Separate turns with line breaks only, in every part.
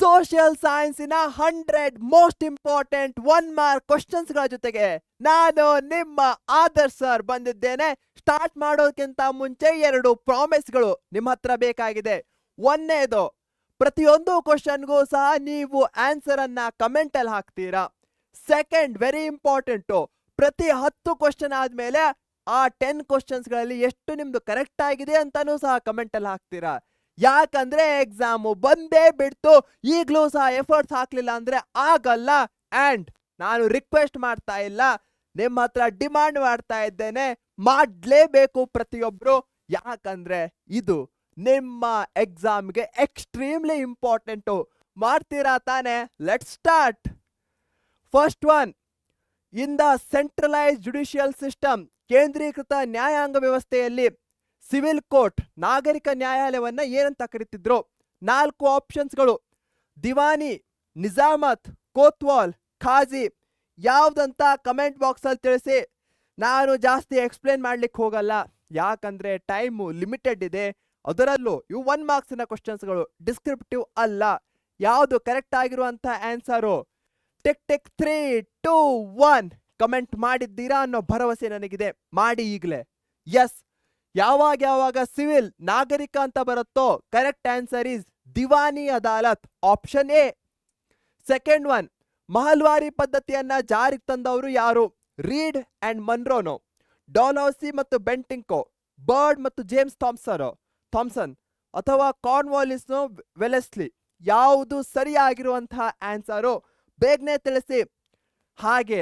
Social ಸೈನ್ಸಿನ 100 most important 1 mark ಕ್ವಶನ್ಸ್ಗಳ ಜೊತೆಗೆ ನಾನು ನಿಮ್ಮ ಆದರ್ಶ್ ಸರ್ ಬಂದಿದ್ದೇನೆ. ಸ್ಟಾರ್ಟ್ ಮಾಡೋದಕ್ಕಿಂತ ಮುಂಚೆ 2 ಪ್ರಾಮಿಸ್ಗಳು ನಿಮ್ಮ ಹತ್ರ ಬೇಕಾಗಿದೆ. ಒಂದನೇದು, ಪ್ರತಿಯೊಂದು ಕ್ವಶನ್ಗೂ ಸಹ ನೀವು ಆನ್ಸರ್ ಅನ್ನ ಕಮೆಂಟ್ ಅಲ್ಲಿ ಹಾಕ್ತೀರಾ. ಸೆಕೆಂಡ್, ವೆರಿ ಇಂಪಾರ್ಟೆಂಟು, ಪ್ರತಿ 10 ಕ್ವಶನ್ ಆದ್ಮೇಲೆ ಆ 10 ಕ್ವಶನ್ಸ್ಗಳಲ್ಲಿ ಎಷ್ಟು ನಿಮ್ದು ಕರೆಕ್ಟ್ ಆಗಿದೆ ಅಂತಾನೂ ಸಹ ಕಮೆಂಟ್ ಅಲ್ಲಿ ಹಾಕ್ತೀರಾ. ಯಾಕಂದ್ರೆ ಎಕ್ಸಾಮು ಬಂದೇ ಬಿಡ್ತು, ಈಗಲೂ ಸಹ ಎಫರ್ಟ್ಸ್ ಹಾಕ್ಲಿಲ್ಲ ಅಂದ್ರೆ ಆಗಲ್ಲ. ಅಂಡ್ ನಾನು ರಿಕ್ವೆಸ್ಟ್ ಮಾಡ್ತಾ ಇಲ್ಲ, ನಿಮ್ಮ ಹತ್ರ ಡಿಮಾಂಡ್ ಮಾಡ್ತಾ ಇದ್ದೇನೆ, ಮಾಡ್ಲೇಬೇಕು ಪ್ರತಿಯೊಬ್ರು. ಯಾಕಂದ್ರೆ ಇದು ನಿಮ್ಮ ಎಕ್ಸಾಮ್ಗೆ ಎಕ್ಸ್ಟ್ರೀಮ್ಲಿ ಇಂಪಾರ್ಟೆಂಟು. ಮಾಡ್ತೀರಾ ತಾನೆ? Let start. First one, in the centralised judicial system, ಕೇಂದ್ರೀಕೃತ ನ್ಯಾಯಾಂಗ ವ್ಯವಸ್ಥೆಯಲ್ಲಿ ಸಿವಿಲ್ ಕೋರ್ಟ್, ನಾಗರಿಕ ನ್ಯಾಯಾಲಯವನ್ನ ಏನಂತ ಕರೀತಿದ್ರು? 4 ಆಪ್ಷನ್ಸ್ಗಳು: ದಿವಾನಿ, ನಿಜಾಮತ್, ಕೋತ್ವಾಲ್, ಖಾಜಿ. ಯಾವ್ದಂತ ಕಮೆಂಟ್ ಬಾಕ್ಸ್ ಅಲ್ಲಿ ತಿಳಿಸಿ. ನಾನು ಜಾಸ್ತಿ ಎಕ್ಸ್ಪ್ಲೇನ್ ಮಾಡ್ಲಿಕ್ಕೆ ಹೋಗಲ್ಲ, ಯಾಕಂದ್ರೆ ಟೈಮು ಲಿಮಿಟೆಡ್ ಇದೆ. ಅದರಲ್ಲೂ ಇವು 1 ಮಾರ್ಕ್ಸಿನ ಕ್ವಶನ್ಸ್ಗಳು, ಡಿಸ್ಕ್ರಿಪ್ಟಿವ್ ಅಲ್ಲ. ಯಾವುದು ಕರೆಕ್ಟ್ ಆಗಿರುವಂತ ಆನ್ಸರು? ಟಿಕ್ ಟಿಕ್ 3, 2, 1 ಕಮೆಂಟ್ ಮಾಡಿದ್ದೀರಾ ಅನ್ನೋ ಭರವಸೆ ನನಗಿದೆ. ಮಾಡಿ ಈಗಲೇ. ಎಸ್, ಯಾವಾಗ ಸಿವಿಲ್ ನಾಗರಿಕ ಅಂತ ಬರುತ್ತೋ correct answer is Diwani Adalat, option A. Second one, Mahalwari ಪದ್ಧತಿಯನ್ನ ಜಾರಿಗೆ ತಂದವರು ಯಾರು? ರೀಡ್ ಅಂಡ್ ಮನ್ರೋನೋ, ಡಾಲೌಸಿ ಮತ್ತು ಬೆಂಟಿಂಕೋ, ಬರ್ಡ್ ಮತ್ತು ಜೇಮ್ಸ್ ಥಾಮ್ಸನ್ ಅಥವಾ ಕಾರ್ನ್ವಾಲಿಸ್ನೋ ವೆಲೆಸ್ಲಿ. ಯಾವುದು ಸರಿಯಾಗಿರುವಂತಹ ಆನ್ಸರು? ಬೇಗನೆ ತಿಳಿಸಿ. ಹಾಗೆ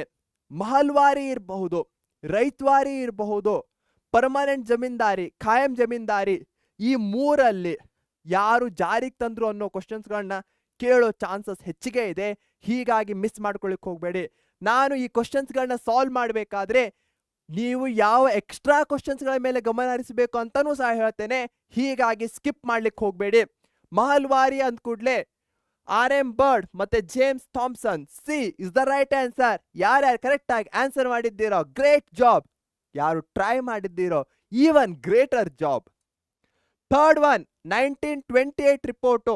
ಮಹಲ್ವಾರಿ ಇರಬಹುದು, ರೈತ್ವಾರಿ ಇರಬಹುದು, ಪರ್ಮನೆಂಟ್ ಜಮೀನ್ದಾರಿ, ಖಾಯಂ ಜಮೀನ್ದಾರಿ, ಈ 3ರಲ್ಲಿ ಯಾರು ಜಾರಿಗೆ ತಂದ್ರು ಅನ್ನೋ ಕ್ವಶನ್ಸ್ಗಳನ್ನ ಕೇಳೋ ಚಾನ್ಸಸ್ ಹೆಚ್ಚಿಗೆ ಇದೆ. ಹೀಗಾಗಿ ಮಿಸ್ ಮಾಡ್ಕೊಳ್ಳಿಕ್ಕೆ ಹೋಗಬೇಡಿ. ನಾನು ಈ ಕ್ವಶನ್ಸ್ಗಳನ್ನ ಸಾಲ್ವ್ ಮಾಡಬೇಕಾದ್ರೆ ನೀವು ಯಾವ ಎಕ್ಸ್ಟ್ರಾ ಕ್ವಶನ್ಸ್ಗಳ ಮೇಲೆ ಗಮನ ಹರಿಸಬೇಕು ಅಂತಾನೂ ಸಹ ಹೇಳ್ತೇನೆ. ಹೀಗಾಗಿ ಸ್ಕಿಪ್ ಮಾಡ್ಲಿಕ್ಕೆ ಹೋಗಬೇಡಿ. ಮಹಲ್ವಾರಿ ಅಂದ ಕೂಡಲೇ RM ಬರ್ಡ್ ಮತ್ತೆ James Thomson, C is the right answer. ಯಾರ್ಯಾರು ಕರೆಕ್ಟ್ ಆಗಿ ಆನ್ಸರ್ ಮಾಡಿದ್ದೀರೋ ಗ್ರೇಟ್ ಜಾಬ್, ಯಾರು ಟ್ರೈ ಮಾಡಿದ್ದೀರೋ even greater job. Third one, 1928 report,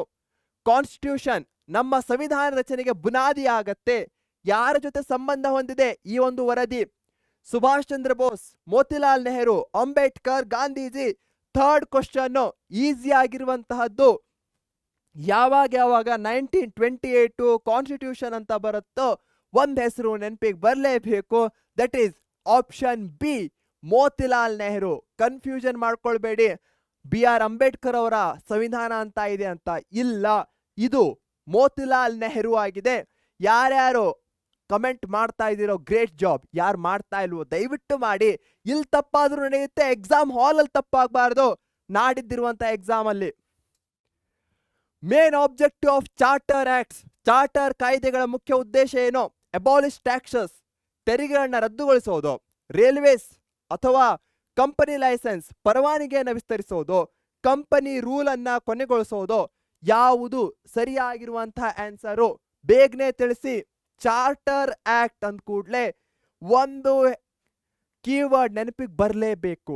constitution ನಮ್ಮ ಸಂವಿಧಾನ ರಚನೆಗೆ ಬುನಾದಿ ಆಗತ್ತೆ. ಯಾರ ಜೊತೆ ಸಂಬಂಧ ಹೊಂದಿದೆ ಈ ಒಂದು ವರದಿ? Subhash Chandra Bose, Motilal Nehru, Ambedkar, Gandhiji. Third question easy ಆಗಿರುವಂತಹದ್ದು. ಯಾವಾಗ 1928 ಕಾನ್ಸ್ಟಿಟ್ಯೂಷನ್ ಅಂತ ಬರುತ್ತೋ ಒಂದ್ ಹೆಸರು ನೆನಪಿಗೆ ಬರಲೇಬೇಕು. That is option B, Motilal Nehru. Confusion ಮಾಡ್ಕೊಳ್ಬೇಡಿ, BR ಅಂಬೇಡ್ಕರ್ ಅವರ ಸಂವಿಧಾನ ಅಂತ ಇದೆ ಅಂತ. ಇಲ್ಲ, ಇದು ಮೋತಿಲಾಲ್ ನೆಹರು ಆಗಿದೆ. ಯಾರ್ಯಾರು ಕಮೆಂಟ್ ಮಾಡ್ತಾ ಇದ್ದೀರೋ ಗ್ರೇಟ್ ಜಾಬ್, ಯಾರು ಮಾಡ್ತಾ ಇಲ್ವೋ ದಯವಿಟ್ಟು ಮಾಡಿ. ಇಲ್ಲಿ ತಪ್ಪಾದ್ರೂ ನಡೆಯುತ್ತೆ, ಎಕ್ಸಾಮ್ ಹಾಲ್ ಅಲ್ಲಿ ತಪ್ಪಾಗಬಾರ್ದು. ನಾಡಿದ್ದಿರುವಂತ ಎಕ್ಸಾಮ್ ಅಲ್ಲಿ main objective of charter acts, charter ಕಾಯ್ದೆಗಳ ಮುಖ್ಯ ಉದ್ದೇಶ ಏನು? ಅಬಾಲಿಷ್ ಟ್ಯಾಕ್ಸಸ್, ತೆರಿಗೆಗಳನ್ನ ರದ್ದುಗೊಳಿಸೋದು. ರೈಲ್ವೇಸ್ ಅಥವಾ ಕಂಪನಿ ಲೈಸೆನ್ಸ್, ಪರವಾನಗಿಯನ್ನು ವಿಸ್ತರಿಸೋದು. ಕಂಪನಿ ರೂಲ್ ಅನ್ನ ಕೊನೆಗೊಳಿಸೋದು. ಯಾವುದು ಸರಿಯಾಗಿರುವಂತಹ ಆನ್ಸರು? ಬೇಗನೆ ತಿಳಿಸಿ. ಚಾರ್ಟರ್ ಆಕ್ಟ್ ಅಂದ ಕೂಡಲೇ ಒಂದು ಕೀವರ್ಡ್ ನೆನಪಿಗೆ ಬರಲೇಬೇಕು.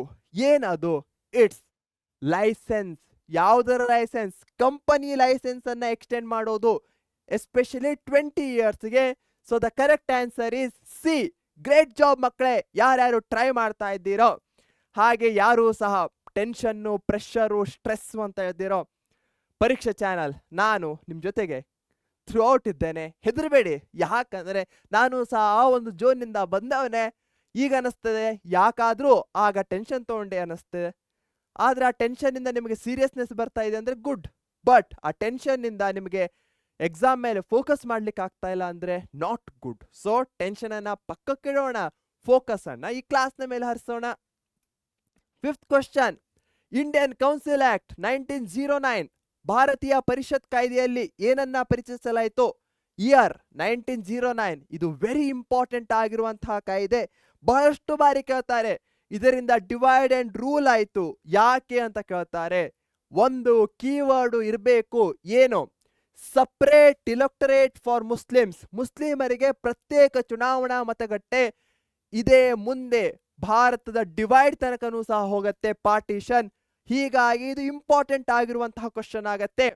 ಏನದು? It's licence. ಯಾವುದರ ಲೈಸೆನ್ಸ್? ಕಂಪನಿ ಲೈಸೆನ್ಸ್ ಅನ್ನ ಎಕ್ಸ್ಟೆಂಡ್ ಮಾಡೋದು, ಎಸ್ಪೆಷಲಿ 20 ಇಯರ್ಸ್ಗೆ. So the correct answer is C. Great job ಮಕ್ಕಳೇ, ಯಾರ್ಯಾರು ಟ್ರೈ ಮಾಡ್ತಾ ಇದ್ದೀರೋ. ಹಾಗೆ ಯಾರು ಸಹ ಟೆನ್ಷನ್ನು, ಪ್ರೆಷರು, ಸ್ಟ್ರೆಸ್ ಅಂತ ಇದ್ದೀರೋ, ಪರೀಕ್ಷೆ ಚಾನಲ್ ನಾನು ನಿಮ್ಮ ಜೊತೆಗೆ ಥ್ರೂ ಔಟ್ ಇದ್ದೇನೆ. ಹೆದರಬೇಡಿ, ಯಾಕಂದ್ರೆ ನಾನು ಸಹ ಆ ಒಂದು ಜೋನಿಂದ ಬಂದವನೇ. ಈಗ ಅನಿಸ್ತದೆ ಯಾಕಾದ್ರೂ ಆಗ ಟೆನ್ಷನ್ ತಗೊಂಡೆ ಅನಿಸ್ತದೆ. ಆದ್ರೆ ಆ ಟೆನ್ಷನ್ ಇಂದ ನಿಮಗೆ ಸೀರಿಯಸ್ನೆಸ್ ಬರ್ತಾ ಇದೆ ಅಂದ್ರೆ ಗುಡ್. ಬಟ್ ಆ ಟೆನ್ಷನ್ ಇಂದ ನಿಮಗೆ ಎಕ್ಸಾಮ್ ಮೇಲೆ ಫೋಕಸ್ ಮಾಡ್ಲಿಕ್ಕೆ ಆಗ್ತಾ ಇಲ್ಲ ಅಂದ್ರೆ ನಾಟ್ ಗುಡ್. ಸೊ ಟೆನ್ಷನ್ ಅನ್ನ ಪಕ್ಕಕ್ಕಿಡೋಣ, ಫೋಕಸ್ ಅನ್ನ ಈ ಕ್ಲಾಸ್ನ ಮೇಲೆ ಹರಿಸೋಣ. 5th question, Indian council act 1909, ಭಾರತೀಯ ಪರಿಷತ್ ಕಾಯ್ದೆಯಲ್ಲಿ ಏನನ್ನ ಪರಿಚಯಿಸಲಾಯಿತು? ಇಯರ್ 1909. ಇದು ವೆರಿ ಇಂಪಾರ್ಟೆಂಟ್ ಆಗಿರುವಂತಹ ಕಾಯ್ದೆ. ಬಹಳಷ್ಟು ಬಾರಿ ಕೇಳ್ತಾರೆ, ಇದರಿಂದ ಡಿವೈಡ್ ಅಂಡ್ ರೂಲ್ ಆಯ್ತು ಯಾಕೆ ಅಂತ ಕೇಳ್ತಾರೆ. ಒಂದು ಕೀವರ್ಡ್ ಇರಬೇಕು, ಏನು? ಸಪರೇಟ್ ಇಲೆಕ್ಟರೇಟ್ ಫಾರ್ ಮುಸ್ಲಿಮ್ಸ್, ಮುಸ್ಲಿಮರಿಗೆ ಪ್ರತ್ಯೇಕ ಚುನಾವಣಾ ಮತಗಟ್ಟೆ. ಇದೇ ಮುಂದೆ ಭಾರತದ ಡಿವೈಡ್ ತನಕನೂ ಸಹ ಹೋಗತ್ತೆ, ಪಾರ್ಟಿಷನ್. ಹೀಗಾಗಿ ಇದು ಇಂಪಾರ್ಟೆಂಟ್ ಆಗಿರುವಂತಹ ಕ್ವಶನ್ ಆಗತ್ತೆ.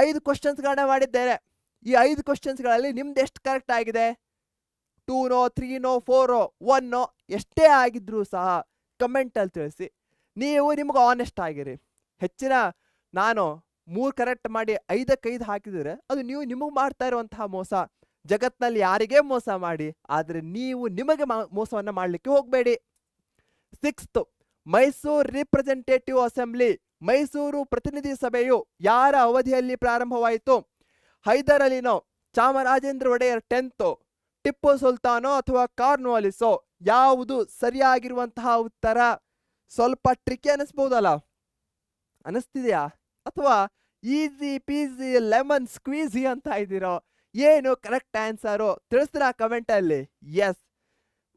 5 ಕ್ವಶನ್ಸ್ಗಳನ್ನ ಮಾಡಿದ್ದೇನೆ. ಈ 5 ಕ್ವಶನ್ಸ್ಗಳಲ್ಲಿ ನಿಮ್ದು ಎಷ್ಟು ಕರೆಕ್ಟ್ ಆಗಿದೆ? 2ನೋ 3ನೋ 4ನೋ 1ನೋ ಎಷ್ಟೇ ಆಗಿದ್ರೂ ಸಹ ಕಮೆಂಟಲ್ಲಿ ತಿಳಿಸಿ. ನೀವು ನಿಮ್ಗೆ ಆನೆಸ್ಟ್ ಆಗಿರಿ. ಹೆಚ್ಚಿನ ನಾನು 3 ಕರೆಕ್ಟ್ ಮಾಡಿ 5ಕ್ಕೆ 5 ಹಾಕಿದರೆ ಅದು ನೀವು ನಿಮಗೆ ಮಾಡ್ತಾ ಇರುವಂತಹ ಮೋಸ. ಜಗತ್ನಲ್ಲಿ ಯಾರಿಗೇ ಮೋಸ ಮಾಡಿ, ಆದರೆ ನೀವು ನಿಮಗೆ ಮೋಸವನ್ನು ಮಾಡಲಿಕ್ಕೆ ಹೋಗಬೇಡಿ. 6th, Mysuru representative assembly, Mysuru ಪ್ರತಿನಿಧಿ ಸಭೆಯು ಯಾರ ಅವಧಿಯಲ್ಲಿ ಪ್ರಾರಂಭವಾಯಿತು? ಹೈದರ್ ಅಲಿನೋ, ಚಾಮರಾಜೇಂದ್ರ ಒಡೆಯರ್ 10th, ಟಿಪ್ಪು ಸುಲ್ತಾನೋ ಅಥವಾ ಕಾರ್ನ್ವಾಲಿಸೋ? ಯಾವುದು ಸರಿಯಾಗಿರುವಂತಹ ಉತ್ತರ? ಸ್ವಲ್ಪ ಟ್ರಿಕಿ ಅನಿಸ್ಬೋದಲ್ಲ, ಅನಿಸ್ತಿದೆಯಾ? ಅಥವಾ ಈಸಿ ಪೀಸಿ ಲೆಮನ್ ಸ್ಕ್ವೀಸಿ ಅಂತ ಇದ್ದೀರೋ? ಏನು ಕರೆಕ್ಟ್ ಆನ್ಸರು ತಿಳಿಸ್ತೀರಾ ಕಮೆಂಟಲ್ಲಿ? ಎಸ್,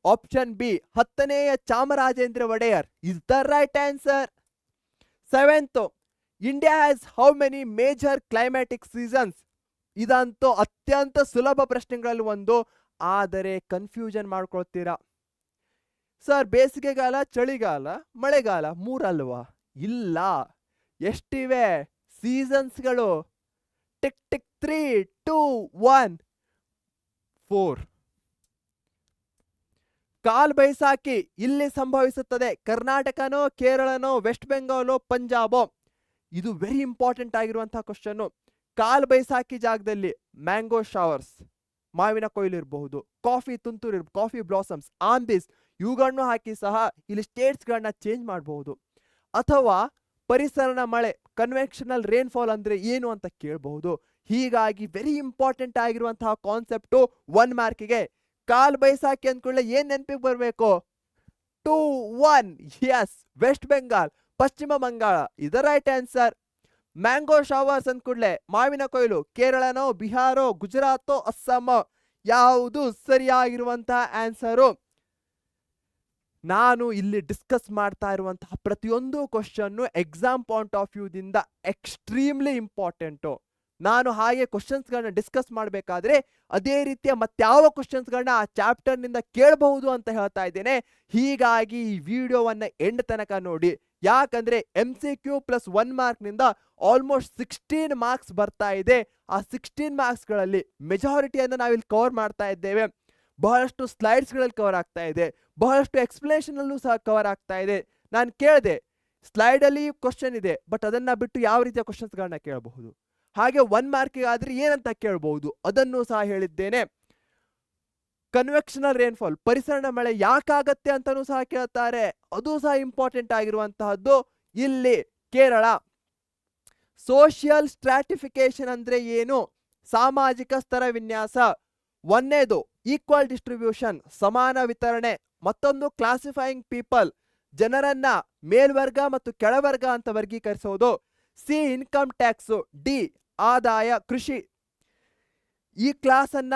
ಆಪ್ಷನ್ ಬಿ 10ನೇಯ Chamarajendra Wodeyar is the right answer. 7th, India has how many major climatic seasons? ಇದಂತೂ ಅತ್ಯಂತ ಸುಲಭ ಪ್ರಶ್ನೆಗಳಲ್ಲಿ ಒಂದು, ಆದರೆ ಕನ್ಫ್ಯೂಷನ್ ಮಾಡ್ಕೊಳ್ತೀರಾ. ಸರ್ ಬೇಸಿಗೆಗಾಲ, ಚಳಿಗಾಲ, ಮಳೆಗಾಲ 3 ಅಲ್ವಾ? ಇಲ್ಲ, ಎಷ್ಟಿವೆ ಸೀಸನ್ಸ್ಗಳು? Tick tick 3 2 1 4. ಕಾಲ್ ಬೈಸಾಖಿ ಇಲ್ಲಿ ಸಂಭವಿಸುತ್ತದೆ. ಕರ್ನಾಟಕನೋ, ಕೇರಳನೋ, ವೆಸ್ಟ್ ಬೆಂಗಾಲೋ, ಪಂಜಾಬೋ? ಇದು ವೆರಿ ಇಂಪಾರ್ಟೆಂಟ್ ಆಗಿರುವಂತಹ ಕ್ವಶನ್. ಕಾಲ್ ಬೈಸಾಖಿ ಜಾಗದಲ್ಲಿ ಮ್ಯಾಂಗೋ ಶವರ್ಸ್, ಮಾವಿನ ಕೊಯ್ಲು ಇರಬಹುದು, ಕಾಫಿ ತುಂತುರು, ಕಾಫಿ ಬ್ಲಾಸಮ್ಸ್, ಆಂಬಿಸ್ ಇವುಗಳನ್ನು ಹಾಕಿ ಸಹ ಇಲ್ಲಿ ಸ್ಟೇಟ್ಸ್ಗಳನ್ನ ಚೇಂಜ್ ಮಾಡಬಹುದು. ಅಥವಾ ಪರಿಸರನ ಮಳೆ, ಕನ್ವೆನ್ಷನಲ್ ರೇನ್ಫಾಲ್ ಅಂದ್ರೆ ಏನು ಅಂತ ಕೇಳಬಹುದು. ಹೀಗಾಗಿ ವೆರಿ ಇಂಪಾರ್ಟೆಂಟ್ ಆಗಿರುವಂತಹ ಕಾನ್ಸೆಪ್ಟು 1 ಮಾರ್ಕಿಗೆ. ಕಾಲ್ ಬೈಸಾಖಿ ಅಂದ್ಕೊಳ್ಳೆ ಏನ್ ನೆನಪಿಗೆ ಬರಬೇಕು? 2 1. ಎಸ್, ವೆಸ್ಟ್ ಬೆಂಗಾಲ್, ಪಶ್ಚಿಮ ಬಂಗಾಳ ಇದು ರೈಟ್ ಆನ್ಸರ್. ಮ್ಯಾಂಗೋ ಶವರ್ಸ್ ಅಂದ್ಕೂಡ್ಲೆ ಮಾವಿನ ಕೊಯ್ಲು, ಕೇರಳನೋ, ಬಿಹಾರೋ, ಗುಜರಾತೋ, ಅಸ್ಸಾಮೋ? ಯಾವುದು ಸರಿಯಾಗಿರುವಂತಹ ಆನ್ಸರು? ನಾನು ಇಲ್ಲಿ ಡಿಸ್ಕಸ್ ಮಾಡ್ತಾ ಇರುವಂತಹ ಪ್ರತಿಯೊಂದು ಕ್ವಶನ್ನು ಎಕ್ಸಾಮ್ ಪಾಯಿಂಟ್ ಆಫ್ ವ್ಯೂದಿಂದ ಎಕ್ಸ್ಟ್ರೀಮ್ಲಿ ಇಂಪಾರ್ಟೆಂಟು. ನಾನು ಹಾಗೆ ಕ್ವಶನ್ಸ್ಗಳನ್ನ ಡಿಸ್ಕಸ್ ಮಾಡಬೇಕಾದ್ರೆ ಅದೇ ರೀತಿಯ ಮತ್ತಾವ ಕ್ವಶನ್ಸ್ಗಳನ್ನ ಆ ಚಾಪ್ಟರ್ನಿಂದ ಕೇಳಬಹುದು ಅಂತ ಹೇಳ್ತಾ ಇದ್ದೇನೆ. ಹೀಗಾಗಿ ಈ ವಿಡಿಯೋವನ್ನ ಎಂಡ್ ತನಕ ನೋಡಿ. ಯಾಕಂದ್ರೆ MCQ ಪ್ಲಸ್ 1 ಮಾರ್ಕ್ನಿಂದ ಆಲ್ಮೋಸ್ಟ್ 16 ಮಾರ್ಕ್ಸ್ ಬರ್ತಾ ಇದೆ. ಆ 16 ಮಾರ್ಕ್ಸ್ಗಳಲ್ಲಿ ಮೆಜಾರಿಟಿಯನ್ನು ನಾವಿಲ್ಲಿ ಕವರ್ ಮಾಡ್ತಾ ಇದ್ದೇವೆ. ಬಹಳಷ್ಟು ಸ್ಲೈಡ್ಸ್ಗಳಲ್ಲಿ ಕವರ್ ಆಗ್ತಾ ಇದೆ, ಬಹಳಷ್ಟು ಎಕ್ಸ್ಪ್ಲನೇಷನ್ ಅಲ್ಲೂ ಸಹ ಕವರ್ ಆಗ್ತಾ ಇದೆ. ನಾನು ಕೇಳಿದೆ, ಸ್ಲೈಡಲ್ಲಿ ಕ್ವಶನ್ ಇದೆ, ಬಟ್ ಅದನ್ನ ಬಿಟ್ಟು ಯಾವ ರೀತಿಯ ಕ್ವಶನ್ಸ್ಗಳನ್ನ ಕೇಳಬಹುದು, ಹಾಗೆ 1 ಮಾರ್ಕಿಗೆ ಆದ್ರೆ ಏನಂತ ಕೇಳಬಹುದು ಅದನ್ನು ಸಹ ಹೇಳಿದ್ದೇನೆ. ಕನ್ವೆಕ್ಷನಲ್ ರೇನ್ಫಾಲ್, ಪರಿಸರನ ಮಳೆ ಯಾಕಾಗತ್ತೆ ಅಂತಾನೂ ಸಹ ಕೇಳ್ತಾರೆ, ಅದು ಸಹ ಇಂಪಾರ್ಟೆಂಟ್ ಆಗಿರುವಂತಹದ್ದು. ಇಲ್ಲಿ ಕೇರಳ. ಸೋಷಿಯಲ್ ಸ್ಟ್ರಾಟಿಫಿಕೇಶನ್ ಅಂದ್ರೆ ಏನು? ಸಾಮಾಜಿಕ ಸ್ತರ ವಿನ್ಯಾಸ. 1ನೇದು ಈಕ್ವಲ್ ಡಿಸ್ಟ್ರಿಬ್ಯೂಷನ್, ಸಮಾನ ವಿತರಣೆ. ಮತ್ತೊಂದು ಕ್ಲಾಸಿಫೈಯಿಂಗ್ ಪೀಪಲ್, ಜನರನ್ನ ಮೇಲ್ವರ್ಗ ಮತ್ತು ಕೆಳವರ್ಗ ಅಂತ ವರ್ಗೀಕರಿಸೋದು. C income tax. ಡಿ ಆದಾಯ, ಕೃಷಿ. ಈ ಕ್ಲಾಸ್ ಅನ್ನ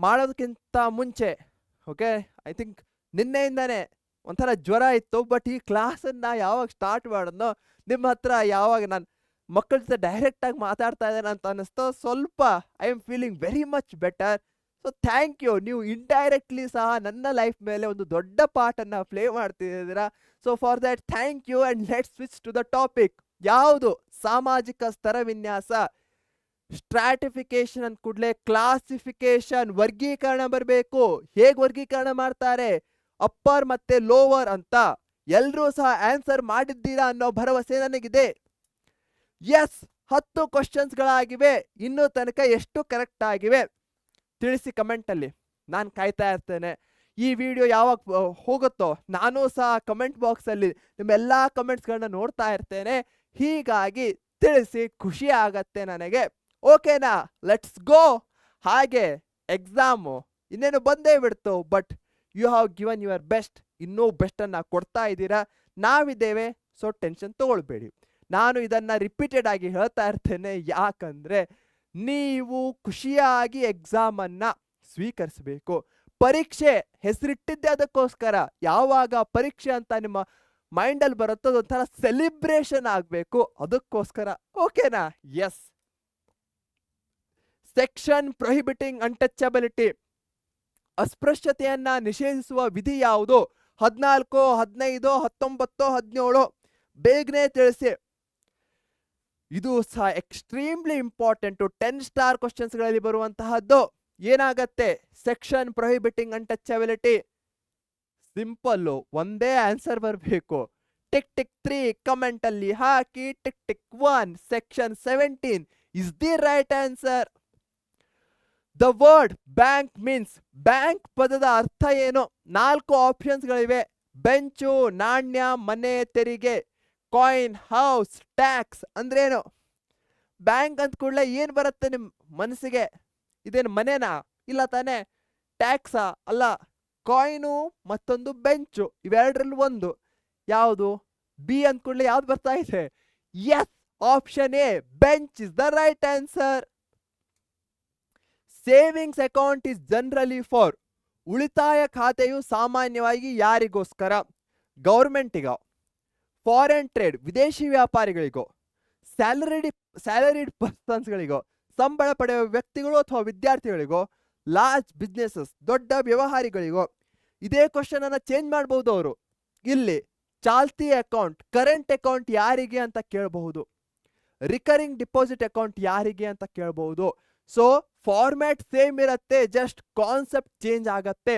ಮಾಡೋದಕ್ಕಿಂತ ಮುಂಚೆ, ಓಕೆ, ಐ ಥಿಂಕ್ ನಿನ್ನೆಯಿಂದಾನೆ ಒಂಥರ ಜ್ವರ ಇತ್ತು, ಬಟ್ ಈ ಕ್ಲಾಸನ್ನ ಯಾವಾಗ ಸ್ಟಾರ್ಟ್ ಮಾಡೋದು ನಿಮ್ಮ ಹತ್ರ ಯಾವಾಗ ನಾನು ಮಕ್ಕಳ ಜೊತೆ ಡೈರೆಕ್ಟ್ ಆಗಿ ಮಾತಾಡ್ತಾ ಇದ್ದೇನೆ ಅಂತ ಅನ್ನಿಸ್ತೋ, ಸ್ವಲ್ಪ I am feeling very much better. So thank you. ನೀವು ಇಂಡೈರೆಕ್ಟ್ಲಿ ಸಹ ನನ್ನ ಲೈಫ್ ಮೇಲೆ ಒಂದು ದೊಡ್ಡ ಪಾರ್ಟನ್ನು ಪ್ಲೇ ಮಾಡ್ತಿದ್ದೀರಾ. So for that thank you. And let's switch to the topic. ಯಾವುದು? ಸಾಮಾಜಿಕ ಸ್ತರ ವಿನ್ಯಾಸ. ಸ್ಟ್ರಾಟಿಫಿಕೇಶನ್ ಅಂದ ಕೂಡಲೇ ಕ್ಲಾಸಿಫಿಕೇಶನ್, ವರ್ಗೀಕರಣ ಬರಬೇಕು. ಹೇಗೆ ವರ್ಗೀಕರಣ ಮಾಡ್ತಾರೆ? ಅಪ್ಪರ್ ಮತ್ತೆ ಲೋವರ್ ಅಂತ. ಎಲ್ಲರೂ ಸಹ ಆನ್ಸರ್ ಮಾಡಿದ್ದೀರಾ ಅನ್ನೋ ಭರವಸೆ ನನಗಿದೆ. ಎಸ್, 10 ಕ್ವಶನ್ಸ್ಗಳಾಗಿವೆ. ಇನ್ನೂ ತನಕ ಎಷ್ಟು ಕರೆಕ್ಟ್ ಆಗಿವೆ ತಿಳಿಸಿ ಕಮೆಂಟಲ್ಲಿ, ನಾನು ಕಾಯ್ತಾ ಇರ್ತೇನೆ. ಈ ವಿಡಿಯೋ ಯಾವಾಗ ಹೋಗುತ್ತೋ ನಾನು ಸಹ ಕಮೆಂಟ್ ಬಾಕ್ಸಲ್ಲಿ ನಿಮ್ಮೆಲ್ಲ ಕಮೆಂಟ್ಸ್ಗಳನ್ನ ನೋಡ್ತಾ ಇರ್ತೇನೆ. ಹೀಗಾಗಿ ತಿಳಿಸಿ, ಖುಷಿ ಆಗತ್ತೆ ನನಗೆ. ಓಕೆನಾ? Let's go. ಹಾಗೆ ಎಕ್ಸಾಮು ಇನ್ನೇನು ಬಂದೇ ಬಿಡ್ತು, but you have given your best. ಇನ್ನೂ ಬೆಸ್ಟನ್ನು ಕೊಡ್ತಾ ಇದ್ದೀರಾ, ನಾವಿದ್ದೇವೆ. ಸೊ ಟೆನ್ಷನ್ ತಗೊಳ್ಬೇಡಿ. ನಾನು ಇದನ್ನು ರಿಪೀಟೆಡ್ ಆಗಿ ಹೇಳ್ತಾ ಇರ್ತೇನೆ, ಯಾಕಂದರೆ ನೀವು ಖುಷಿಯಾಗಿ ಎಕ್ಸಾಮನ್ನು ಸ್ವೀಕರಿಸಬೇಕು. ಪರೀಕ್ಷೆ ಹೆಸರಿಟ್ಟಿದ್ದೆ ಅದಕ್ಕೋಸ್ಕರ. ಯಾವಾಗ ಪರೀಕ್ಷೆ ಅಂತ ನಿಮ್ಮ ಮೈಂಡಲ್ಲಿ ಬರುತ್ತೋ ಅದೊಂಥರ ಸೆಲಿಬ್ರೇಷನ್ ಆಗಬೇಕು, ಅದಕ್ಕೋಸ್ಕರ. ಓಕೆನಾ? ಎಸ್. ಸೆಕ್ಷನ್ ಪ್ರೊಹಿಬಿಟಿಂಗ್ ಅನ್ಟಚಬಿಲಿಟಿ, ಅಸ್ಪೃಶ್ಯತೆಯನ್ನ ನಿಷೇಧಿಸುವ ವಿಧಿ ಯಾವುದು? 14, 15, 19, 17? ಬೇಗನೆ ತಿಳಿಸಿ. ಇದು ಸಹ ಎಕ್ಸ್ಟ್ರೀಮ್ಲಿ ಇಂಪಾರ್ಟೆಂಟು 10 ಸ್ಟಾರ್ ಕ್ವಶನ್ಸ್ಗಳಲ್ಲಿ ಬರುವಂತಹದ್ದು. ಏನಾಗತ್ತೆ ಸೆಕ್ಷನ್ ಪ್ರೊಹಿಬಿಟಿಂಗ್ ಅನ್ಟಚಬಿಲಿಟಿ, ಸಿಂಪಲ್ಲು ಒಂದೇ ಆನ್ಸರ್ ಬರಬೇಕು. ಟಿಕ್ ಟಿಕ್ 3 ಕಮೆಂಟ್ ಅಲ್ಲಿ ಹಾಕಿ. Tick tick 1 section 17 is the right answer. The word bank means, bank ಪದದ ಅರ್ಥ ಏನು? 4 ಆಪ್ಷನ್ಸ್ಗಳಿವೆ. ಬೆಂಚು, ನಾಣ್ಯ, ಮನೆ, ತೆರಿಗೆ. ಕಾಯಿನ್, ಹೌಸ್, ಟ್ಯಾಕ್ಸ್ ಅಂದ್ರೇನು? ಬ್ಯಾಂಕ್ ಅಂದ ಕೂಡಲೇ ಏನ್ ಬರುತ್ತೆ ನಿಮ್ ಮನಸ್ಸಿಗೆ? ಇದೇನು ಮನೆನಾ? ಇಲ್ಲ ತಾನೆ. ಟ್ಯಾಕ್ಸಾ? ಅಲ್ಲ. ಕಾಯಿನು ಮತ್ತೊಂದು ಬೆಂಚು, ಇವೆರಡರಲ್ಲಿ ಒಂದು ಯಾವುದು? ಬಿ ಅಂದ ಕೂಡಲೇ ಯಾವ್ದು ಬರ್ತಾ ಇದೆ? Yes, option A bench is the right answer. Savings account is generally for, ಉಳಿತಾಯ ಖಾತೆಯು ಸಾಮಾನ್ಯವಾಗಿ ಯಾರಿಗೋಸ್ಕರ? ಗೌರ್ಮೆಂಟಿಗೋ, ಫಾರಿನ್ ಟ್ರೇಡ್ ವಿದೇಶಿ ವ್ಯಾಪಾರಿಗಳಿಗೋ, ಸ್ಯಾಲರಿಡ್ ಪರ್ಸನ್ಸ್ಗಳಿಗೋ, ಸಂಬಳ ಪಡೆಯುವ ವ್ಯಕ್ತಿಗಳು ಅಥವಾ ವಿದ್ಯಾರ್ಥಿಗಳಿಗೋ, ಲಾರ್ಜ್ ಬಿಸ್ನೆಸಸ್ ದೊಡ್ಡ ವ್ಯವಹಾರಿಗಳಿಗೋ? ಇದೇ ಕ್ವಶನ್ ಅನ್ನ ಚೇಂಜ್ ಮಾಡಬಹುದು ಅವರು. ಇಲ್ಲಿ ಚಾಲ್ತಿ ಅಕೌಂಟ್, ಕರೆಂಟ್ ಅಕೌಂಟ್ ಯಾರಿಗೆ ಅಂತ ಕೇಳಬಹುದು. ರಿಕರಿಂಗ್ ಡಿಪಾಸಿಟ್ ಅಕೌಂಟ್ ಯಾರಿಗೆ ಅಂತ ಕೇಳಬಹುದು. ಸೊ ಫಾರ್ಮ್ಯಾಟ್ ಸೇಮ್ ಇರತ್ತೆ, ಜಸ್ಟ್ ಕಾನ್ಸೆಪ್ಟ್ ಚೇಂಜ್ ಆಗತ್ತೆ.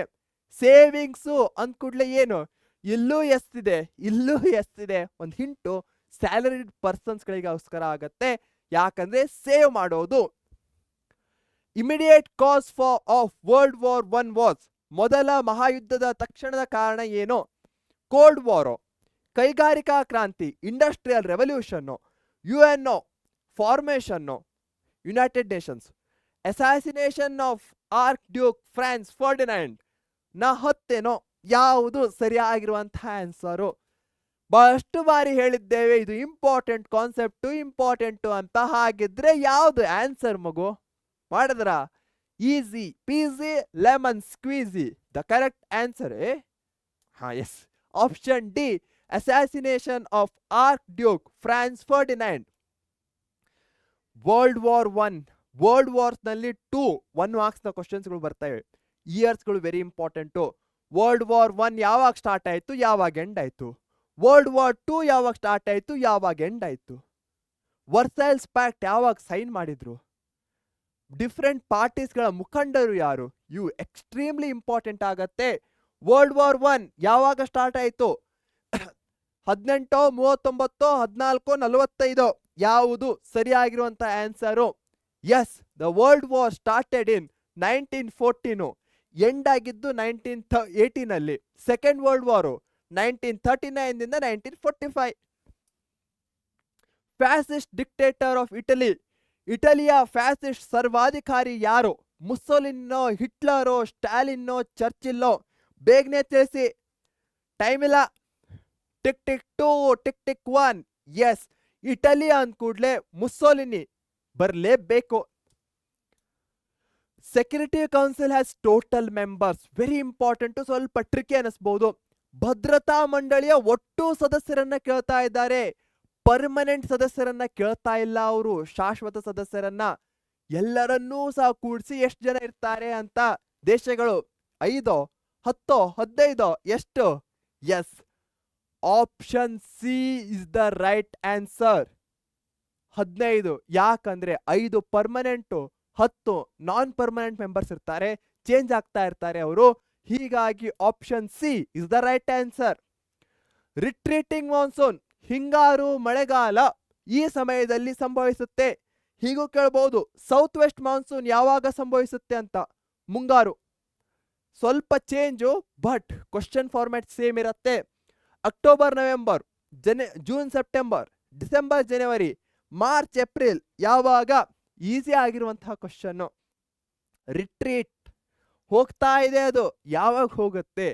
ಸೇವಿಂಗ್ಸು ಅಂದ ಕೂಡಲೇ ಏನು? ಇಲ್ಲೂ ಎಷ್ಟಿದೆ, ಇಲ್ಲೂ ಎಷ್ಟಿದೆ. ಒಂದು ಹಿಂಟು, ಸ್ಯಾಲರಿಡ್ ಪರ್ಸನ್ಸ್ಗಳಿಗೋಸ್ಕರ ಆಗತ್ತೆ, ಯಾಕಂದ್ರೆ ಸೇವ್ ಮಾಡೋದು. Immediate cause of world war 1 was, ಮೊದಲ ಮಹಾಯುದ್ಧದ ತಕ್ಷಣದ ಕಾರಣ ಏನು? ಕೋಲ್ಡ್ ವಾರು, ಕೈಗಾರಿಕಾ ಕ್ರಾಂತಿ, industrial revolution, UNO formation, United Nations, assassination of archduke Franz Ferdinand ನ ಹತ್ಯೆನೋ? ಯಾವುದು ಸರಿಯಾಗಿರುವಂತಹ ಆನ್ಸರು? ಬಹಳಷ್ಟು ಬಾರಿ ಹೇಳಿದ್ದೇವೆ ಇದು ಇಂಪಾರ್ಟೆಂಟ್ ಕಾನ್ಸೆಪ್ಟು, ಇಂಪಾರ್ಟೆಂಟು ಅಂತ. ಹಾಗಿದ್ರೆ ಯಾವುದು ಆನ್ಸರ್ ಮಗು? ಮಾಡಿದ್ರ? Easy peasy lemon squeezy. The correct answer yes, option D, assassination of archduke Franz Ferdinand. World war 1, world wars ನಲ್ಲಿ 2 1 ಮಾರ್ಕ್ಸ್ ನ ಕ್ವಶನ್ಸ್ಗಳು ಬರ್ತವೆ. ಇಯರ್ಸ್ಗಳು ವೆರಿ ಇಂಪಾರ್ಟೆಂಟು. ವರ್ಲ್ಡ್ ವಾರ್ 1 ಯಾವಾಗ ಸ್ಟಾರ್ಟ್ ಆಯ್ತು, ಯಾವಾಗ ಎಂಡ್ ಆಯ್ತು? ವರ್ಲ್ಡ್ ವಾರ್ 2 ಯಾವಾಗ ಸ್ಟಾರ್ಟ್ ಆಯ್ತು, ಯಾವಾಗ ಎಂಡ್ ಆಯ್ತು? ವರ್ಸೈಲ್ಸ್ ಪ್ಯಾಕ್ಟ್ ಯಾವಾಗ ಸೈನ್ ಮಾಡಿದ್ರು? ಡಿಫ್ರೆಂಟ್ ಪಾರ್ಟೀಸ್ಗಳ ಮುಖಂಡರು ಯಾರು? ಇವು ಎಕ್ಸ್ಟ್ರೀಮ್ಲಿ ಇಂಪಾರ್ಟೆಂಟ್ ಆಗತ್ತೆ. ವರ್ಲ್ಡ್ ವಾರ್ 1 ಯಾವಾಗ ಸ್ಟಾರ್ಟ್ ಆಯ್ತು? 18, 39, 14, 45 ಯಾವುದು ಸರಿಯಾಗಿರುವಂತ ಆನ್ಸರು? Yes, the world war started in 1914, end ಆಗಿದ್ದು 1918 ಅಲ್ಲಿ. ಸೆಕೆಂಡ್ ವರ್ಲ್ಡ್ ವಾರು 1939 ದಿಂದ 1945. ಫ್ಯಾಸಿಸ್ಟ್ ಡಿಕ್ಟೇಟರ್ ಆಫ್ ಇಟಲಿ, ಇಟಲಿಯ ಫ್ಯಾಸಿಸ್ಟ್ ಸರ್ವಾಧಿಕಾರಿ ಯಾರು? ಮುಸ್ಸೋಲಿನೋ, ಹಿಟ್ಲರೋ, ಸ್ಟಾಲಿನೋ, ಚರ್ಚಿಲ್ಲೋ? ಬೇಗನೆ ತಿಳಿಸಿ, ಟೈಮ್ ಇಲ್ಲ. Tick tick 2, tick tick 1. Yes, Italy ಅಂದ ಕೂಡಲೇ ಮುಸ್ಸೋಲಿನಿ ಬರಲೇಬೇಕು. Security council has total members, very important, ಸ್ವಲ್ಪ ಟ್ರಿಕಿ ಅನಿಸ್ಬಹುದು. ಭದ್ರತಾ ಮಂಡಳಿಯ ಒಟ್ಟು ಸದಸ್ಯರನ್ನ ಕೇಳ್ತಾ ಇದ್ದಾರೆ, ಪರ್ಮನೆಂಟ್ ಸದಸ್ಯರನ್ನ ಕೇಳ್ತಾ ಇಲ್ಲ ಅವರು, ಶಾಶ್ವತ ಸದಸ್ಯರನ್ನ. ಎಲ್ಲರನ್ನೂ ಸಹ ಕೂಡಿಸಿ ಎಷ್ಟು ಜನ ಇರ್ತಾರೆ ಅಂತ ದೇಶಗಳು? 5, 10, 15 ಎಷ್ಟು? Yes, option C is the right answer. 15. ಯಾಕಂದ್ರೆ 5 ಪರ್ಮನೆಂಟು, 10 ನಾನ್ ಪರ್ಮನೆಂಟ್ ಮೆಂಬರ್ಸ್ ಇರ್ತಾರೆ, ಚೇಂಜ್ ಆಗ್ತಾ ಇರ್ತಾರೆ ಅವರು. ಹೀಗಾಗಿ option C is the right answer. Retreating monsoon, ಹಿಂಗಾರು ಮಳೆಗಾಲ ಈ ಸಮಯದಲ್ಲಿ ಸಂಭವಿಸುತ್ತೆ. ಹೀಗೂ ಕೇಳಬಹುದು, ಸೌತ್ ವೆಸ್ಟ್ ಮಾನ್ಸೂನ್ ಯಾವಾಗ ಸಂಭವಿಸುತ್ತೆ ಅಂತ? ಮುಂಗಾರು. ಸ್ವಲ್ಪ change, but question format same ಇರುತ್ತೆ. October November, June September, December ಜನವರಿ, ಮಾರ್ಚ್ ಏಪ್ರಿಲ್ ಯಾವಾಗ? ಈಸಿ ಆಗಿರುವಂತಹ ಕ್ವಶನ್. ರಿಟ್ರೀಟ್ ಹೋಗ್ತಾ ಇದೆ, ಅದು ಯಾವಾಗ ಹೋಗುತ್ತೆ?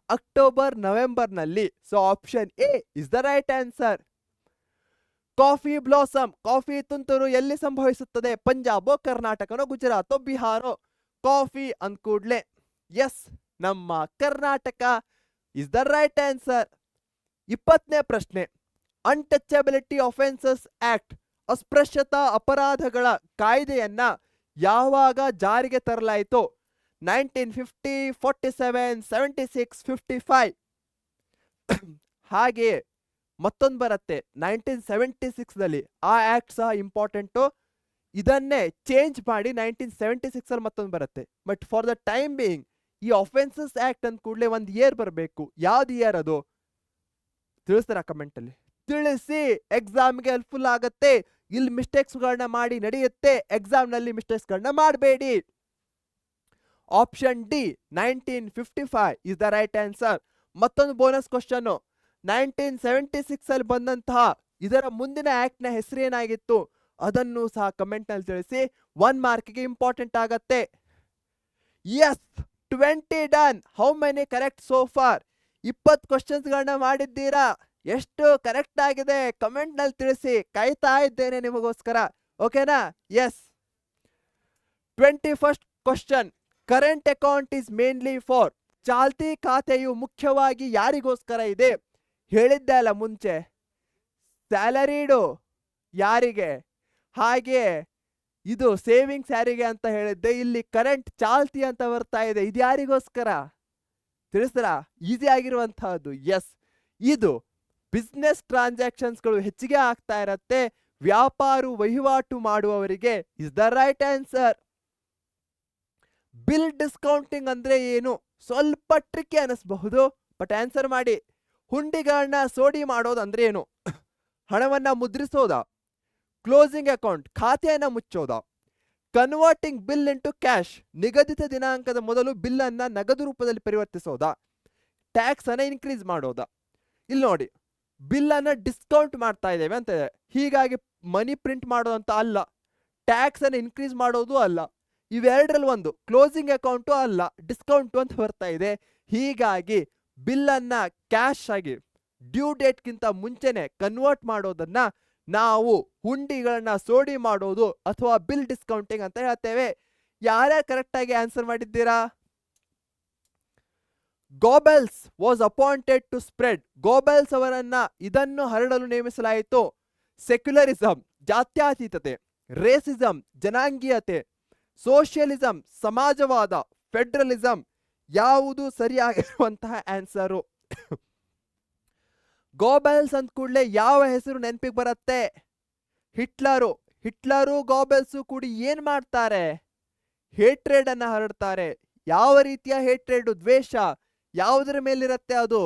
ಅಕ್ಟೋಬರ್ ನವೆಂಬರ್ ನಲ್ಲಿ. So option A is the right answer. Coffee blossom, coffee ತುಂತುರು ಎಲ್ಲಿ ಸಂಭವಿಸುತ್ತದೆ? ಪಂಜಾಬೋ, ಕರ್ನಾಟಕನೋ, ಗುಜರಾತೋ, ಬಿಹಾರೋ? ಕಾಫಿ ಅಂದ ಕೂಡ್ಲೆ ಎಸ್, ನಮ್ಮ Karnataka is the right answer. 20ನೇ ಪ್ರಶ್ನೆ, ಅನ್ಟಚಬಿಲಿಟಿ ಆಫೆನ್ಸಸ್ ಆಕ್ಟ್, ಅಸ್ಪೃಶ್ಯತಾ ಅಪರಾಧಗಳ ಕಾಯ್ದೆಯನ್ನ ಯಾವಾಗ ಜಾರಿಗೆ ತರಲಾಯಿತು? 1950, 47, 76, 55. ಹಾಗೆಯೇ ಮತ್ತೊಂದು ಬರುತ್ತೆ 1976 ಆ ಆಕ್ಟ್ ಸಹ ಇಂಪಾರ್ಟೆಂಟು. ಇದನ್ನೇ ಚೇಂಜ್ ಮಾಡಿ 1976 ಮತ್ತೊಂದು ಬರುತ್ತೆ. But for the time being ಈ ಅಫೆನ್ಸಸ್ ಆಕ್ಟ್ ಅಂದ ಕೂಡಲೇ ಒಂದು ಇಯರ್ ಬರಬೇಕು. ಯಾವ್ದು ಇಯರ್ ಅದು ತಿಳಿಸ್ತಾರ ಕಮೆಂಟಲ್ಲಿ ತಿಳಿಸಿ. ಎಕ್ಸಾಮ್ಗೆ ಹೆಲ್ಪ್ಫುಲ್ ಆಗತ್ತೆ. ಇಲ್ಲಿ ಮಿಸ್ಟೇಕ್ಸ್ಗಳನ್ನ ಮಾಡಿ ನಡೆಯುತ್ತೆ, ಎಕ್ಸಾಮ್ನಲ್ಲಿ ಮಿಸ್ಟೇಕ್ಸ್ಗಳನ್ನ ಮಾಡಬೇಡಿ. Option D 1955 is the right answer. ಮತ್ತೊಂದು ಬೋನಸ್ ಕ್ವಶನ್, 1976 ಬಂದಂತಹ ಇದರ ಮುಂದಿನ ಆಕ್ಟ್ ನ ಹೆಸರೇನಾಗಿತ್ತು ಅದನ್ನು ಸಹ ಕಮೆಂಟ್ ನಲ್ಲಿ ತಿಳಿಸಿ. 1 ಮಾರ್ಕ್ಗೆ ಇಂಪಾರ್ಟೆಂಟ್ ಆಗತ್ತೆ. Yes 20 done. How many correct so far? 20 ಕ್ವಶನ್ಸ್ಗಳನ್ನ ಮಾಡಿದ್ದೀರಾ. ಎಷ್ಟು ಕರೆಕ್ಟ್ ಆಗಿದೆ ಕಮೆಂಟ್ ನಲ್ಲಿ ತಿಳಿಸಿ. ಕಾಯ್ತಾ ಇದ್ದೇನೆ ನಿಮಗೋಸ್ಕರ. ಓಕೆನಾ? Yes 21st question, current account is mainly for. ಚಾಲ್ತಿ ಖಾತೆಯು ಮುಖ್ಯವಾಗಿ ಯಾರಿಗೋಸ್ಕರ ಇದೆ? ಹೇಳಿದ್ದೆ ಅಲ್ಲ ಮುಂಚೆ, ಸ್ಯಾಲರಿಡು ಯಾರಿಗೆ, ಹಾಗೆ ಇದು ಸೇವಿಂಗ್ಸ್ ಯಾರಿಗೆ ಅಂತ ಹೇಳಿದ್ದೆ. ಇಲ್ಲಿ ಕರೆಂಟ್ ಚಾಲ್ತಿ ಅಂತ ಬರ್ತಾ ಇದೆ. ಇದು ಯಾರಿಗೋಸ್ಕರ ತಿಳಿಸ್ತಾರ? ಈಸಿ ಆಗಿರುವಂತಹದ್ದು. ಎಸ್, ಇದು ಬಿಸ್ನೆಸ್ ಟ್ರಾನ್ಸಾಕ್ಷನ್ಸ್ಗಳು ಹೆಚ್ಚಿಗೆ ಆಗ್ತಾ ಇರತ್ತೆ. ವ್ಯಾಪಾರ ವಹಿವಾಟು ಮಾಡುವವರಿಗೆ is the right answer. Bill discounting ಅಂದ್ರೆ ಏನು? ಸ್ವಲ್ಪ ಟ್ರಿಕ್ಕಿ ಅನಿಸಬಹುದು, ಬಟ್ ಆನ್ಸರ್ ಮಾಡಿ. ಹುಂಡಿಗಳನ್ನ ಸೋಡಿ ಮಾಡೋದು ಅಂದ್ರೆ ಏನು? ಹಣವನ್ನ ಮುದ್ರಿಸೋದ? ಕ್ಲೋಸಿಂಗ್ ಅಕೌಂಟ್ ಖಾತೆಯನ್ನ ಮುಚ್ಚೋದ? ಕನ್ವರ್ಟಿಂಗ್ ಬಿಲ್ ಇಂಟು ಕ್ಯಾಶ್ ನಿಗದಿತ ದಿನಾಂಕದ ಮೊದಲು ಬಿಲ್ ಅನ್ನ ನಗದು ರೂಪದಲ್ಲಿ ಪರಿವರ್ತಿಸೋದ? ಟ್ಯಾಕ್ಸ್ ಅನ್ನ ಇನ್ಕ್ರೀಸ್ ಮಾಡೋದ? ಇಲ್ಲಿ ನೋಡಿ, ಬಿಲ್ ಅನ್ನ ಡಿಸ್ಕೌಂಟ್ ಮಾಡ್ತಾ ಇದ್ದೇವೆ ಅಂತ ಇದೆ, ಹೀಗಾಗಿ ಮನಿ ಪ್ರಿಂಟ್ ಮಾಡೋದಂತ ಅಲ್ಲ, ಟ್ಯಾಕ್ಸ್ ಅನ್ನ ಇನ್ಕ್ರೀಸ್ ಮಾಡೋದು ಅಲ್ಲ. ಇವೆರಡರಲ್ಲಿ ಒಂದು. ಕ್ಲೋಸಿಂಗ್ ಅಕೌಂಟು ಅಲ್ಲ, ಡಿಸ್ಕೌಂಟು ಅಂತ ಬರ್ತಾ ಇದೆ. ಹೀಗಾಗಿ ಬಿಲ್ ಅನ್ನ ಕ್ಯಾಶ್ ಆಗಿ ಡ್ಯೂ ಡೇಟ್ಗಿಂತ ಮುಂಚೆನೆ ಕನ್ವರ್ಟ್ ಮಾಡೋದನ್ನ ನಾವು ಹುಂಡಿಗಳನ್ನ ಸೋಡಿ ಮಾಡೋದು ಅಥವಾ ಬಿಲ್ ಡಿಸ್ಕೌಂಟಿಂಗ್ ಅಂತ ಹೇಳ್ತೇವೆ. ಯಾರ್ಯಾರು ಕರೆಕ್ಟ್ ಆಗಿ ಆನ್ಸರ್ ಮಾಡಿದ್ದೀರಾ? Goebbels was appointed to spread. Goebbels ಅವರನ್ನ ಇದನ್ನು ಹರಡಲು ನೇಮಿಸಲಾಯಿತು. ಸೆಕ್ಯುಲರಿಸಂ ಜಾತ್ಯತೀತತೆ, ರೇಸಿಸಂ ಜನಾಂಗೀಯತೆ, ಸೋಷಿಯಲಿಸಂ ಸಮಾಜವಾದ, ಫೆಡರಲಿಸಂ ಯಾವುದು ಸರಿಯಾಗಿರುವಂತಹ ಆನ್ಸರು? ಗೋಬೆಲ್ಸ್ ಅಂದ ಕೂಡಲೇ ಯಾವ ಹೆಸರು ನೆನಪಿಗೆ ಬರುತ್ತೆ? ಹಿಟ್ಲರು. ಹಿಟ್ಲರು ಗೋಬೆಲ್ಸು ಕೂಡಿ ಏನ್ ಮಾಡ್ತಾರೆ? ಹೇಟ್ರೇಡ್ ಅನ್ನ ಹರಡ್ತಾರೆ. ಯಾವ ರೀತಿಯ ಹೇಟ್ರೇಡ್? ದ್ವೇಷ. ಯಾವುದರ ಮೇಲಿರುತ್ತೆ ಅದು?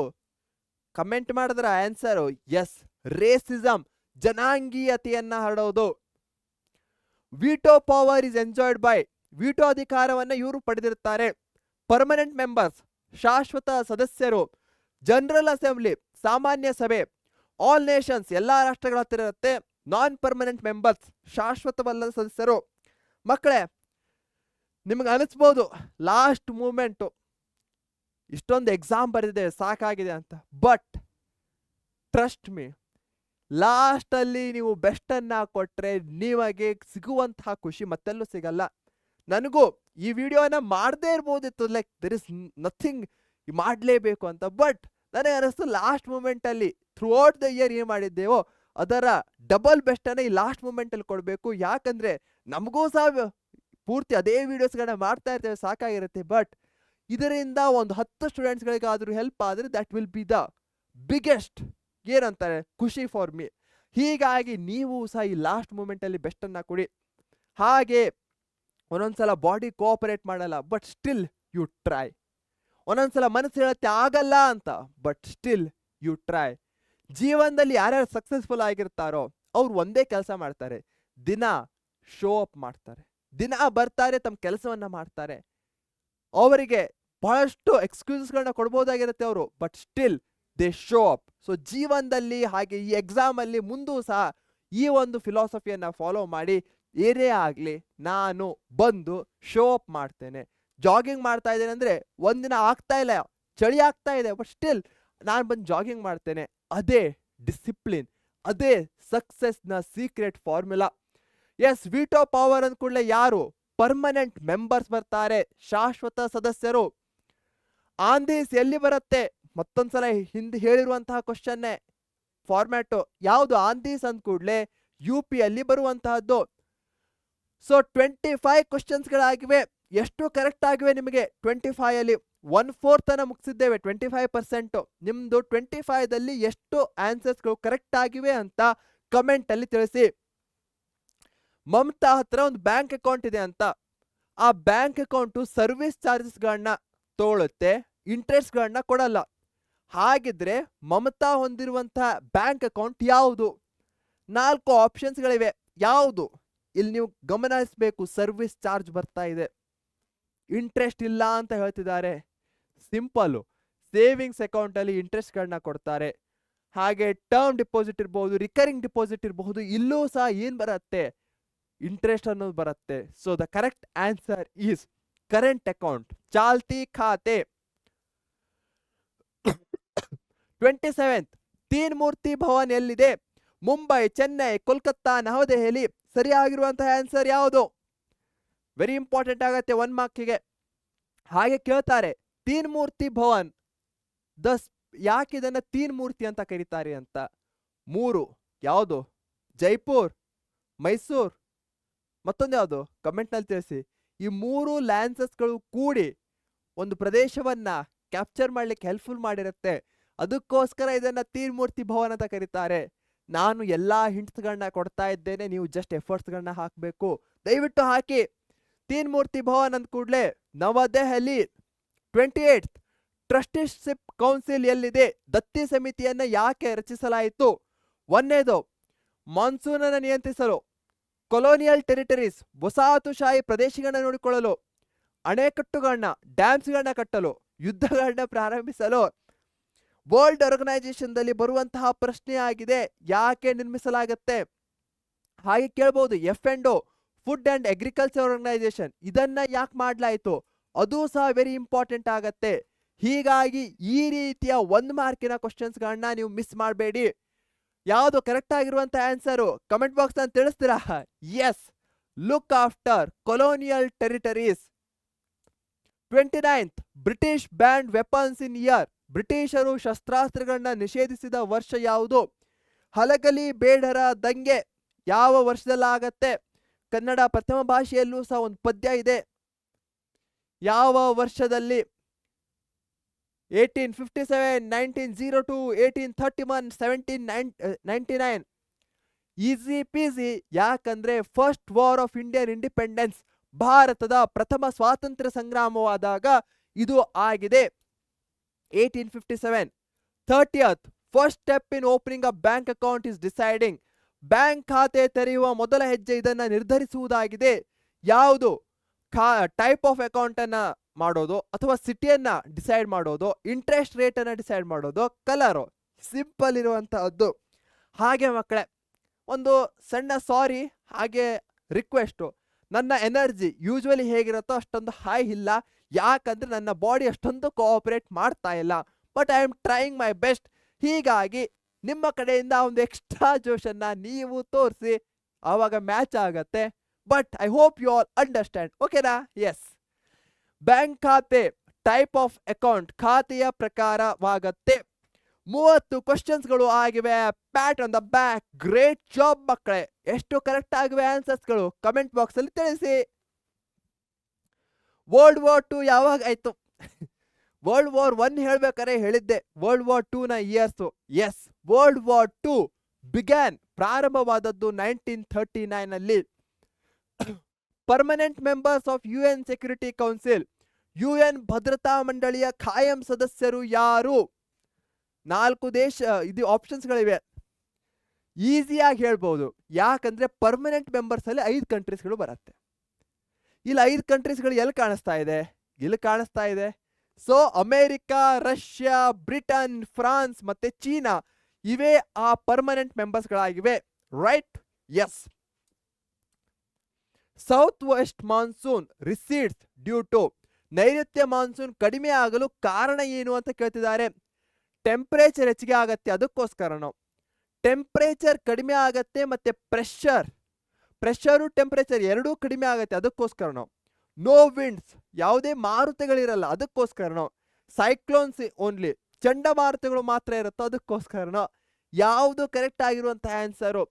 ಕಮೆಂಟ್ ಮಾಡಿದ್ರ ಆನ್ಸರು? ಎಸ್, ರೇಸಿಸಂ ಜನಾಂಗೀಯತೆಯನ್ನ ಹರಡೋದು. Veto power is enjoyed by. Veto ಅಧಿಕಾರವನ್ನ ಇವರು ಪಡೆದಿರ್ತಾರೆ. ಪರ್ಮನೆಂಟ್ ಮೆಂಬರ್ಸ್ ಶಾಶ್ವತ ಸದಸ್ಯರು. ಜನರಲ್ ಅಸೆಂಬ್ಲಿ ಸಾಮಾನ್ಯ ಸಭೆ. ಆಲ್ ನೇಷನ್ಸ್ ಎಲ್ಲಾ ರಾಷ್ಟ್ರಗಳ ಹತ್ತಿರ ಇರುತ್ತೆ. ನಾನ್ ಪರ್ಮನೆಂಟ್ ಮೆಂಬರ್ಸ್ ಶಾಶ್ವತವಲ್ಲದ ಸದಸ್ಯರು. ಮಕ್ಕಳೇ, ನಿಮಗೆ ಅನಿಸ್ಬೋದು ಲಾಸ್ಟ್ ಮೂಮೆಂಟು ಇಷ್ಟೊಂದು ಎಕ್ಸಾಮ್ ಬರೆದಿದೆ ಸಾಕಾಗಿದೆ ಅಂತ. ಬಟ್ ಟ್ರಸ್ಟ್ ಮೀ, ಲಾಸ್ಟ್ ಅಲ್ಲಿ ನೀವು ಬೆಸ್ಟ್ ಅನ್ನ ಕೊಟ್ರೆ ನಿಮಗೆ ಸಿಗುವಂತಹ ಖುಷಿ ಮತ್ತೆಲ್ಲೂ ಸಿಗಲ್ಲ. ನನಗೂ ಈ ವಿಡಿಯೋನ ಮಾಡದೇ ಇರ್ಬೋದಿತ್ತು, ಲೈಕ್ ದರ್ ಇಸ್ ನಥಿಂಗ್ ಮಾಡಲೇಬೇಕು ಅಂತ. ಬಟ್ ನನಗೆ ಅನಿಸ್ತು ಲಾಸ್ಟ್ ಮೂಮೆಂಟ್ ಅಲ್ಲಿ ಥ್ರೂ ಔಟ್ ದ ಇಯರ್ ಏನ್ ಮಾಡಿದ್ದೇವೋ ಅದರ ಡಬಲ್ ಬೆಸ್ಟ್ ಅನ್ನ ಈ ಲಾಸ್ಟ್ ಮೂಮೆಂಟ್ ಅಲ್ಲಿ ಕೊಡಬೇಕು. ಯಾಕಂದ್ರೆ ನಮಗೂ ಸಹ ಪೂರ್ತಿ ಅದೇ ವಿಡಿಯೋಸ್ಗಳನ್ನ ಮಾಡ್ತಾ ಇರ್ತೇವೆ, ಸಾಕಾಗಿರುತ್ತೆ. ಬಟ್ ಇದರಿಂದ ಒಂದು 10 ಸ್ಟೂಡೆಂಟ್ಸ್ಗಳಿಗಾದ್ರೂ ಹೆಲ್ಪ್ ಆದ್ರೆ that will be the biggest ಏನಂತಾರೆ ಖುಷಿ ಫಾರ್ ಮೀ. ಹೀಗಾಗಿ ನೀವು ಸಹ ಈ ಲಾಸ್ಟ್ ಮೂಮೆಂಟ್ ಅಲ್ಲಿ ಬೆಸ್ಟ್ ಅನ್ನ ಕೊಡಿ. ಹಾಗೆ ಒಂದೊಂದ್ಸಲ ಬಾಡಿ ಕೋಆಪರೇಟ್ ಮಾಡಲ್ಲ, ಬಟ್ ಸ್ಟಿಲ್ ಯು ಟ್ರೈ. ಒಂದೊಂದ್ಸಲ ಮನಸ್ಸು ಹೇಳುತ್ತೆ ಆಗಲ್ಲ ಅಂತ, ಬಟ್ ಸ್ಟಿಲ್ ಯು ಟ್ರೈ. ಜೀವನದಲ್ಲಿ ಯಾರ್ಯಾರು ಸಕ್ಸಸ್ಫುಲ್ ಆಗಿರ್ತಾರೋ ಅವ್ರು ಒಂದೇ ಕೆಲಸ ಮಾಡ್ತಾರೆ, ದಿನ ಶೋ ಅಪ್ ಮಾಡ್ತಾರೆ, ದಿನ ಬರ್ತಾರೆ, ತಮ್ಮ ಕೆಲಸವನ್ನ ಮಾಡ್ತಾರೆ. ಅವರಿಗೆ ಬಹಳಷ್ಟು ಎಕ್ಸ್ಕ್ಯೂಸಸ್ಗಳನ್ನ ಕೊಡ್ಬೋದಾಗಿರುತ್ತೆ ಅವರು, but still they show up. So ಜೀವನದಲ್ಲಿ ಹಾಗೆ ಈ ಎಕ್ಸಾಮ್ ಅಲ್ಲಿ ಮುಂದೂ ಸಹ ಈ ಒಂದು ಫಿಲಾಸಫಿಯನ್ನ ಫಾಲೋ ಮಾಡಿ ಏನೇ ಆಗ್ಲಿ ನಾನು ಬಂದು ಶೋ ಅಪ್ ಮಾಡ್ತೇನೆ. ಜಾಗಿಂಗ್ ಮಾಡ್ತಾ ಇದ್ದೇನೆ ಅಂದ್ರೆ ಒಂದಿನ ಆಗ್ತಾ ಇಲ್ಲ, ಚಳಿ ಆಗ್ತಾ ಇದೆ, ಬಟ್ ಸ್ಟಿಲ್ ನಾನು ಬಂದು ಜಾಗಿಂಗ್ ಮಾಡ್ತೇನೆ. ಅದೇ ಡಿಸಿಪ್ಲಿನ್, ಅದೇ ಸಕ್ಸಸ್ ನ secret formula. Yes, veto power ಅಂದ ಕೂಡಲೇ ಯಾರು? ಪರ್ಮನೆಂಟ್ ಮೆಂಬರ್ಸ್ ಬರ್ತಾರೆ, ಶಾಶ್ವತ ಸದಸ್ಯರು. ಆಂದೀಸ್ ಎಲ್ಲಿ ಬರುತ್ತೆ? ಮತ್ತೊಂದ್ಸಲ ಹಿಂದೆ ಹೇಳಿರುವಂತಹ ಕ್ವಶನ್ನೇ ಫಾರ್ಮ್ಯಾಟು. ಯಾವುದು? ಆಂದೀಸ್ ಅಂದ ಕೂಡಲೇ UP ಅಲ್ಲಿ ಬರುವಂತಹದ್ದು. ಸೊ 25 ಕ್ವಶನ್ಸ್ಗಳಾಗಿವೆ. ಎಷ್ಟು ಕರೆಕ್ಟ್ ಆಗಿವೆ ನಿಮಗೆ 25 ಅಲ್ಲಿ? 1/4 ಅನ್ನ ಮುಗಿಸಿದ್ದೇವೆ. 25%. ನಿಮ್ದು 25ದಲ್ಲಿ ಎಷ್ಟು ಆನ್ಸರ್ಸ್ಗಳು ಕರೆಕ್ಟ್ ಆಗಿವೆ ಅಂತ ಕಮೆಂಟ್ ಅಲ್ಲಿ ತಿಳಿಸಿ. ಮಮತಾ ಹತ್ರ ಒಂದು ಬ್ಯಾಂಕ್ ಅಕೌಂಟ್ ಇದೆ ಅಂತ. ಆ ಬ್ಯಾಂಕ್ ಅಕೌಂಟು ಸರ್ವಿಸ್ ಚಾರ್ಜಸ್ಗಳನ್ನ ತಗೊಳುತ್ತೆ, ಇಂಟ್ರೆಸ್ಟ್ಗಳನ್ನ ಕೊಡಲ್ಲ. ಹಾಗಿದ್ರೆ ಮಮತಾ ಹೊಂದಿರುವಂತಹ ಬ್ಯಾಂಕ್ ಅಕೌಂಟ್ ಯಾವುದು? 4 ಆಪ್ಷನ್ಸ್ಗಳಿವೆ. ಯಾವುದು? ಇಲ್ಲಿ ನೀವು ಗಮನಿಸಬೇಕು. ಸರ್ವಿಸ್ ಚಾರ್ಜ್ ಬರ್ತಾ ಇದೆ, ಇಂಟ್ರೆಸ್ಟ್ ಇಲ್ಲ ಅಂತ ಹೇಳ್ತಿದ್ದಾರೆ. ಸಿಂಪಲ್, ಸೇವಿಂಗ್ಸ್ ಅಕೌಂಟ್ ಅಲ್ಲಿ ಇಂಟ್ರೆಸ್ಟ್ಗಳನ್ನ ಕೊಡ್ತಾರೆ. ಹಾಗೆ ಟರ್ಮ್ ಡಿಪಾಸಿಟ್ ಇರಬಹುದು, ರಿಕರಿಂಗ್ ಡಿಪಾಸಿಟ್ ಇರಬಹುದು, ಇಲ್ಲೂ ಸಹ ಏನ್ ಬರುತ್ತೆ? ಇಂಟ್ರೆಸ್ಟ್ ಅನ್ನೋದು ಬರುತ್ತೆ. So the correct answer is current account, ಚಾಲ್ತಿ ಖಾತೆ. 27th, ತೀನ್ ಮೂರ್ತಿ ಭವನ್ ಎಲ್ಲಿದೆ? ಮುಂಬೈ, ಚೆನ್ನೈ, ಕೋಲ್ಕತ್ತಾ, ನವದೆಹಲಿ. ಸರಿಯಾಗಿರುವಂತಹ ಆನ್ಸರ್ ಯಾವುದು? ವೆರಿ ಇಂಪಾರ್ಟೆಂಟ್ ಆಗತ್ತೆ 1 ಮಾರ್ಕಿಗೆ. ಹಾಗೆ ಕೇಳ್ತಾರೆ, ತೀನ್ ಮೂರ್ತಿ ಭವನ್ ಯಾಕೆ ಇದನ್ನ ತೀನ್ ಮೂರ್ತಿ ಅಂತ ಕರೀತಾರೆ ಅಂತ. 3 ಯಾವುದು? ಜೈಪುರ್, ಮೈಸೂರ್, ಮತ್ತೊಂದು ಯಾವುದು? ಕಮೆಂಟ್ ನಲ್ಲಿ ತಿಳಿಸಿ. ಈ 3 ಲ್ಯಾನ್ಸಸ್ಗಳು ಕೂಡಿ ಒಂದು ಪ್ರದೇಶವನ್ನ ಕ್ಯಾಪ್ಚರ್ ಮಾಡ್ಲಿಕ್ಕೆ ಹೆಲ್ಪ್ಫುಲ್ ಮಾಡಿರುತ್ತೆ. ಅದಕ್ಕೋಸ್ಕರ ಇದನ್ನ ತೀನ್ ಮೂರ್ತಿ ಭವನ್ ಅಂತ ಕರೀತಾರೆ. ನಾನು ಎಲ್ಲಾ ಹಿಂಟ್ಸ್ಗಳನ್ನ ಕೊಡ್ತಾ ಇದ್ದೇನೆ, ನೀವು ಜಸ್ಟ್ ಎಫರ್ಟ್ಸ್ಗಳನ್ನ ಹಾಕಬೇಕು. ದಯವಿಟ್ಟು ಹಾಕಿ. ತೀನ್ ಮೂರ್ತಿ ಭವನ್ ಅಂದ ಕೂಡಲೇ ನವದೆಹಲಿ. 28th, ಟ್ರಸ್ಟಿಶಿಪ್ ಕೌನ್ಸಿಲ್ ಎಲ್ಲಿದೆ? ದತ್ತಿ ಸಮಿತಿಯನ್ನ ಯಾಕೆ ರಚಿಸಲಾಯಿತು? 1ನೇದು, ಮಾನ್ಸೂನ್ ಅನ್ನು ನಿಯಂತ್ರಿಸಲು. ಕೊಲೋನಿಯಲ್ ಟೆರಿಟರೀಸ್, ವಸಾಹತುಶಾಹಿ ಪ್ರದೇಶಗಳನ್ನ ನೋಡಿಕೊಳ್ಳಲು. ಅಣೆಕಟ್ಟುಗಳನ್ನ, ಡ್ಯಾಮ್ಸ್ಗಳನ್ನ ಕಟ್ಟಲು. ಯುದ್ಧಗಳನ್ನ ಪ್ರಾರಂಭಿಸಲು. ವರ್ಲ್ಡ್ ಆರ್ಗನೈಸೇಷನ್ ದಲ್ಲಿ ಬರುವಂತಹ ಪ್ರಶ್ನೆ ಆಗಿದೆ, ಯಾಕೆ ನಿರ್ಮಿಸಲಾಗತ್ತೆ? ಹಾಗೆ ಕೇಳಬಹುದು. FNO, food and agriculture organisation, ಇದನ್ನ ಯಾಕೆ ಮಾಡ್ಲಾಯ್ತು? ಅದು ಸಹ ವೆರಿ ಇಂಪಾರ್ಟೆಂಟ್ ಆಗತ್ತೆ. ಹೀಗಾಗಿ ಈ ರೀತಿಯ 1 ಮಾರ್ಕಿನ ಕ್ವಶನ್ಸ್ ಗಳನ್ನ ನೀವು ಮಿಸ್ ಮಾಡಬೇಡಿ. ಯಾವುದು ಕರೆಕ್ಟ್ ಆಗಿರುವಂತ ಆನ್ಸರು ಕಮೆಂಟ್ ಬಾಕ್ಸ್ ಅಂತ ತಿಳಿಸ್ತೀರಾ? Yes, look after colonial territories. 29th, British banned weapons in year. ಬ್ರಿಟಿಷರು ಶಸ್ತ್ರಾಸ್ತ್ರಗಳನ್ನ ನಿಷೇಧಿಸಿದ ವರ್ಷ ಯಾವುದು? ಹಲಗಲಿ ಬೇಡರ ದಂಗೆ ಯಾವ ವರ್ಷದಲ್ಲಾಗತ್ತೆ? ಕನ್ನಡ ಪ್ರಥಮ ಭಾಷೆಯಲ್ಲೂ ಸಹ ಒಂದು ಪದ್ಯ ಇದೆ. ಯಾವ ವರ್ಷದಲ್ಲಿ? 1857, 1902, 1831, 1799. Easy peasy. ಯಾಕಂದ್ರೆ first war of Indian independence, ಭಾರತದ ಪ್ರಥಮ ಸ್ವಾತಂತ್ರ್ಯ ಸಂಗ್ರಾಮವಾದಾಗ ಇದು ಆಗಿದೆ. 1857. 30th, first step in opening a bank account is deciding. Bank ಖಾತೆ ತೆರೆಯುವ ಮೊದಲ ಹೆಜ್ಜೆ ಇದನ್ನ ನಿರ್ಧರಿಸುವುದಾಗಿದೆ. ಯಾವುದು? ಟೈಪ್ ಆಫ್ ಅಕೌಂಟ್ ಅನ್ನ ಮಾಡೋದು, ಅಥವಾ ಸಿಟಿಯನ್ನ ಡಿಸೈಡ್ ಮಾಡೋದು, ಇಂಟ್ರೆಸ್ಟ್ ರೇಟ್ ಅನ್ನ ಡಿಸೈಡ್ ಮಾಡೋದು, ಕಲರು. ಸಿಂಪಲ್ ಇರುವಂತಹದ್ದು. ಹಾಗೆ ಮಕ್ಕಳೇ, ಒಂದು ಸಣ್ಣ ಸಾರಿ ಹಾಗೆ ರಿಕ್ವೆಸ್ಟು. ನನ್ನ ಎನರ್ಜಿ ಯೂಶ್ವಲಿ ಹೇಗಿರುತ್ತೋ ಅಷ್ಟೊಂದು ಹೈ ಇಲ್ಲ, ಯಾಕಂದ್ರೆ ನನ್ನ ಬಾಡಿ ಅಷ್ಟೊಂದು ಕೋಆಪರೇಟ್ ಮಾಡ್ತಾ ಇಲ್ಲ. But I am trying my best. ಹೀಗಾಗಿ ನಿಮ್ಮ ಕಡೆಯಿಂದ ಒಂದು ಎಕ್ಸ್ಟ್ರಾ ಜೋಶನ್ನ ನೀವು ತೋರಿಸಿ, ಆವಾಗ ಮ್ಯಾಚ್ ಆಗತ್ತೆ. But I hope you all understand. ಓಕೆನಾ? ಎಸ್. ಬ್ಯಾಂಕ್ ಖಾತೆ, ಟೈಪ್ ಆಫ್ ಅಕೌಂಟ್, ಖಾತೆಯ ಪ್ರಕಾರವಾಗತ್ತೆ. 30 ಕ್ವಶನ್ಸ್ಗಳು ಆಗಿವೆ. Pat on the back. Great job ಮಕ್ಕಳೇ. ಎಷ್ಟು ಕರೆಕ್ಟ್ ಆಗಿವೆ ಆನ್ಸರ್ಸ್ಗಳು ಕಮೆಂಟ್ ಬಾಕ್ಸ್ ಅಲ್ಲಿ ತಿಳಿಸಿ. ವರ್ಲ್ಡ್ ವಾರ್ 2 ಯಾವಾಗ ಆಯ್ತು? ವರ್ಲ್ಡ್ ವಾರ್ 1 ಹೇಳ್ಬೇಕಾರೆ ಹೇಳಿದ್ದೆ ವರ್ಲ್ಡ್ ವಾರ್ 2 ನ years. Yes, world war 2 began, ಪ್ರಾರಂಭವಾದದ್ದು 1939 ಅಲ್ಲಿ. Permanent members of UN security council, UN ಭದ್ರತಾ ಮಂಡಳಿಯ ಖಾಯಂ ಸದಸ್ಯರು ಯಾರು? 4 ದೇಶ, ಇದು ಆಪ್ಷನ್ಸ್ಗಳಿವೆ. ಈಸಿಯಾಗಿ ಹೇಳ್ಬೋದು, ಯಾಕಂದ್ರೆ ಪರ್ಮನೆಂಟ್ ಮೆಂಬರ್ಸ್ ಅಲ್ಲಿ 5 ಕಂಟ್ರೀಸ್ಗಳು ಬರುತ್ತೆ. ಇಲ್ಲಿ 5 ಕಂಟ್ರೀಸ್ಗಳು ಎಲ್ಲಿ ಕಾಣಿಸ್ತಾ ಇದೆ? ಇಲ್ಲಿ ಕಾಣಿಸ್ತಾ ಇದೆ. So America, Russia, Britain, France ಮತ್ತೆ ಚೀನಾ ಇವೇ ಆ ಪರ್ಮನೆಂಟ್ ಮೆಂಬರ್ಸ್ಗಳಾಗಿವೆ. Right? Yes. South west monsoon recedes due to, ನೈಋತ್ಯ ಮಾನ್ಸೂನ್ ಕಡಿಮೆ ಆಗಲು ಕಾರಣ ಏನು ಅಂತ ಕೇಳ್ತಿದ್ದಾರೆ. ಟೆಂಪರೇಚರ್ ಹೆಚ್ಚಿಗೆ ಆಗತ್ತೆ, ಅದಕ್ಕೋಸ್ಕರನೋ. ಟೆಂಪರೇಚರ್ ಕಡಿಮೆ ಆಗತ್ತೆ, ಮತ್ತೆ ಪ್ರೆಷರು ಟೆಂಪರೇಚರ್ ಎರಡೂ ಕಡಿಮೆ ಆಗತ್ತೆ, ಅದಕ್ಕೋಸ್ಕರನೋ. ನೋ ವಿಂಡ್ಸ್, ಯಾವುದೇ ಮಾರುತಗಳಿರಲ್ಲ, ಅದಕ್ಕೋಸ್ಕರನೋ. ಸೈಕ್ಲೋನ್ಸ್ ಓನ್ಲಿ, ಚಂಡಮಾರುತಗಳು ಮಾತ್ರ ಇರುತ್ತೋ, ಅದಕ್ಕೋಸ್ಕರನೋ. ಯಾವುದು ಕರೆಕ್ಟ್ ಆಗಿರುವಂತಹ ಆನ್ಸರು?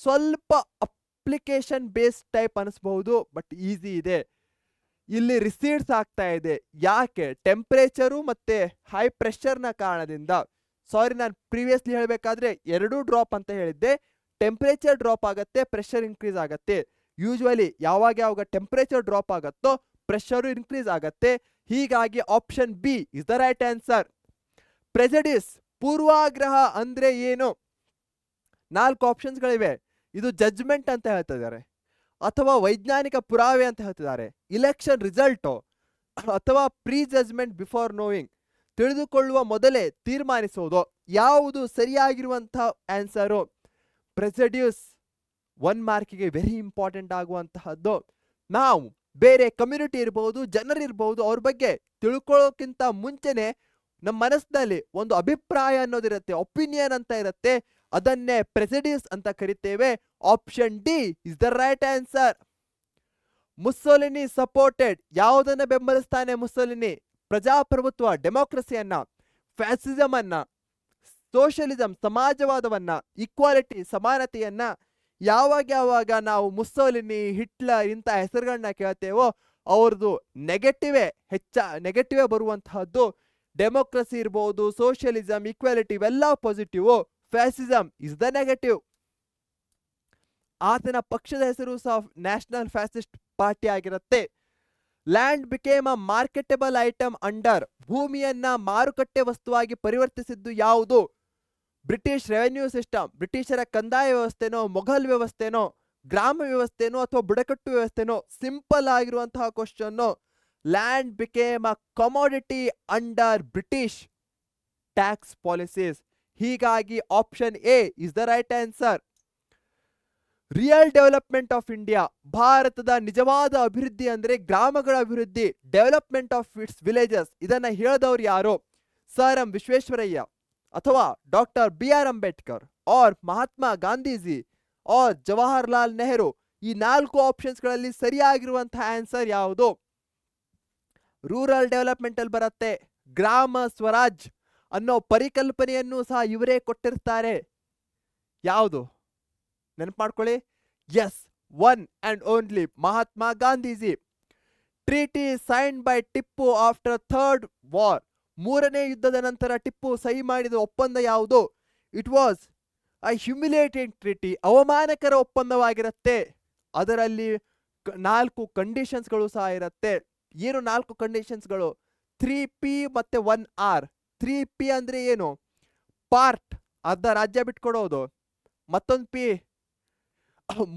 ಸ್ವಲ್ಪ ಅಪ್ಲಿಕೇಶನ್ ಬೇಸ್ಡ್ ಟೈಪ್ ಅನಿಸ್ಬಹುದು, ಬಟ್ ಈಸಿ ಇದೆ. ಇಲ್ಲಿ ರಿಸೀಡ್ಸ್ ಆಗ್ತಾ ಇದೆ. ಯಾಕೆ? ಟೆಂಪರೇಚರು ಮತ್ತೆ ಹೈ ಪ್ರೆಷರ್ನ ಕಾರಣದಿಂದ. ಸಾರಿ, ನಾನು ಪ್ರೀವಿಯಸ್ಲಿ ಹೇಳಬೇಕಾದ್ರೆ ಎರಡೂ ಡ್ರಾಪ್ ಅಂತ ಹೇಳಿದ್ದೆ. ಟೆಂಪರೇಚರ್ ಡ್ರಾಪ್ ಆಗತ್ತೆ, ಪ್ರೆಷರ್ ಇನ್ಕ್ರೀಸ್ ಆಗತ್ತೆ. ಯೂಶುವಲಿ ಯಾವಾಗ ಟೆಂಪರೇಚರ್ ಡ್ರಾಪ್ ಆಗತ್ತೋ ಪ್ರೆಷರು ಇನ್ಕ್ರೀಸ್ ಆಗತ್ತೆ. ಹೀಗಾಗಿ option B is the right answer. Prejudice, ಪೂರ್ವಾಗ್ರಹ ಅಂದ್ರೆ ಏನು? 4 ಆಪ್ಷನ್ಸ್ಗಳಿವೆ. ಇದು ಜಡ್ಜ್ಮೆಂಟ್ ಅಂತ ಹೇಳ್ತಿದ್ದಾರೆ, ಅಥವಾ ವೈಜ್ಞಾನಿಕ ಪುರಾವೆ ಅಂತ ಹೇಳ್ತಿದ್ದಾರೆ, ಇಲೆಕ್ಷನ್ ರಿಸಲ್ಟು, ಅಥವಾ ಪ್ರೀ ಜಜ್ಮೆಂಟ್ ಬಿಫೋರ್ ನೋಯಿಂಗ್, ತಿಳಿದುಕೊಳ್ಳುವ ಮೊದಲೇ ತೀರ್ಮಾನಿಸುವುದು. ಯಾವುದು ಸರಿಯಾಗಿರುವಂಥ ಆನ್ಸರು? ಪ್ರೆಜಡ್ಯೂಸ್ 1 ಮಾರ್ಕಿಗೆ ವೆರಿ ಇಂಪಾರ್ಟೆಂಟ್ ಆಗುವಂತಹದ್ದು. ನಾವು ಬೇರೆ ಕಮ್ಯುನಿಟಿ ಇರ್ಬೋದು, ಜನರಿರ್ಬೋದು, ಅವ್ರ ಬಗ್ಗೆ ತಿಳ್ಕೊಳ್ಳೋಕ್ಕಿಂತ ಮುಂಚೆನೆ ನಮ್ಮ ಮನಸ್ಸಿನಲ್ಲಿ ಒಂದು ಅಭಿಪ್ರಾಯ ಅನ್ನೋದಿರುತ್ತೆ, ಒಪಿನಿಯನ್ ಅಂತ ಇರುತ್ತೆ. ಅದನ್ನೇ ಪ್ರೆಜಡಿಸ್ ಅಂತ ಕರಿತೇವೆ. Option D is the right answer. Mussolini supported, ಯಾವುದನ್ನ ಬೆಂಬಲಿಸ್ತಾನೆ ಮುಸ್ಸೋಲಿನಿ? ಪ್ರಜಾಪ್ರಭುತ್ವ, ಡೆಮೋಕ್ರಸಿಯನ್ನ, ಫ್ಯಾಸಿಸಮ್ ಅನ್ನ, ಸೋಷಿಯಲಿಸಂ ಸಮಾಜವಾದವನ್ನ, ಈಕ್ವಾಲಿಟಿ ಸಮಾನತೆಯನ್ನ. ಯಾವಾಗ ನಾವು ಮುಸ್ಸೋಲಿನಿ, ಹಿಟ್ಲರ್ ಇಂಥ ಹೆಸರುಗಳನ್ನ ಕೇಳ್ತೇವೋ ಅವ್ರದ್ದು ನೆಗೆಟಿವೇ ಬರುವಂತಹದ್ದು. ಡೆಮೋಕ್ರಸಿ ಇರ್ಬೋದು, ಸೋಷಿಯಲಿಸಂ, ಈಕ್ವಾಲಿಟಿ ಇವೆಲ್ಲ positive. Fascism is the negative. ಆತನ ಪಕ್ಷದ ಹೆಸರು ಸಹ ನ್ಯಾಷನಲ್ ಫ್ಯಾಸಿಸ್ಟ್ ಪಾರ್ಟಿ ಆಗಿರುತ್ತೆ. Land became a marketable item under, ಭೂಮಿಯನ್ನ ಮಾರುಕಟ್ಟೆ ವಸ್ತುವಾಗಿ ಪರಿವರ್ತಿಸಿದ್ದು ಯಾವುದು? ಬ್ರಿಟಿಷ್ ರೆವೆನ್ಯೂ ಸಿಸ್ಟಮ್, ಬ್ರಿಟಿಷರ ಕಂದಾಯ ವ್ಯವಸ್ಥೆನೋ, ಮೊಘಲ್ ವ್ಯವಸ್ಥೆನೋ, ಗ್ರಾಮ ವ್ಯವಸ್ಥೆನೋ, ಅಥವಾ ಬುಡಕಟ್ಟು ವ್ಯವಸ್ಥೆನೋ? ಸಿಂಪಲ್ ಆಗಿರುವಂತಹ question. Land became a commodity under British tax policies. ಹೀಗಾಗಿ option A is the right answer. Real development of India, ಭಾರತದ ನಿಜವಾದ ಅಭಿವೃದ್ಧಿ ಅಂದ್ರೆ ಗ್ರಾಮಗಳ ಅಭಿವೃದ್ಧಿ. ಡೆವಲಪ್ಮೆಂಟ್ ಆಫ್ ಇಟ್ಸ್ ವಿಲೇಜಸ್, ಇದನ್ನ ಹೇಳಿದವರು ಯಾರು? ಸರ್ ಎಂ ವಿಶ್ವೇಶ್ವರಯ್ಯ, ಅಥವಾ doctor BR Ambedkar, or Mahatma Gandhiji, or Jawaharlal Nehru. ಈ 4 ಆಪ್ಷನ್ಸ್ಗಳಲ್ಲಿ ಸರಿಯಾಗಿರುವಂತಹ ಆನ್ಸರ್ ಯಾವುದು? ರೂರಲ್ ಡೆವಲಪ್ಮೆಂಟ್ ಅಲ್ಲಿ ಬರುತ್ತೆ. ಗ್ರಾಮ ಸ್ವರಾಜ್ ಅನ್ನೋ ಪರಿಕಲ್ಪನೆಯನ್ನು ಸಹ ಇವರೇ ಕೊಟ್ಟಿರ್ತಾರೆ. ಯಾವುದು? ನೆನಪು ಮಾಡ್ಕೊಳ್ಳಿ. Yes, one and only Mahatma Gandhiji. Treaty signed by Tipu after third war, 3ನೇ ಯುದ್ಧದ ನಂತರ ಟಿಪ್ಪು ಸಹಿ ಮಾಡಿದ ಒಪ್ಪಂದ ಯಾವುದು? It was a humiliating treaty, ಅವಮಾನಕರ ಒಪ್ಪಂದವಾಗಿರುತ್ತೆ. ಅದರಲ್ಲಿ 4 ಕಂಡೀಷನ್ಸ್ಗಳು ಸಹ ಇರುತ್ತೆ. ಏನು 4 ಕಂಡೀಷನ್ಸ್ಗಳು? 3P ಮತ್ತೆ 1R. 3P ಅಂದ್ರೆ ಏನು? ಪಾರ್ಟ್, ಅರ್ಧ ರಾಜ್ಯ ಬಿಟ್ಕೊಡೋದು. ಮತ್ತೊಂದು ಪಿ,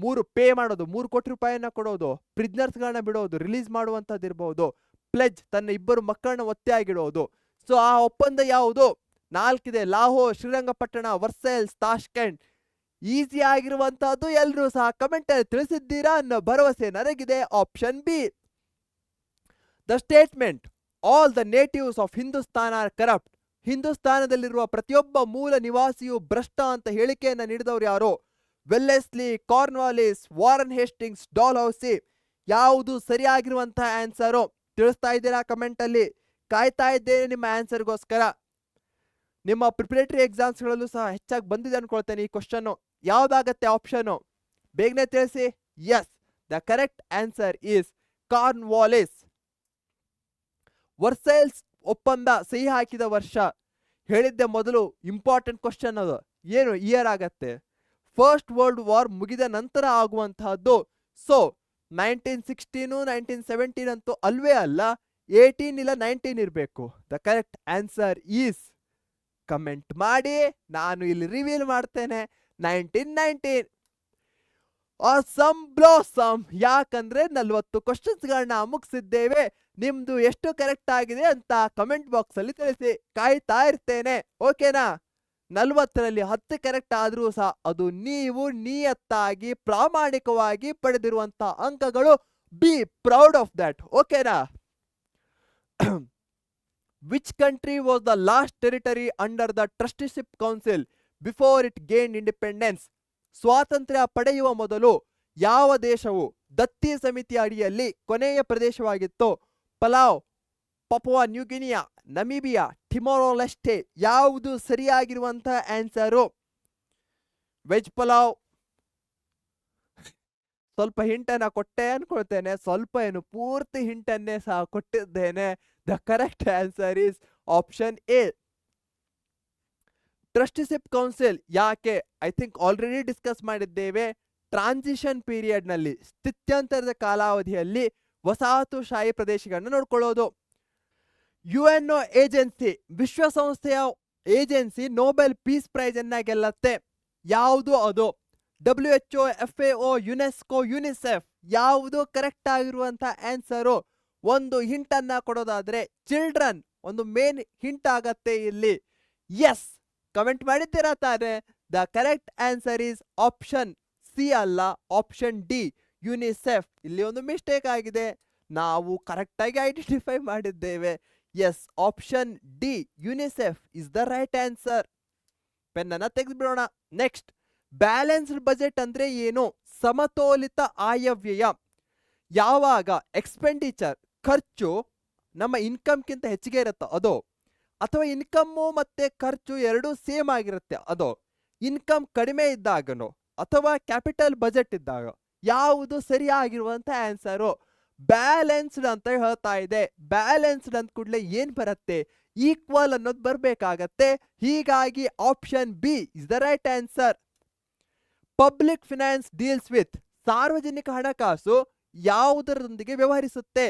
3 ಪೇ ಮಾಡೋದು, 3 ಕೋಟಿ ರೂಪಾಯಿನ ಕೊಡೋದು. ಪ್ರಿಸ್ನರ್ಸ್ಗಳನ್ನ ಬಿಡೋದು, ರಿಲೀಸ್ ಮಾಡುವಂಥದ್ದು ಇರ್ಬೋದು. ಪ್ಲೆಜ್, ತನ್ನ 2 ಮಕ್ಕಳನ್ನ ಒತ್ತೆಯಾಗಿಡೋದು. ಸೊ ಆ ಒಪ್ಪಂದ ಯಾವುದು? 4 ಇದೆ. Lahore, Srirangapatna, Versailles, Tashkent. Easy ಆಗಿರುವಂತಹದ್ದು. ಎಲ್ಲರೂ ಸಹ ಕಮೆಂಟ್ ಅಲ್ಲಿ ತಿಳಿಸಿದ್ದೀರಾ ಅನ್ನೋ ಭರವಸೆ ನನಗಿದೆ. Option B. The statement all the natives of Hindustan are corrupt, ಹಿಂದೂಸ್ತಾನದಲ್ಲಿರುವ ಪ್ರತಿಯೊಬ್ಬ ಮೂಲ ನಿವಾಸಿಯು ಭ್ರಷ್ಟ ಅಂತ ಹೇಳಿಕೆಯನ್ನ ನೀಡಿದವರು ಯಾರು? Wellesley, Cornwallis, Warren Hastings, Dalhousie. ಯಾವುದು ಸರಿಯಾಗಿರುವಂತಹ ಆನ್ಸರು? ತಿಳಿಸ್ತಾ ಇದ್ದೀರಾ ಕಮೆಂಟ್ ಅಲ್ಲಿ? ಕಾಯ್ತಾ ಇದ್ದೇನೆ ನಿಮ್ಮ ಆನ್ಸರ್ಗೋಸ್ಕರ. ನಿಮ್ಮ ಪ್ರಿಪರೇಟರಿ ಎಕ್ಸಾಮ್ಸ್ಗಳಲ್ಲೂ ಸಹ ಹೆಚ್ಚಾಗಿ ಬಂದಿದೆ ಅನ್ಕೊಳ್ತೇನೆ ಈ ಕ್ವಶನ್. ಯಾವ್ದಾಗತ್ತೆ ಆಪ್ಷನ್? ಬೇಗನೆ ತಿಳಿಸಿ. Yes, the correct answer is Cornwallis. Versailles ಒಪ್ಪಂದ ಸಹಿ ಹಾಕಿದ ವರ್ಷ ಹೇಳಿದ್ದೆ ಮೊದಲು. ಇಂಪಾರ್ಟೆಂಟ್ ಕ್ವಶನ್ ಅದು. ಏನು ಇಯರ್ ಆಗತ್ತೆ? ಫಸ್ಟ್ ವರ್ಲ್ಡ್ ವಾರ್ ಮುಗಿದ ನಂತರ ಆಗುವಂತಹದ್ದು. ಸೊ 1916, 1917 ಅಂತೂ ಅಲ್ವೇ ಅಲ್ಲ. 18 ಇಲ್ಲ 19 ಇರಬೇಕು. The correct answer is, comment ಮಾಡಿ, ನಾನು ಇಲ್ಲಿ ರಿವೀಲ್ ಮಾಡ್ತೇನೆ, 1919. Awesome blossom. ಯಾಕಂದ್ರೆ 40 ಕ್ವಶನ್ಸ್ಗಳನ್ನ ಮುಗಿಸಿದ್ದೇವೆ. ನಿಮ್ದು ಎಷ್ಟು ಕರೆಕ್ಟ್ ಆಗಿದೆ ಅಂತ ಕಮೆಂಟ್ ಬಾಕ್ಸ್ ಅಲ್ಲಿ ತಿಳಿಸಿ. ಕಾಯ್ತಾ ಇರ್ತೇನೆ. ಓಕೆನಾ? 40ರಲ್ಲಿ 10 ಕರೆಕ್ಟ್ ಆದ್ರೂ ಸಹ ಅದು ನೀವು ನಿಯತ್ತಾಗಿ ಪ್ರಾಮಾಣಿಕವಾಗಿ ಪಡೆದಿರುವಂತ ಅಂಕಗಳು. Be proud of that. ಓಕೆನಾ? Which country was the last territory under the trusteeship council before it gain independence? ಸ್ವಾತಂತ್ರ್ಯ ಪಡೆಯುವ ಮೊದಲು ಯಾವ ದೇಶವು ದತ್ತಿ ಸಮಿತಿಯ ಅಡಿಯಲ್ಲಿ ಕೊನೆಯ ಪ್ರದೇಶವಾಗಿತ್ತು? Palau, Papua New Guinea, Namibia, Timor Leste. ಯಾವುದು ಸರಿಯಾಗಿರುವಂತಹ ಆನ್ಸರು? ವೆಜ್ ಪಲಾವ್, ಸ್ವಲ್ಪ ಹಿಂಟನ್ನ ಕೊಟ್ಟೆ ಅನ್ಕೊಳ್ತೇನೆ, ಸ್ವಲ್ಪ ಏನು ಪೂರ್ತಿ ಹಿಂಟನ್ನೇ ಸಹ ಕೊಟ್ಟಿದ್ದೇನೆ. The correct answer is option A. Trusteeship council ಯಾಕೆ, ಐ ಥಿಂಕ್ ಆಲ್ರೆಡಿ ಡಿಸ್ಕಸ್ ಮಾಡಿದ್ದೇವೆ. ಟ್ರಾನ್ಸಿಷನ್ ಪೀರಿಯಡ್ ನಲ್ಲಿ, ಸ್ಥಿತ್ಯಂತರದ ಕಾಲಾವಧಿಯಲ್ಲಿ ವಸಾಹತುಶಾಹಿ ಪ್ರದೇಶಗಳನ್ನು ನೋಡ್ಕೊಳ್ಳೋದು. ಯುಎನ್ಒ ಏಜೆನ್ಸಿ, ವಿಶ್ವಸಂಸ್ಥೆಯ ಏಜೆನ್ಸಿ ನೊಬೆಲ್ ಪೀಸ್ ಪ್ರೈಸ್ ಅನ್ನ ಗೆಲ್ಲತ್ತೆ. ಯಾವುದು ಅದು? WHO, FAO, UNESCO, UNICEF. ಯಾವುದು ಕರೆಕ್ಟ್ ಆಗಿರುವಂತ ಆನ್ಸರು? ಒಂದು ಹಿಂಟ್ ಅನ್ನ ಕೊಡೋದಾದ್ರೆ ಚಿಲ್ಡ್ರನ್ ಒಂದು ಮೇನ್ ಹಿಂಟ್ ಆಗತ್ತೆ ಇಲ್ಲಿ. ಎಸ್, ಕಮೆಂಟ್ ಮಾಡಿದ್ದೀರಾ ತಾನೆ? The correct answer is option C ಅಲ್ಲ, ಆಪ್ಷನ್ ಡಿ, ಯುನಿಸೆಫ್. ಇಲ್ಲಿ ಒಂದು ಮಿಸ್ಟೇಕ್ ಆಗಿದೆ, ನಾವು ಕರೆಕ್ಟ್ ಆಗಿ ಐಡೆಂಟಿಫೈ ಮಾಡಿದ್ದೇವೆ. Yes, option D, UNICEF is the right answer. ಪೆನ್ನನ್ನ ತೆಗೆದ್ಬಿಡೋಣ. ನೆಕ್ಸ್ಟ್, ಬ್ಯಾಲೆನ್ಸ್ಡ್ ಬಜೆಟ್ ಅಂದ್ರೆ ಏನು? ಸಮತೋಲಿತ ಆಯವ್ಯಯ. ಯಾವಾಗ ಎಕ್ಸ್ಪೆಂಡಿಚರ್, ಖರ್ಚು ನಮ್ಮ ಇನ್ಕಮ್ಗಿಂತ ಹೆಚ್ಚಿಗೆ ಇರುತ್ತೆ ಅದು, ಅಥವಾ ಇನ್ಕಮ್ಮು ಮತ್ತೆ ಖರ್ಚು ಎರಡೂ ಸೇಮ್ ಆಗಿರುತ್ತೆ ಅದು, ಇನ್ಕಮ್ ಕಡಿಮೆ ಇದ್ದಾಗನೋ ಅಥವಾ ಕ್ಯಾಪಿಟಲ್ ಬಜೆಟ್ ಇದ್ದಾಗ, ಯಾವುದು ಸರಿಯಾಗಿರುವಂತ ಆನ್ಸರು? ಬ್ಯಾಲೆನ್ಸ್ಡ್ ಅಂತ ಹೇಳ್ತಾ ಇದೆ. ಬ್ಯಾಲೆನ್ಸ್ಡ್ ಅಂದ ಕೂಡಲೇ ಏನ್ ಬರುತ್ತೆ? ಈಕ್ವಲ್ ಅನ್ನೋದು ಬರ್ಬೇಕಾಗತ್ತೆ. ಹೀಗಾಗಿ option B is the right answer. Public finance deals with, ಸಾರ್ವಜನಿಕ ಹಣಕಾಸು ಯಾವುದರೊಂದಿಗೆ ವ್ಯವಹರಿಸುತ್ತೆ?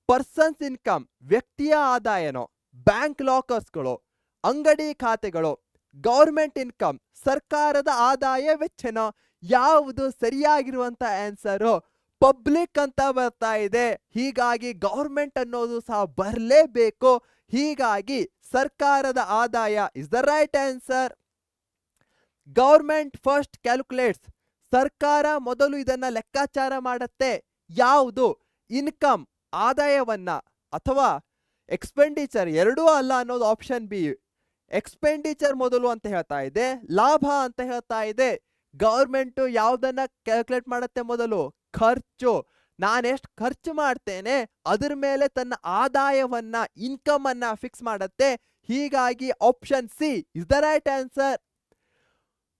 ಪರ್ಸನ್ಸ್ ಇನ್ಕಮ್, ವ್ಯಕ್ತಿಯ ಆದಾಯನೋ, ಬ್ಯಾಂಕ್ ಲಾಕರ್ಸ್ಗಳು, ಅಂಗಡಿ ಖಾತೆಗಳು, ಗೌರ್ಮೆಂಟ್ ಇನ್ಕಮ್, ಸರ್ಕಾರದ ಆದಾಯ ವೆಚ್ಚನೋ? ಯಾವುದು ಸರಿಯಾಗಿರುವಂತ ಆನ್ಸರು? ಪಬ್ಲಿಕ್ ಅಂತ ಬರ್ತಾ ಇದೆ. ಹೀಗಾಗಿ ಗೌರ್ಮೆಂಟ್ ಅನ್ನೋದು ಸಹ ಬರಲೇಬೇಕು. ಹೀಗಾಗಿ ಸರ್ಕಾರದ ಆದಾಯ is the right answer. Government first calculates, ಸರ್ಕಾರ ಮೊದಲು ಇದನ್ನ ಲೆಕ್ಕಾಚಾರ ಮಾಡತ್ತೆ. ಯಾವುದು? ಇನ್ಕಮ್, ಆದಾಯವನ್ನ, ಅಥವಾ ಎಕ್ಸ್ಪೆಂಡಿಚರ್? ಎರಡೂ ಅಲ್ಲ ಅನ್ನೋದು ಆಪ್ಷನ್ ಬಿ. ಎಕ್ಸ್ಪೆಂಡಿಚರ್ ಮೊದಲು ಅಂತ ಹೇಳ್ತಾ ಇದೆ, ಲಾಭ ಅಂತ ಹೇಳ್ತಾ ಇದೆ. ಗೌರ್ಮೆಂಟ್ ಯಾವ್ದನ್ನ ಕ್ಯಾಲ್ಕುಲೇಟ್ ಮಾಡತ್ತೆ ಮೊದಲು? ಖರ್ಚು. ನಾನೆಷ್ಟು ಖರ್ಚು ಮಾಡ್ತೇನೆ ಅದ್ರ ಮೇಲೆ ತನ್ನ ಆದಾಯವನ್ನ, ಇನ್ಕಮ್ ಅನ್ನ ಫಿಕ್ಸ್ ಮಾಡತ್ತೆ. ಹೀಗಾಗಿ option C is the right answer.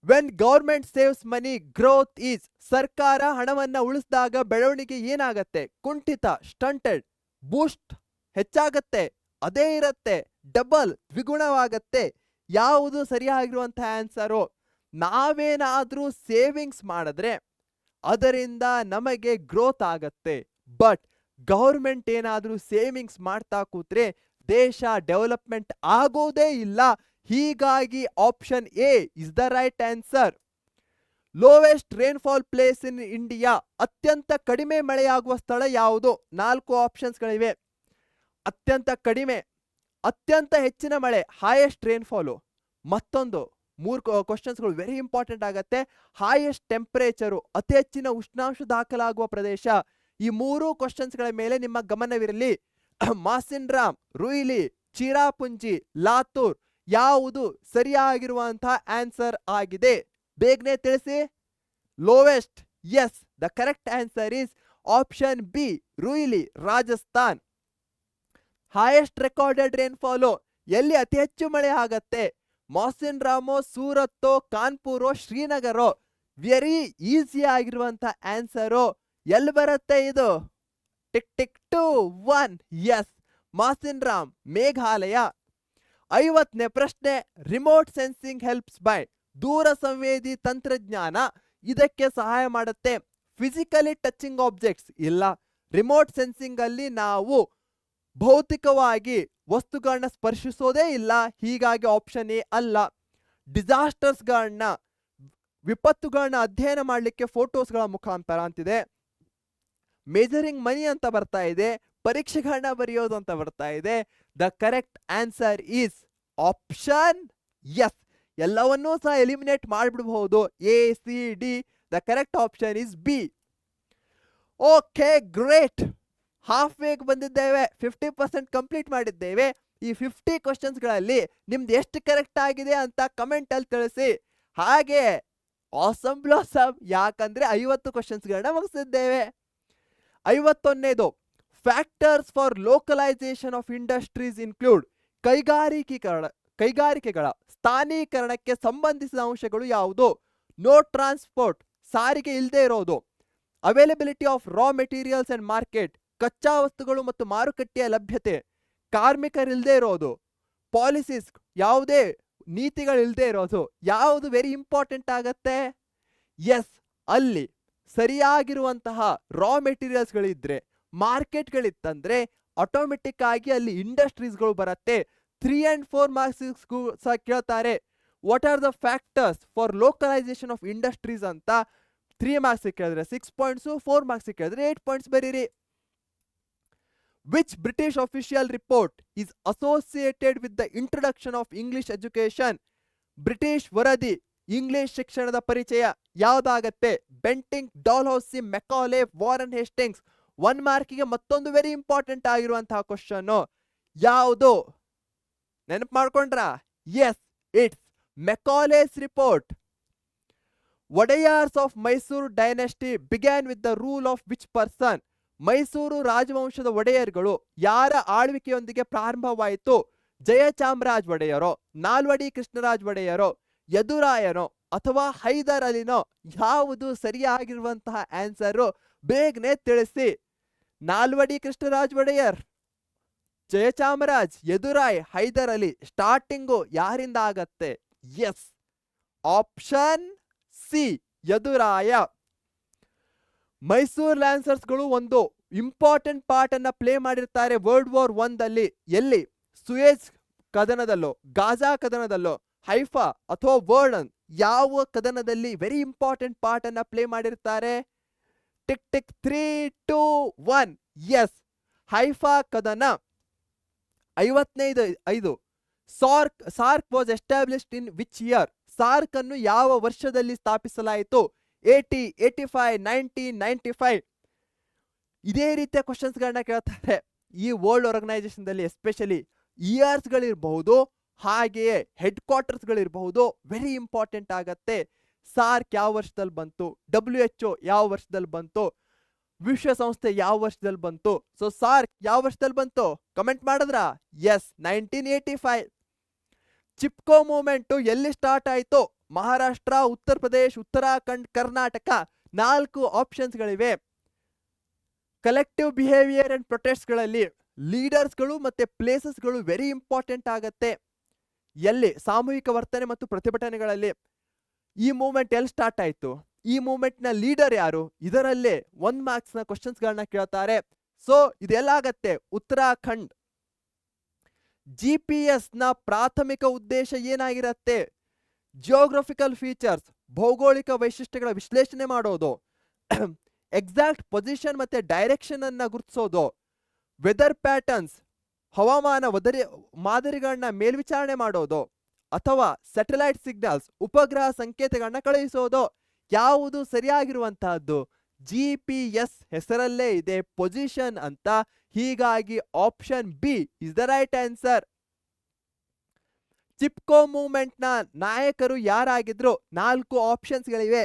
When government saves money, growth is, ಸರ್ಕಾರ ಹಣವನ್ನ ಉಳಿಸಿದಾಗ ಬೆಳವಣಿಗೆ ಏನಾಗತ್ತೆ? ಕುಂಠಿತ, ಸ್ಟಂಟೆಡ್. ಬೂಸ್ಟ್, ಹೆಚ್ಚಾಗತ್ತೆ, ಅದೇ ಇರತ್ತೆ, ಡಬಲ್, ದ್ವಿಗುಣವಾಗತ್ತೆ. ಯಾವುದು ಸರಿಯಾಗಿರುವಂತಹ ಆನ್ಸರು? ನಾವೇನಾದ್ರೂ ಸೇವಿಂಗ್ಸ್ ಮಾಡಿದ್ರೆ ಅದರಿಂದ ನಮಗೆ ಗ್ರೋತ್ ಆಗತ್ತೆ, ಬಟ್ ಗೌರ್ಮೆಂಟ್ ಏನಾದ್ರೂ ಸೇವಿಂಗ್ಸ್ ಮಾಡ್ತಾ ಕೂತ್ರೆ ದೇಶ ಡೆವಲಪ್ಮೆಂಟ್ ಆಗೋದೇ ಇಲ್ಲ. ಹೀಗಾಗಿ option A is the right answer. Lowest rainfall place in India, ಅತ್ಯಂತ ಕಡಿಮೆ ಮಳೆಯಾಗುವ ಸ್ಥಳ ಯಾವುದು? 4 ಆಪ್ಷನ್ಸ್ಗಳಿವೆ. ಅತ್ಯಂತ ಕಡಿಮೆ, ಅತ್ಯಂತ ಹೆಚ್ಚಿನ ಮಳೆ, ಹೈಯೆಸ್ಟ್ ರೇನ್ಫಾಲು, ಮತ್ತೊಂದು 3 ಕ್ವಶನ್ಸ್ಗಳು ವೆರಿ ಇಂಪಾರ್ಟೆಂಟ್ ಆಗತ್ತೆ. ಹೈಯೆಸ್ಟ್ ಟೆಂಪರೇಚರು, ಅತಿ ಹೆಚ್ಚಿನ ಉಷ್ಣಾಂಶ ದಾಖಲಾಗುವ ಪ್ರದೇಶ. ಈ 3 ಕ್ವಶನ್ಸ್ಗಳ ಮೇಲೆ ನಿಮ್ಮ ಗಮನವಿರಲಿ. ಮಾಸಿನ್ ರಾಮ್, ರುಯಿಲಿ, ಚಿರಾಪುಂಜಿ, ಲಾತೂರ್, ಯಾವುದು ಸರಿಯಾಗಿರುವಂತಹ ಆನ್ಸರ್ ಆಗಿದೆ? ಬೇಗನೆ ತಿಳಿಸಿ. Lowest, yes, the correct answer is option B, ರುಯಿಲಿ, ರಾಜಸ್ಥಾನ್. ಹೈಯೆಸ್ಟ್ ರೆಕಾರ್ಡೆಡ್ ರೇನ್ಫಾಲು, ಎಲ್ಲಿ ಅತಿ ಹೆಚ್ಚು ಮಳೆ ಆಗತ್ತೆ? ಮಾಸಿನ್ ರಾಮೋ, ಸೂರತ್ತೋ, ಕಾನ್ಪುರೋ, ಶ್ರೀನಗರೋ? ವೆರಿ ಈಸಿ ಆಗಿರುವಂತ ಆನ್ಸರು. ಎಲ್ಲಿ ಬರುತ್ತೆ ಇದು? Tick tick 2 1. Yes, Mawsynram, Meghalaya. 50ನೇ ಪ್ರಶ್ನೆ, ರಿಮೋಟ್ ಸೆನ್ಸಿಂಗ್ ಹೆಲ್ಪ್ಸ್ ಬೈ, ದೂರ ಸಂವೇದಿ ತಂತ್ರಜ್ಞಾನ ಇದಕ್ಕೆ ಸಹಾಯ ಮಾಡುತ್ತೆ. ಫಿಸಿಕಲಿ ಟಚಿಂಗ್ ಆಬ್ಜೆಕ್ಟ್ಸ್ ಇಲ್ಲ. ರಿಮೋಟ್ ಸೆನ್ಸಿಂಗ್ ಅಲ್ಲಿ ನಾವು ಭೌತಿಕವಾಗಿ ವಸ್ತುಗಳನ್ನ ಸ್ಪರ್ಶಿಸೋದೇ ಇಲ್ಲ. ಹೀಗಾಗಿ ಆಪ್ಷನ್ ಎ ಅಲ್ಲ. ಡಿಸಾಸ್ಟರ್ಸ್ಗಳನ್ನ, ವಿಪತ್ತುಗಳನ್ನ ಅಧ್ಯಯನ ಮಾಡಲಿಕ್ಕೆ ಫೋಟೋಸ್ಗಳ ಮುಖಾಂತರ ಅಂತಿದೆ. ಮೆಜರಿಂಗ್ ಮನಿ ಅಂತ ಬರ್ತಾ ಇದೆ. ಪರೀಕ್ಷೆಗಳನ್ನ ಬರೆಯೋದು ಅಂತ ಬರ್ತಾ ಇದೆ. The correct answer is option yes. ಎಲ್ಲವನ್ನೂ ಸಹ ಎಲಿಮಿನೇಟ್ ಮಾಡಿಬಿಡಬಹುದು. A C D. The correct option is B. Okay, great. Half way ಬಂದಿದ್ದೇವೆ. 50% ಕಂಪ್ಲೀಟ್ ಮಾಡಿದ್ದೇವೆ. ಈ 50 ಕ್ವಶನ್ಸ್ಗಳಲ್ಲಿ ನಿಮ್ದು ಎಷ್ಟು ಕರೆಕ್ಟ್ ಆಗಿದೆ ಅಂತ ಕಮೆಂಟ್ ಅಲ್ಲಿ ತಿಳಿಸಿ. ಹಾಗೆ ಆಸಮ್ ಬ್ಲಾಸಮ್, ಯಾಕಂದ್ರೆ 50 ಕ್ವಶನ್ಸ್ಗಳನ್ನ ಮುಗಿಸಿದ್ದೇವೆ. 51ನೇದು, factors for localisation of industries include, ಕೈಗಾರಿಕೆಗಳ ಸ್ಥಾನೀಕರಣಕ್ಕೆ ಸಂಬಂಧಿಸಿದ ಅಂಶಗಳು ಯಾವುದು? ನೋ ಟ್ರಾನ್ಸ್ಪೋರ್ಟ್, ಸಾರಿಗೆ ಇಲ್ಲದೆ ಇರೋದು. Availability of raw materials and market, ಕಚ್ಚಾ ವಸ್ತುಗಳು ಮತ್ತು ಮಾರುಕಟ್ಟೆಯ ಲಭ್ಯತೆ, ಕಾರ್ಮಿಕರಿಲ್ಲದೆ ಇರೋದು, ಪಾಲಿಸೀಸ್ ಯಾವುದೇ ನೀತಿಗಳಿಲ್ಲದೆ ಇರೋದು, ಯಾವುದು ವೆರಿ ಇಂಪಾರ್ಟೆಂಟ್ ಆಗತ್ತೆ? ಎಸ್, ಅಲ್ಲಿ ಸರಿಯಾಗಿರುವಂತಹ ರಾ ಮೆಟೀರಿಯಲ್ಸ್ಗಳಿದ್ರೆ, ಮಾರ್ಕೆಟ್ಗಳಿತ್ತಂದ್ರೆ ಆಟೋಮೆಟಿಕ್ ಆಗಿ ಅಲ್ಲಿ ಇಂಡಸ್ಟ್ರೀಸ್ಗಳು ಬರುತ್ತೆ. 3 and 4 ಮಾರ್ಕ್ಸ್ ಸಹ ಕೇಳ್ತಾರೆ. What are the factors for localisation of industries ಅಂತ 3 ಮಾರ್ಕ್ಸ್ ಕೇಳಿದ್ರೆ 6 ಪಾಯಿಂಟ್ಸ್, 4 ಮಾರ್ಕ್ಸ್ ಕೇಳಿದ್ರೆ 8 ಪಾಯಿಂಟ್ಸ್ ಬರೀರಿ. Which British official report is associated with the introduction of English education? British ವರದಿ ಇಂಗ್ಲಿಷ್ ಶಿಕ್ಷಣದ ಪರಿಚಯ ಯಾವ್ದಾಗತ್ತೆ? Bentinck, Dalhousie, Macaulay, Warren Hastings. 1 ಮಾರ್ಕಿಗೆ ಮತ್ತೊಂದು ವೆರಿ ಇಂಪಾರ್ಟೆಂಟ್ ಆಗಿರುವಂತಹ ಕ್ವಶನ್ ಯಾವುದು? ನೆನಪು ಮಾಡ್ಕೊಂಡ್ರಾ? Yes, it's Macaulay's report. Wodeyars of Mysore dynasty began with the rule of which person? Mysore ರಾಜವಂಶದ ಒಡೆಯರ್ಗಳು ಯಾರ ಆಳ್ವಿಕೆಯೊಂದಿಗೆ ಪ್ರಾರಂಭವಾಯಿತು? ಜಯಚಾಮರಾಜ ಒಡೆಯರೋ, ನಾಲ್ವಡಿ ಕೃಷ್ಣರಾಜ ಒಡೆಯರೋ, ಯದುರಾಯನೋ ಅಥವಾ ಹೈದರ್ ಅಲಿನೋ? ಯಾವುದು ಸರಿಯಾಗಿರುವಂತಹ ಆನ್ಸರು? ಬೇಗನೆ ತಿಳಿಸಿ. ನಾಲ್ವಡಿ ಕೃಷ್ಣರಾಜ ಒಡೆಯರ್, ಜಯಚಾಮರಾಜ್, ಯದುರಾಯ್, ಹೈದರ್ ಅಲಿ. ಸ್ಟಾರ್ಟಿಂಗು ಯಾರಿಂದ ಆಗತ್ತೆ? Yes, option C, Yaduraya. Mysore ಲ್ಯಾನ್ಸರ್ಸ್ಗಳು ಒಂದು ಇಂಪಾರ್ಟೆಂಟ್ ಪಾರ್ಟ್ ಅನ್ನ ಪ್ಲೇ ಮಾಡಿರ್ತಾರೆ ವರ್ಲ್ಡ್ ವಾರ್ 1 ಎಲ್ಲಿ? ಸುಯೇಜ್ ಕದನದಲ್ಲೋ, ಗಾಜಾ ಕದನದಲ್ಲೋ, ಹೈಫಾ ಅಥವಾ ವರ್ಡನ್, ಯಾವ ಕದನದಲ್ಲಿ ವೆರಿ ಇಂಪಾರ್ಟೆಂಟ್ ಪಾರ್ಟ್ ಅನ್ನ ಪ್ಲೇ ಮಾಡಿರ್ತಾರೆ? Tick tick 3, 2, 1. ಎಸ್, ಹೈಫಾ ಕದನ 55. SAARC was established in which year? SAARC ಅನ್ನು ಯಾವ ವರ್ಷದಲ್ಲಿ ಸ್ಥಾಪಿಸಲಾಯಿತು? 80, 85, 90, 95. ಇದೇ ರೀತಿಯ ಕ್ವಶನ್ಸ್ ಗಳನ್ನ ಕೇಳ್ತಾರೆ ಈ ವರ್ಲ್ಡ್ ಆರ್ಗನೈಸೇಷನ್ ದಲ್ಲಿ. ಎಸ್ಪೆಷಲಿ ಇಯರ್ಸ್ ಗಳಿರಬಹುದು, ಹಾಗೆಯೇ ಹೆಡ್ ಕ್ವಾರ್ಟರ್ಸ್ ಗಳಿರಬಹುದು. ವೆರಿ ಇಂಪಾರ್ಟೆಂಟ್ ಆಗತ್ತೆ. ಸಾರ್ಕ್ ಯಾವ ವರ್ಷದಲ್ಲಿ ಬಂತು? WHO ಯಾವ ವರ್ಷದಲ್ಲಿ ಬಂತು? ವಿಶ್ವಸಂಸ್ಥೆ ಯಾವ ವರ್ಷದಲ್ಲಿ ಬಂತು? ಸೊ ಸಾರ್ಕ್ ಯಾವ ವರ್ಷದಲ್ಲಿ ಬಂತು? ಕಮೆಂಟ್ ಮಾಡಿದ್ರ? ಎಸ್, 1985. ಚಿಪ್ಕೋ ಮೂವ್ಮೆಂಟ್ ಎಲ್ಲಿ ಸ್ಟಾರ್ಟ್ ಆಯ್ತು? ಮಹಾರಾಷ್ಟ್ರ, ಉತ್ತರ ಪ್ರದೇಶ್, ಉತ್ತರಾಖಂಡ್, ಕರ್ನಾಟಕ. 4 ಆಪ್ಷನ್ಸ್ ಗಳಿವೆ. ಕಲೆಕ್ಟಿವ್ ಬಿಹೇವಿಯರ್ ಅಂಡ್ ಪ್ರೊಟೆಸ್ಟ್ ಗಳಲ್ಲಿ ಲೀಡರ್ಸ್ಗಳು ಮತ್ತೆ ಪ್ಲೇಸಸ್ಗಳು ವೆರಿ ಇಂಪಾರ್ಟೆಂಟ್ ಆಗತ್ತೆ. ಎಲ್ಲಿ? ಸಾಮೂಹಿಕ ವರ್ತನೆ ಮತ್ತು ಪ್ರತಿಭಟನೆಗಳಲ್ಲಿ. ಈ ಮೂವ್ಮೆಂಟ್ ಎಲ್ಲಿ ಸ್ಟಾರ್ಟ್ ಆಯ್ತು? ಈ ಮೂವ್ಮೆಂಟ್ ನ ಲೀಡರ್ ಯಾರು? ಇದರಲ್ಲೇ 1 ಮಾರ್ಕ್ಸ್ ನ ಕ್ವಶನ್ಸ್ ಗಳನ್ನ ಕೇಳ್ತಾರೆ. ಸೊ ಇದೆಲ್ಲಾಗತ್ತೆ? ಉತ್ತರಾಖಂಡ್. GPS ನ ಪ್ರಾಥಮಿಕ ಉದ್ದೇಶ ಏನಾಗಿರತ್ತೆ? ಜಿಯೋಗ್ರಫಿಕಲ್ ಫೀಚರ್ಸ್, ಭೌಗೋಳಿಕ ವೈಶಿಷ್ಟ್ಯಗಳ ವಿಶ್ಲೇಷಣೆ ಮಾಡೋದು, ಎಕ್ಸಾಕ್ಟ್ ಪೊಸಿಷನ್ ಮತ್ತೆ ಡೈರೆಕ್ಷನ್ ಅನ್ನ ಗುರುತಿಸೋದು, ವೆದರ್ ಪ್ಯಾಟರ್ನ್ಸ್, ಹವಾಮಾನ ಮಾದರಿಗಳನ್ನ ಮೇಲ್ವಿಚಾರಣೆ ಮಾಡೋದು, ಅಥವಾ ಸ್ಯಾಟಲೈಟ್ ಸಿಗ್ನಲ್ಸ್, ಉಪಗ್ರಹ ಸಂಕೇತಗಳನ್ನ ಕಳುಹಿಸೋದು. ಯಾವುದು ಸರಿಯಾಗಿರುವಂತಹದ್ದು? GPS ಹೆಸರಲ್ಲೇ ಇದೆ ಪೊಸಿಷನ್ ಅಂತ. ಹೀಗಾಗಿ option B is the right answer. Chipko movement ನ ನಾಯಕರು ಯಾರಾಗಿದ್ರು? 4 ಆಪ್ಷನ್ಸ್ ಗಳಿವೆ.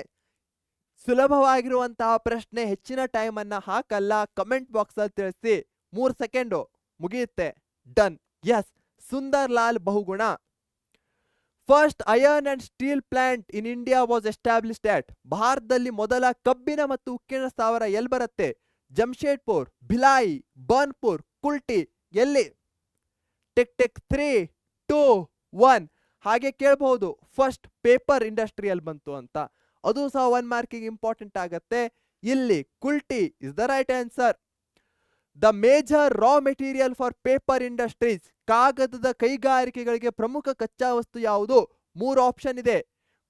ಸುಲಭವಾಗಿರುವಂತಹ ಪ್ರಶ್ನೆ, ಹೆಚ್ಚಿನ ಟೈಮ್ ಅನ್ನ ಹಾಕಲ್ಲ. ಕಮೆಂಟ್ ಬಾಕ್ಸ್ ಅಲ್ಲಿ ತಿಳಿಸಿ. 3 ಸೆಕೆಂಡು ಮುಗಿಯುತ್ತೆ. Done. Yes, Sundar Lal Bahuguna. First iron and steel plant in India was established at? ಭಾರತದಲ್ಲಿ ಮೊದಲ ಕಬ್ಬಿಣ ಮತ್ತು ಉಕ್ಕಿನ ಸ್ಥಾವರ ಎಲ್ಲಿ ಬರುತ್ತೆ? ಜಮ್ಶೇಡ್ಪುರ್, ಭಿಲಾಯಿ, ಬರ್ನ್ಪುರ್, ಕುಲ್ಟಿ. ಎಲ್ಲಿ? Tick tick 3, 2, 1. ಹಾಗೆ ಕೇಳಬಹುದು ಫಸ್ಟ್ ಪೇಪರ್ ಇಂಡಸ್ಟ್ರಿಯಲ್ ಬಂತು ಅಂತ. ಅದು ಸಹ 1 ಮಾರ್ಕಿಗೆ ಇಂಪಾರ್ಟೆಂಟ್ ಆಗತ್ತೆ. ಇಲ್ಲಿ Kulti is the right answer. The major raw material for paper industries, ಕಾಗದದ ಕೈಗಾರಿಕೆಗಳಿಗೆ ಪ್ರಮುಖ ಕಚ್ಚಾ ವಸ್ತು ಯಾವುದು? 3 ಆಪ್ಷನ್ ಇದೆ.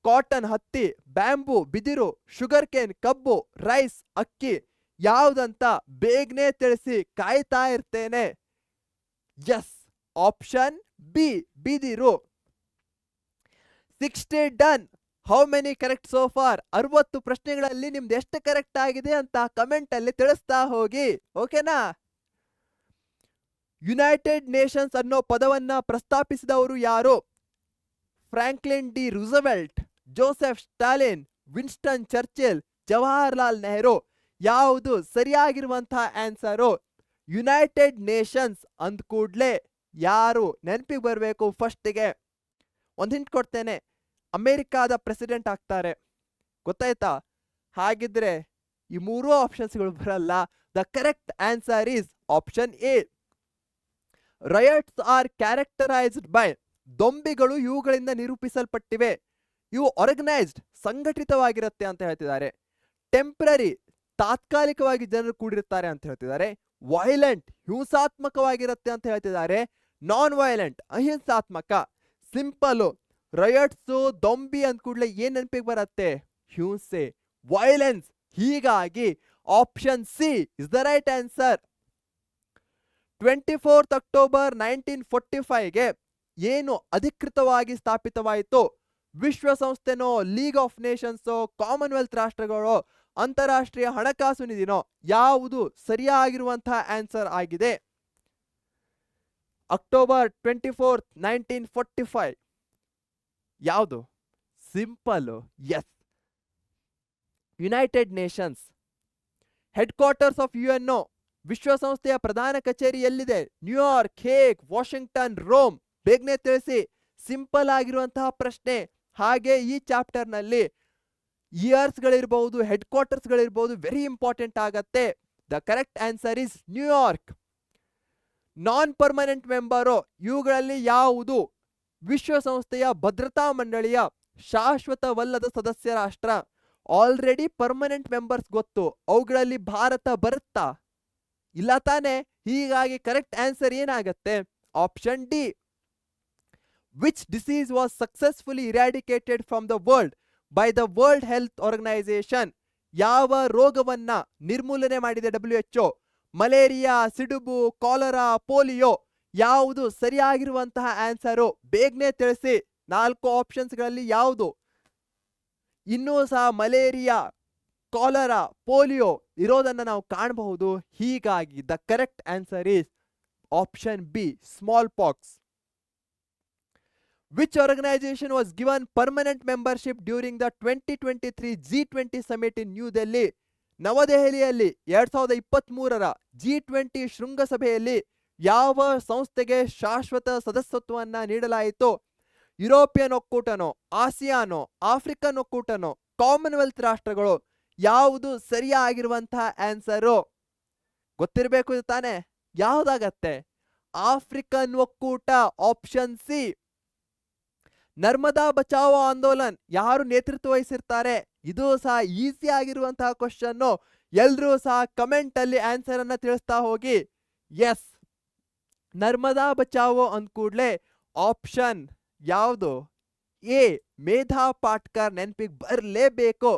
ಕಾಟನ್, ಹತ್ತಿ, ಬ್ಯಾಂಬೂ, ಬಿದಿರು, ಶುಗರ್ ಕೇನ್, ಕಬ್ಬು, ರೈಸ್, ಅಕ್ಕಿ. ಯಾವ್ದಂತ ಬೇಗನೆ ತಿಳಿಸಿ, ಕಾಯ್ತಾ ಇರ್ತೇನೆ. ಎಸ್, ಆಪ್ಷನ್ ಬಿ, ಬಿದಿರು. 60 done. How many correct so for? 60 ಪ್ರಶ್ನೆಗಳಲ್ಲಿ ನಿಮ್ದು ಎಷ್ಟು ಕರೆಕ್ಟ್ ಆಗಿದೆ ಅಂತ ಕಮೆಂಟ್ ಅಲ್ಲಿ ತಿಳಿಸ್ತಾ ಹೋಗಿ. ಓಕೆನಾ? ಯುನೈಟೆಡ್ ನೇಷನ್ಸ್ ಅನ್ನೋ ಪದವನ್ನ ಪ್ರಸ್ತಾಪಿಸಿದವರು ಯಾರು? Franklin D Roosevelt, Joseph Stalin, Winston Churchill, Jawaharlal Nehru. ಯಾವುದು ಸರಿಯಾಗಿರುವಂತಹ ಆನ್ಸರು? ಯುನೈಟೆಡ್ ನೇಷನ್ಸ್ ಅಂದ ಕೂಡ್ಲೆ ಯಾರು ನೆನಪಿಗೆ ಬರಬೇಕು? ಫಸ್ಟಿಗೆ ಒಂದು ಹಿಂಟ್ ಕೊಡ್ತೇನೆ. ಅಮೆರಿಕಾದ ಪ್ರೆಸಿಡೆಂಟ್ ಆಗ್ತಾರೆ, ಗೊತ್ತಾಯ್ತಾ? ಹಾಗಿದ್ರೆ ಈ ಮೂರೂ ಆಪ್ಷನ್ಸ್ಗಳು ಬರಲ್ಲ. The correct answer is option A. Riots are characterised by, ದೊಂಬಿಗಳು ಇವುಗಳಿಂದ ನಿರೂಪಿಸಲ್ಪಟ್ಟಿವೆ. ಇವು ಆರ್ಗನೈಸ್ಡ್, ಸಂಘಟಿತವಾಗಿರುತ್ತೆ ಅಂತ ಹೇಳ್ತಿದ್ದಾರೆ. ಟೆಂಪರರಿ, ತಾತ್ಕಾಲಿಕವಾಗಿ ಜನರು ಕೂಡಿರುತ್ತಾರೆ ಅಂತ ಹೇಳ್ತಿದ್ದಾರೆ. ವೈಲೆಂಟ್, ಹಿಂಸಾತ್ಮಕವಾಗಿರುತ್ತೆ ಅಂತ ಹೇಳ್ತಿದ್ದಾರೆ. ನಾನ್ ವೈಲೆಂಟ್, ಅಹಿಂಸಾತ್ಮಕ. ಸಿಂಪಲ್, ರಯಟ್ಸು ದೊಂಬಿ ಅಂದ ಕೂಡಲೇ ಏನ್ ನೆನಪಿಗೆ ಬರುತ್ತೆ? ಹಿಂಸೆ, ವೈಲೆನ್ಸ್. ಹೀಗಾಗಿ option C is the right answer. 24 October 1945ಗೆ ಏನು ಅಧಿಕೃತವಾಗಿ ಸ್ಥಾಪಿತವಾಯಿತು? ವಿಶ್ವಸಂಸ್ಥೆನೋ, ಲೀಗ್ ಆಫ್ ನೇಷನ್ಸೋ, ಕಾಮನ್ವೆಲ್ತ್ ರಾಷ್ಟ್ರಗಳೋ, ಅಂತಾರಾಷ್ಟ್ರೀಯ ಹಣಕಾಸು ನಿಧಿನೋ? ಯಾವುದು ಸರಿಯಾಗಿರುವಂತಹ ಆನ್ಸರ್ ಆಗಿದೆ? ಅಕ್ಟೋಬರ್ 24, 1945 ಯಾವುದು? Simple, yes, United Nations. Headquarters of UNO, ವಿಶ್ವಸಂಸ್ಥೆಯ ಪ್ರಧಾನ ಕಚೇರಿ ಎಲ್ಲಿದೆ? ನ್ಯೂಯಾರ್ಕ್, ಹೇಗ್, ವಾಷಿಂಗ್ಟನ್, ರೋಮ್. ಬೇಗನೆ ತಿಳಿಸಿ. ಸಿಂಪಲ್ ಆಗಿರುವಂತಹ ಪ್ರಶ್ನೆ. ಹಾಗೆ ಈ ಚಾಪ್ಟರ್ ನಲ್ಲಿ ಇಯರ್ಸ್ ಗಳಿರಬಹುದು, ಹೆಡ್ ಕ್ವಾರ್ಟರ್ಸ್ ಗಳಿರಬಹುದು, ವೆರಿ ಇಂಪಾರ್ಟೆಂಟ್ ಆಗತ್ತೆ. The correct answer is New York. Non permanent member, ಇವುಗಳಲ್ಲಿ ಯಾವುದು ವಿಶ್ವಸಂಸ್ಥೆಯ ಭದ್ರತಾ ಮಂಡಳಿಯ ಶಾಶ್ವತವಲ್ಲದ ಸದಸ್ಯ ರಾಷ್ಟ್ರ? ಆಲ್ರೆಡಿ ಪರ್ಮನೆಂಟ್ ಮೆಂಬರ್ಸ್ ಗೊತ್ತು, ಅವುಗಳಲ್ಲಿ ಭಾರತ ಬರುತ್ತಾ? ಇಲ್ಲ ತಾನೆ? ಹೀಗಾಗಿ ಕರೆಕ್ಟ್ ಆನ್ಸರ್ ಏನಾಗತ್ತೆ? Option D. Which disease was successfully eradicated from the world by the World Health Organisation? ಯಾವ ರೋಗವನ್ನ ನಿರ್ಮೂಲನೆ ಮಾಡಿದೆ WHO? ಮಲೇರಿಯಾ, ಸಿಡುಬು, ಕಾಲರಾ, ಪೋಲಿಯೋ? ಯಾವುದು ಸರಿಯಾಗಿರುವಂತಹ ಆನ್ಸರು? ಬೇಗನೆ ತಿಳಿಸಿ. 4 ಆಪ್ಷನ್ಸ್ಗಳಲ್ಲಿ ಯಾವುದು? ಇನ್ನೂ ಸಹ ಮಲೇರಿಯಾ, ಕಾಲರಾ, ಪೋಲಿಯೋ ಇರೋದನ್ನ ನಾವು ಕಾಣಬಹುದು. ಹೀಗಾಗಿ the correct answer is option B, small pox. Which organization was given permanent membership during the 2023 G20 summit in New Delhi? ನವದೆಹಲಿಯಲ್ಲಿ 2023ರ G20 ಶೃಂಗಸಭೆಯಲ್ಲಿ ಯಾವ ಸಂಸ್ಥೆಗೆ ಶಾಶ್ವತ ಸದಸ್ಯತ್ವವನ್ನ ನೀಡಲಾಯಿತು? ಯುರೋಪಿಯನ್ ಒಕ್ಕೂಟನೋ, ಆಸಿಯಾನೋ, ಆಫ್ರಿಕನ್ ಒಕ್ಕೂಟನೋ, ಕಾಮನ್ವೆಲ್ತ್ ರಾಷ್ಟ್ರಗಳು? ಯಾವುದು ಸರಿಯಾಗಿರುವಂತಹ ಆನ್ಸರು? ಗೊತ್ತಿರಬೇಕು ತಾನೆ? ಯಾವ್ದಾಗತ್ತೆ? ಆಫ್ರಿಕನ್ ಒಕ್ಕೂಟ, ಆಪ್ಷನ್ ಸಿ. ನರ್ಮದಾ ಬಚಾವೋ ಆಂದೋಲನ್ ಯಾರು ನೇತೃತ್ವ ವಹಿಸಿರ್ತಾರೆ? ಇದು ಸಹ ಈಸಿ ಆಗಿರುವಂತಹ ಕ್ವಶನ್. ಎಲ್ರೂ ಸಹ ಕಮೆಂಟ್ ಅಲ್ಲಿ ಆನ್ಸರ್ ಅನ್ನ ತಿಳಿಸ್ತಾ ಹೋಗಿ. ಎಸ್, ನರ್ಮದಾ ಬಚಾವೋ ಅಂದ ಕೂಡಲೇ ಆಪ್ಷನ್ ಯಾವುದು? ಎ, ಮೇಧಾ ಪಾಟ್ಕರ್ ನೆನಪಿಗೆ ಬರಲೇಬೇಕು.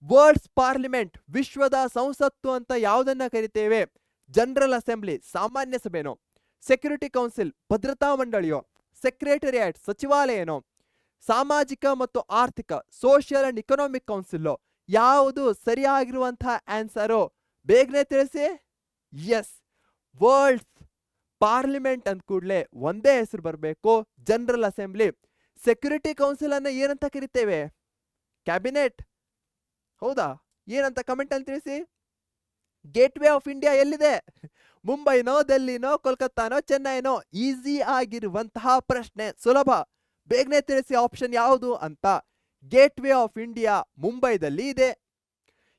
ವರ್ಲ್ಡ್ಸ್ ಪಾರ್ಲಿಮೆಂಟ್, ವಿಶ್ವದ ಸಂಸತ್ತು ಅಂತ ಯಾವುದನ್ನ ಕರಿತೇವೆ? ಜನರಲ್ ಅಸೆಂಬ್ಲಿ, ಸಾಮಾನ್ಯ ಸಭೆನೋ? ಸೆಕ್ಯೂರಿಟಿ ಕೌನ್ಸಿಲ್, ಭದ್ರತಾ ಮಂಡಳಿಯೋ? ಸೆಕ್ರೆಟರಿಯೇಟ್, ಸಚಿವಾಲಯನೋ? ಸಾಮಾಜಿಕ ಮತ್ತು ಆರ್ಥಿಕ, ಸೋಷಿಯಲ್ ಅಂಡ್ ಇಕನಾಮಿಕ್ ಕೌನ್ಸಿಲ್? ಯಾವುದು ಸರಿಯಾಗಿರುವಂತಹ ಆನ್ಸರು? ಬೇಗನೆ ತಿಳಿಸಿ. ಎಸ್, ವರ್ಲ್ಡ್ಸ್ ಪಾರ್ಲಿಮೆಂಟ್ ಅಂದ ಕೂಡಲೇ ಒಂದೇ ಹೆಸರು ಬರಬೇಕು, ಜನರಲ್ ಅಸೆಂಬ್ಲಿ. ಸೆಕ್ಯೂರಿಟಿ ಕೌನ್ಸಿಲ್ ಅನ್ನ ಏನಂತ ಕರಿತೇವೆ? ಕ್ಯಾಬಿನೆಟ್. ಹೌದಾ? ಏನಂತ ಕಮೆಂಟ್ ಅಲ್ಲಿ ತಿಳಿಸಿ. ಗೇಟ್ ವೇ ಆಫ್ ಇಂಡಿಯಾ ಎಲ್ಲಿದೆ? ಮುಂಬೈನೋ, ಡೆಲ್ಲಿನೋ, ಕೋಲ್ಕತ್ತಾನೋ, ಚೆನ್ನೈನೋ? ಈಸಿ ಆಗಿರುವಂತಹ ಪ್ರಶ್ನೆ, ಸುಲಭ. ಬೇಗನೆ ತಿಳಿಸಿ ಆಪ್ಷನ್ ಯಾವುದು ಅಂತ. ಗೇಟ್ ವೇ ಆಫ್ ಇಂಡಿಯಾ ಮುಂಬೈದಲ್ಲಿ ಇದೆ.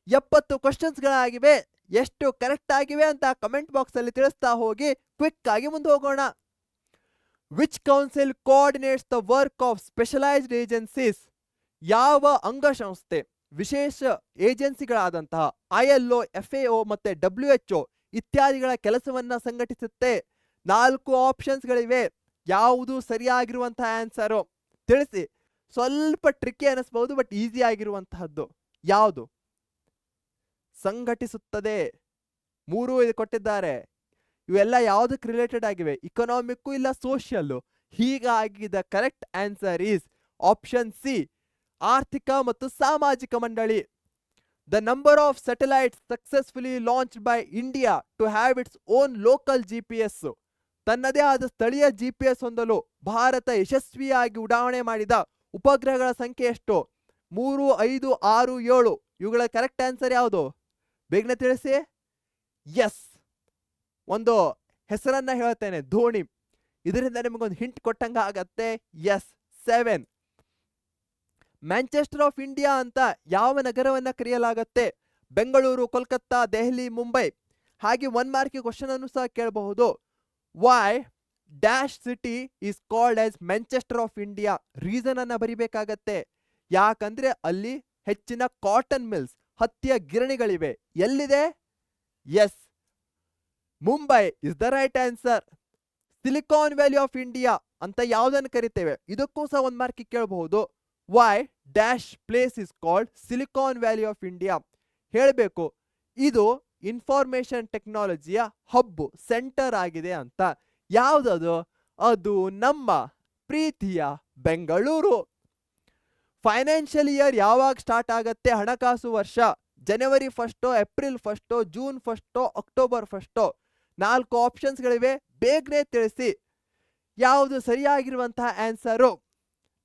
70 ಕ್ವಶನ್ಸ್ಗಳಾಗಿವೆ. ಎಷ್ಟು ಕರೆಕ್ಟ್ ಆಗಿವೆ ಅಂತ ಕಮೆಂಟ್ ಬಾಕ್ಸ್ ಅಲ್ಲಿ ತಿಳಿಸ್ತಾ ಹೋಗಿ. ಕ್ವಿಕ್ ಆಗಿ ಮುಂದೆ ಹೋಗೋಣ. Which council coordinates the work of specialised agencies? ಯಾವ ಅಂಗಸಂಸ್ಥೆ ವಿಶೇಷ ಏಜೆನ್ಸಿಗಳಾದಂತಹ ILO, FAO ಮತ್ತೆ WHO ಇತ್ಯಾದಿಗಳ ಕೆಲಸವನ್ನ ಸಂಘಟಿಸುತ್ತೆ? 4 ಆಪ್ಷನ್ಸ್ಗಳಿವೆ. ಯಾವುದು ಸರಿಯಾಗಿರುವಂತಹ ಆನ್ಸರು? ತಿಳಿಸಿ. ಸ್ವಲ್ಪ ಟ್ರಿಕ್ಕಿ ಅನಿಸ್ಬಹುದು, ಬಟ್ ಈಸಿ ಆಗಿರುವಂತಹದ್ದು ಯಾವುದು? ಸಂಘಟಿಸುತ್ತದೆ. 3 ಇದು ಕೊಟ್ಟಿದ್ದಾರೆ. ಇವೆಲ್ಲ ಯಾವುದಕ್ಕೆ ರಿಲೇಟೆಡ್ ಆಗಿವೆ? ಇಕನಾಮಿಕ್ಕು ಇಲ್ಲ ಸೋಷಿಯಲ್. ಹೀಗಾಗಿ the correct answer is option C, ಆರ್ಥಿಕ ಮತ್ತು ಸಾಮಾಜಿಕ ಮಂಡಳಿ. The number of satellites successfully launched by India to have its own local GPS. ತನ್ನದೇ ಆದ ಸ್ಥಳೀಯ GPS ಹೊಂದಲು ಭಾರತ ಯಶಸ್ವಿಯಾಗಿ ಉಡಾವಣೆ ಮಾಡಿದ ಉಪಗ್ರಹಗಳ ಸಂಖ್ಯೆ ಎಷ್ಟು? 3, 5, 6, 7. ಇವುಗಳ ಕರೆಕ್ಟ್ ಆನ್ಸರ್ ಯಾವುದು? ಬೇಗನೆ ತಿಳಿಸಿ. ಎಸ್, ಒಂದು ಹೆಸರನ್ನ ಹೇಳ್ತೇನೆ, ಧೋನಿ. ಇದರಿಂದ ನಿಮಗೊಂದು ಹಿಂಟ್ ಕೊಟ್ಟಂಗ ಆಗತ್ತೆ. ಎಸ್, 7. ಮ್ಯಾಂಚೆಸ್ಟರ್ ಆಫ್ ಇಂಡಿಯಾ ಅಂತ ಯಾವ ನಗರವನ್ನ ಕರೆಯಲಾಗತ್ತೆ? ಬೆಂಗಳೂರು, ಕೋಲ್ಕತ್ತಾ, ದೆಹಲಿ, ಮುಂಬೈ. ಹಾಗೆ 1 ಮಾರ್ಕ್ ಕ್ವಶನ್ ಅನ್ನು ಸಹ ಕೇಳಬಹುದು. Why dash city is called as Manchester of India. Reason ಅನ್ನ ಬರಿಬೇಕಾಗತ್ತೆ. ಯಾಕಂದ್ರೆ ಅಲ್ಲಿ ಹೆಚ್ಚಿನ ಕಾಟನ್ ಮಿಲ್ಸ್, ಹತ್ತಿಯ ಗಿರಣಿಗಳಿವೆ. ಎಲ್ಲಿದೆ? Yes, Mumbai is the right answer. Silicon Valley of India ಅಂತ ಯಾವುದನ್ನು ಕರಿತೇವೆ? ಇದಕ್ಕೂ ಸಹ 1 ಮಾರ್ಕ್ ಕೇಳಬಹುದು. Why dash place is called Silicon Valley of India. ಹೇಳಬೇಕು, ಇದು ಇನ್ಫಾರ್ಮೇಶನ್ ಟೆಕ್ನಾಲಜಿಯ ಹಬ್, ಸೆಂಟರ್ ಆಗಿದೆ ಅಂತ. ಯಾವುದದು? ಅದು ನಮ್ಮ ಪ್ರೀತಿಯ ಬೆಂಗಳೂರು. ಫೈನಾನ್ಷಿಯಲ್ ಇಯರ್ ಯಾವಾಗ ಸ್ಟಾರ್ಟ್ ಆಗತ್ತೆ? ಹಣಕಾಸು ವರ್ಷ ಜನವರಿ 1, ಏಪ್ರಿಲ್ 1, ಜೂನ್ 1, ಅಕ್ಟೋಬರ್ 1. 4 ಆಪ್ಷನ್ಸ್ಗಳಿವೆ, ಬೇಗನೆ ತಿಳಿಸಿ. ಯಾವುದು ಸರಿಯಾಗಿರುವಂತಹ ಆನ್ಸರು?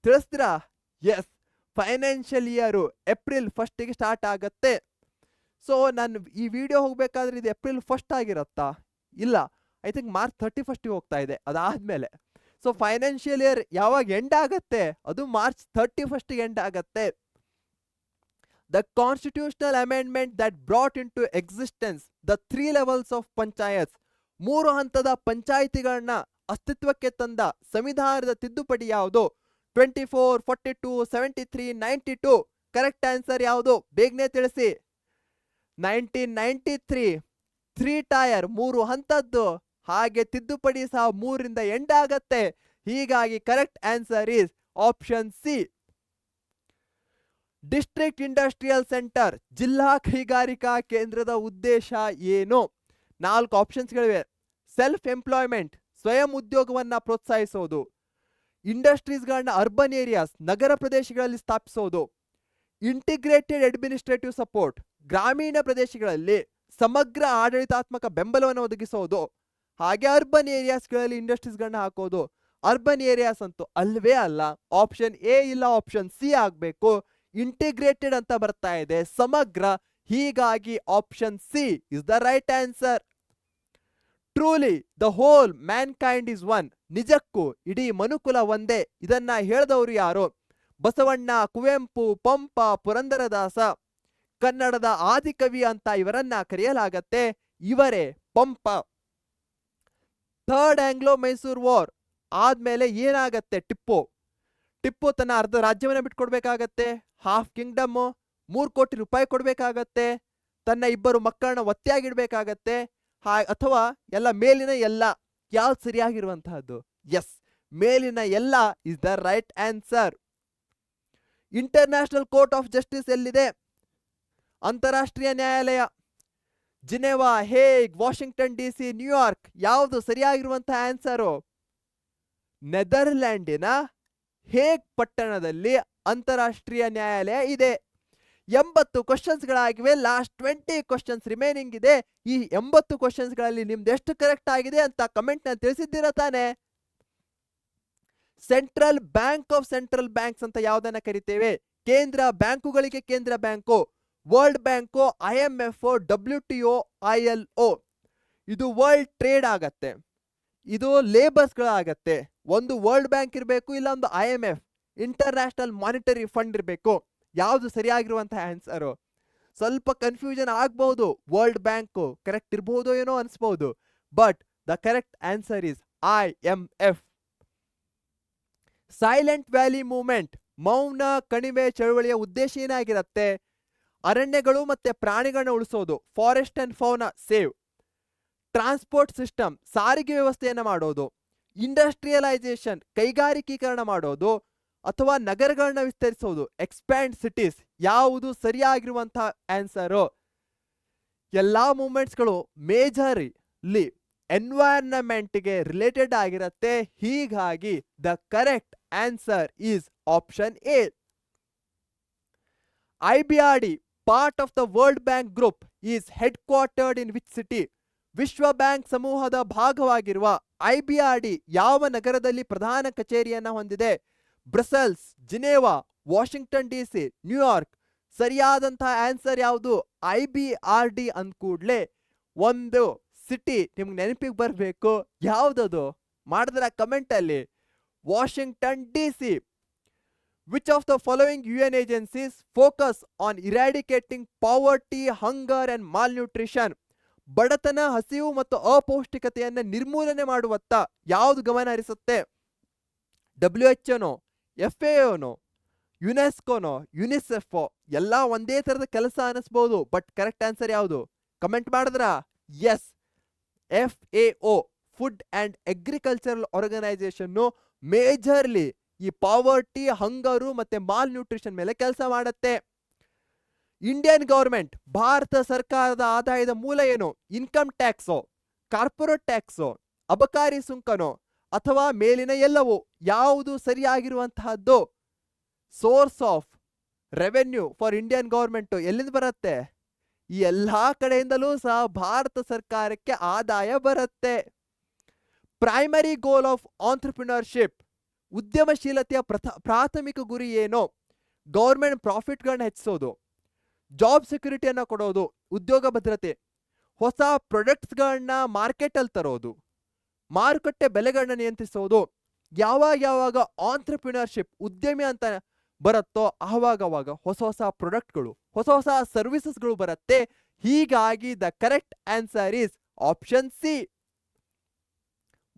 ತಿಳಿಸ್ತೀರಾ? ಎಸ್, ಫೈನಾನ್ಷಿಯಲ್ ಇಯರು ಏಪ್ರಿಲ್ 1ಗೆ ಸ್ಟಾರ್ಟ್ ಆಗತ್ತೆ. ಸೊ ನಾನು ಈ ವಿಡಿಯೋ ಹೋಗ್ಬೇಕಾದ್ರೆ ಇದು ಏಪ್ರಿಲ್ 1 ಆಗಿರತ್ತಾ? ಇಲ್ಲ, ಐ ಥಿಂಕ್ ಮಾರ್ಚ್ 31ಗೆ ಹೋಗ್ತಾ ಇದೆ ಅದಾದ್ಮೇಲೆ. ಸೊ ಫೈನಾನ್ಷಿಯಲ್ ಇಯರ್ ಯಾವಾಗ ಎಂಡ್ ಆಗತ್ತೆ? ಅದು ಮಾರ್ಚ್ 31ಗೆ ಎಂಡ್ ಆಗತ್ತೆ. The constitutional amendment that brought into existence the 3 levels of panchayats. 3 ಹಂತದ ಪಂಚಾಯಿತಿಗಳನ್ನ ಅಸ್ತಿತ್ವಕ್ಕೆ ತಂದ ಸಂವಿಧಾನದ ತಿದ್ದುಪಡಿ ಯಾವುದು? 24, 42, 73, 92. ಕರೆಕ್ಟ್ ಆನ್ಸರ್ ಯಾವುದು? ಬೇಗನೆ ತಿಳಿಸಿ. 1993 3 ಟೈರ್, 3 ಹಂತದ್ದು. ಹಾಗೆ ತಿದ್ದುಪಡಿ ಸಹ 3ರಿಂದ ಎಂಡ್ ಆಗತ್ತೆ. ಹೀಗಾಗಿ correct answer is option C. District industrial centre, ಜಿಲ್ಲಾ ಕೈಗಾರಿಕಾ ಕೇಂದ್ರದ ಉದ್ದೇಶ ಏನು? 4 ಆಪ್ಷನ್ಸ್ಗಳಿವೆ. ಸೆಲ್ಫ್ ಎಂಪ್ಲಾಯ್ಮೆಂಟ್, ಸ್ವಯಂ ಉದ್ಯೋಗವನ್ನ ಪ್ರೋತ್ಸಾಹಿಸೋದು. ಇಂಡಸ್ಟ್ರೀಸ್ಗಳನ್ನ ಅರ್ಬನ್ ಏರಿಯಾಸ್, ನಗರ ಪ್ರದೇಶಗಳಲ್ಲಿ ಸ್ಥಾಪಿಸೋದು. ಇಂಟಿಗ್ರೇಟೆಡ್ ಅಡ್ಮಿನಿಸ್ಟ್ರೇಟಿವ್ ಸಪೋರ್ಟ್, ಗ್ರಾಮೀಣ ಪ್ರದೇಶಗಳಲ್ಲಿ ಸಮಗ್ರ ಆಡಳಿತಾತ್ಮಕ ಬೆಂಬಲವನ್ನು ಒದಗಿಸೋದು. ಹಾಗೆ ಅರ್ಬನ್ ಏರಿಯಾಸ್ಗಳಲ್ಲಿ ಇಂಡಸ್ಟ್ರೀಸ್ಗಳನ್ನ ಹಾಕೋದು. ಅರ್ಬನ್ ಏರಿಯಾಸ್ ಅಂತೂ ಅಲ್ವೇ ಅಲ್ಲ. ಆಪ್ಷನ್ ಎ ಇಲ್ಲ, ಆಪ್ಷನ್ ಸಿ ಆಗಬೇಕು. ಇಂಟಿಗ್ರೇಟೆಡ್ ಅಂತ ಬರ್ತಾ ಇದೆ, ಸಮಗ್ರ. ಹೀಗಾಗಿ option C is the right answer. Truly the whole Mankind is one. ನಿಜಕ್ಕೂ ಇಡೀ ಮನುಕುಲ ಒಂದೇ. ಇದನ್ನ ಹೇಳಿದವರು ಯಾರು? ಬಸವಣ್ಣ, ಕುವೆಂಪು, ಪಂಪ, ಪುರಂದರದಾಸ. ಕನ್ನಡದ ಆದಿಕವಿ ಅಂತ ಇವರನ್ನ ಕರೆಯಲಾಗತ್ತೆ. ಇವರೇ Pampa. Third Anglo Mysore war ಆದ್ಮೇಲೆ ಏನಾಗತ್ತೆ? ಟಿಪ್ಪು ತನ್ನ ಅರ್ಧ ರಾಜ್ಯವನ್ನ ಬಿಟ್ಕೊಡ್ಬೇಕಾಗತ್ತೆ. ಹಾಫ್ ಕಿಂಗ್ಡಮ್, 3 ಕೋಟಿ ರೂಪಾಯಿ ಕೊಡ್ಬೇಕಾಗತ್ತೆ. ತನ್ನ 2 ಮಕ್ಕಳನ್ನ ಒತ್ತೆಯಾಗಿಡ್ಬೇಕಾಗತ್ತೆ. ಅಥವಾ ಎಲ್ಲ ಮೇಲಿನ ಎಲ್ಲ. ಯಾವ್ದು ಸರಿಯಾಗಿರುವಂತಹದ್ದು? ಎಸ್, ಮೇಲಿನ ಎಲ್ಲ is the right answer. International court of justice ಎಲ್ಲಿದೆ? ಅಂತಾರಾಷ್ಟ್ರೀಯ ನ್ಯಾಯಾಲಯ. ಜಿನೆವಾ, ಹೇಗ್, ವಾಷಿಂಗ್ಟನ್ DC, ನ್ಯೂಯಾರ್ಕ್. ಯಾವುದು ಸರಿಯಾಗಿರುವಂತಹ ಆನ್ಸರು? ನೆದರ್ಲ್ಯಾಂಡಿನ ಹೇಗ್ ಪಟ್ಟಣದಲ್ಲಿ ಅಂತಾರಾಷ್ಟ್ರೀಯ ನ್ಯಾಯಾಲಯ ಇದೆ. 80 ಕ್ವಶನ್ಸ್ಗಳಾಗಿವೆ. ಲಾಸ್ಟ್ 20 ಕ್ವಶನ್ಸ್ ರಿಮೈನಿಂಗ್ ಇದೆ. ಈ 80 ಕ್ವಶನ್ಸ್ಗಳಲ್ಲಿ ನಿಮ್ದು ಎಷ್ಟು ಕರೆಕ್ಟ್ ಆಗಿದೆ ಅಂತ ಕಮೆಂಟ್ ನ ತಿಳಿಸಿದ್ದೀರಾ ತಾನೆ? Central bank of central banks ಅಂತ ಯಾವ್ದನ್ನ ಕರಿತೇವೆ? ಕೇಂದ್ರ ಬ್ಯಾಂಕುಗಳಿಗೆ ಕೇಂದ್ರ bank, world bank, IMF, WTO, ILO. ಇದು ವರ್ಲ್ಡ್ ಟ್ರೇಡ್ ಆಗತ್ತೆ. ಇದು ಲೇಬರ್ಸ್ಗಳಾಗತ್ತೆ. ಒಂದು ವರ್ಲ್ಡ್ ಬ್ಯಾಂಕ್ ಇರಬೇಕು, ಇಲ್ಲ ಒಂದು IMF, ಇಂಟರ್ನ್ಯಾಷನಲ್ ಮಾನಿಟರಿ ಫಂಡ್ ಇರಬೇಕು. ಯಾವುದು ಸರಿಯಾಗಿರುವಂತಹ ಆನ್ಸರು? ಸ್ವಲ್ಪ ಕನ್ಫ್ಯೂಷನ್ ಆಗ್ಬಹುದು. ವರ್ಲ್ಡ್ ಬ್ಯಾಂಕು ಕರೆಕ್ಟ್ ಇರ್ಬಹುದೋ ಏನೋ ಅನ್ಸ್ಬಹುದು, but the correct answer is IMF. Silent Valley movement, ಮೌನ ಕಣಿವೆ ಚಳವಳಿಯ ಉದ್ದೇಶ ಏನಾಗಿರುತ್ತೆ? ಅರಣ್ಯಗಳು ಮತ್ತೆ ಪ್ರಾಣಿಗಳನ್ನ ಉಳಿಸೋದು. Forest and fauna save. Transport system, ಸಾರಿಗೆ ವ್ಯವಸ್ಥೆಯನ್ನ ಮಾಡೋದು. ಇಂಡಸ್ಟ್ರಿಯಲೈಸೇಷನ್, ಕೈಗಾರಿಕೀಕರಣ ಮಾಡೋದು. ಅಥವಾ ನಗರಗಳನ್ನ ವಿಸ್ತರಿಸೋದು, ಎಕ್ಸ್ಪ್ಯಾಂಡ್ ಸಿಟೀಸ್. ಯಾವುದು ಸರಿಯಾಗಿರುವಂತಹ ಆನ್ಸರು? ಎಲ್ಲಾ ಮೂವ್ಮೆಂಟ್ಸ್ಗಳು ಮೇಜರ್ಲಿ ಎನ್ವೈರನ್ಮೆಂಟ್ಗೆ ರಿಲೇಟೆಡ್ ಆಗಿರುತ್ತೆ. ಹೀಗಾಗಿ the correct answer is option A. IBRD, part of the World Bank group, is headquartered in which city? ವಿಶ್ವ ಬ್ಯಾಂಕ್ ಸಮೂಹದ ಭಾಗವಾಗಿರುವ IBRD ಯಾವ ನಗರದಲ್ಲಿ ಪ್ರಧಾನ ಕಚೇರಿಯನ್ನ ಹೊಂದಿದೆ? Brussels, Geneva, Washington DC, New York. ಸರಿಯಾದಂತಹ ಆನ್ಸರ್ ಯಾವುದು? IBRD ಅಂದ ಕೂಡ್ಲೆ ಒಂದು ಸಿಟಿ ನಿಮ್ಗೆ ನೆನಪಿಗೆ ಬರಬೇಕು. ಯಾವ್ದದು? ಮಾಡಿದ್ರ ಕಮೆಂಟ್ ಅಲ್ಲಿ. Washington DC. Which of the following UN agencies focus on eradicating poverty, hunger and malnutrition? ಬಡತನ, ಹಸಿವು ಮತ್ತು ಅಪೌಷ್ಟಿಕತೆಯನ್ನು ನಿರ್ಮೂಲನೆ ಮಾಡುವತ್ತ ಯಾವುದು ಗಮನ ಹರಿಸುತ್ತೆ? WHO, FAO, ಯುನೆಸ್ಕೋನೋ, ಯುನಿಸೆಫ್? ಎಲ್ಲ ಒಂದೇ ತರದ ಕೆಲಸ ಅನಿಸ್ಬೋದು, ಬಟ್ ಕರೆಕ್ಟ್ ಆನ್ಸರ್ ಯಾವುದು? ಕಮೆಂಟ್ ಮಾಡಿದ್ರ? Yes, FAO, food and agricultural organisation majorly ಈ ಪಾವರ್ಟಿ, ಹಂಗರು ಮತ್ತೆ ಮಾಲ್ ನ್ಯೂಟ್ರಿಷನ್ ಮೇಲೆ ಕೆಲಸ ಮಾಡುತ್ತೆ. ಇಂಡಿಯನ್ ಗವರ್ಮೆಂಟ್, ಭಾರತ ಸರ್ಕಾರದ ಆದಾಯದ ಮೂಲ ಏನು? ಇನ್ಕಮ್ ಟ್ಯಾಕ್ಸೋ, ಕಾರ್ಪೊರೇಟ್ ಟ್ಯಾಕ್ಸೋ, ಅಬಕಾರಿ ಸುಂಕನೋ ಅಥವಾ ಮೇಲಿನ ಎಲ್ಲವೂ? ಯಾವುದು ಸರಿಯಾಗಿರುವಂತಹದ್ದು? Source of revenue for Indian government ಎಲ್ಲಿಂದ ಬರುತ್ತೆ? ಈ ಎಲ್ಲಾ ಕಡೆಯಿಂದಲೂ ಸಹ ಭಾರತ ಸರ್ಕಾರಕ್ಕೆ ಆದಾಯ ಬರುತ್ತೆ. ಪ್ರೈಮರಿ ಗೋಲ್ ಆಫ್ ಆಂಟ್ರಪ್ರಿನರ್ಶಿಪ್, ಉದ್ಯಮಶೀಲತೆಯ ಪ್ರಾಥಮಿಕ ಗುರಿ ಏನು? ಗೌರ್ಮೆಂಟ್ ಪ್ರಾಫಿಟ್ಗಳನ್ನ ಹೆಚ್ಚಿಸೋದು, ಜಾಬ್ ಸೆಕ್ಯೂರಿಟಿಯನ್ನು ಕೊಡೋದು, ಉದ್ಯೋಗ ಭದ್ರತೆ, ಹೊಸ ಪ್ರಾಡಕ್ಟ್ಸ್ಗಳನ್ನ ಮಾರ್ಕೆಟಲ್ಲಿ ತರೋದು, ಮಾರುಕಟ್ಟೆ ಬೆಲೆಗಳನ್ನ ನಿಯಂತ್ರಿಸೋದು. ಯಾವಾಗ ಆಂಟ್ರಪ್ರಿನರ್ಶಿಪ್, ಉದ್ಯಮಿ ಅಂತ ಬರುತ್ತೋ ಆವಾಗ ಹೊಸ ಹೊಸ ಪ್ರಾಡಕ್ಟ್ಗಳು, ಹೊಸ ಹೊಸ ಸರ್ವಿಸಸ್ಗಳು ಬರುತ್ತೆ. ಹೀಗಾಗಿ the correct answer is option C.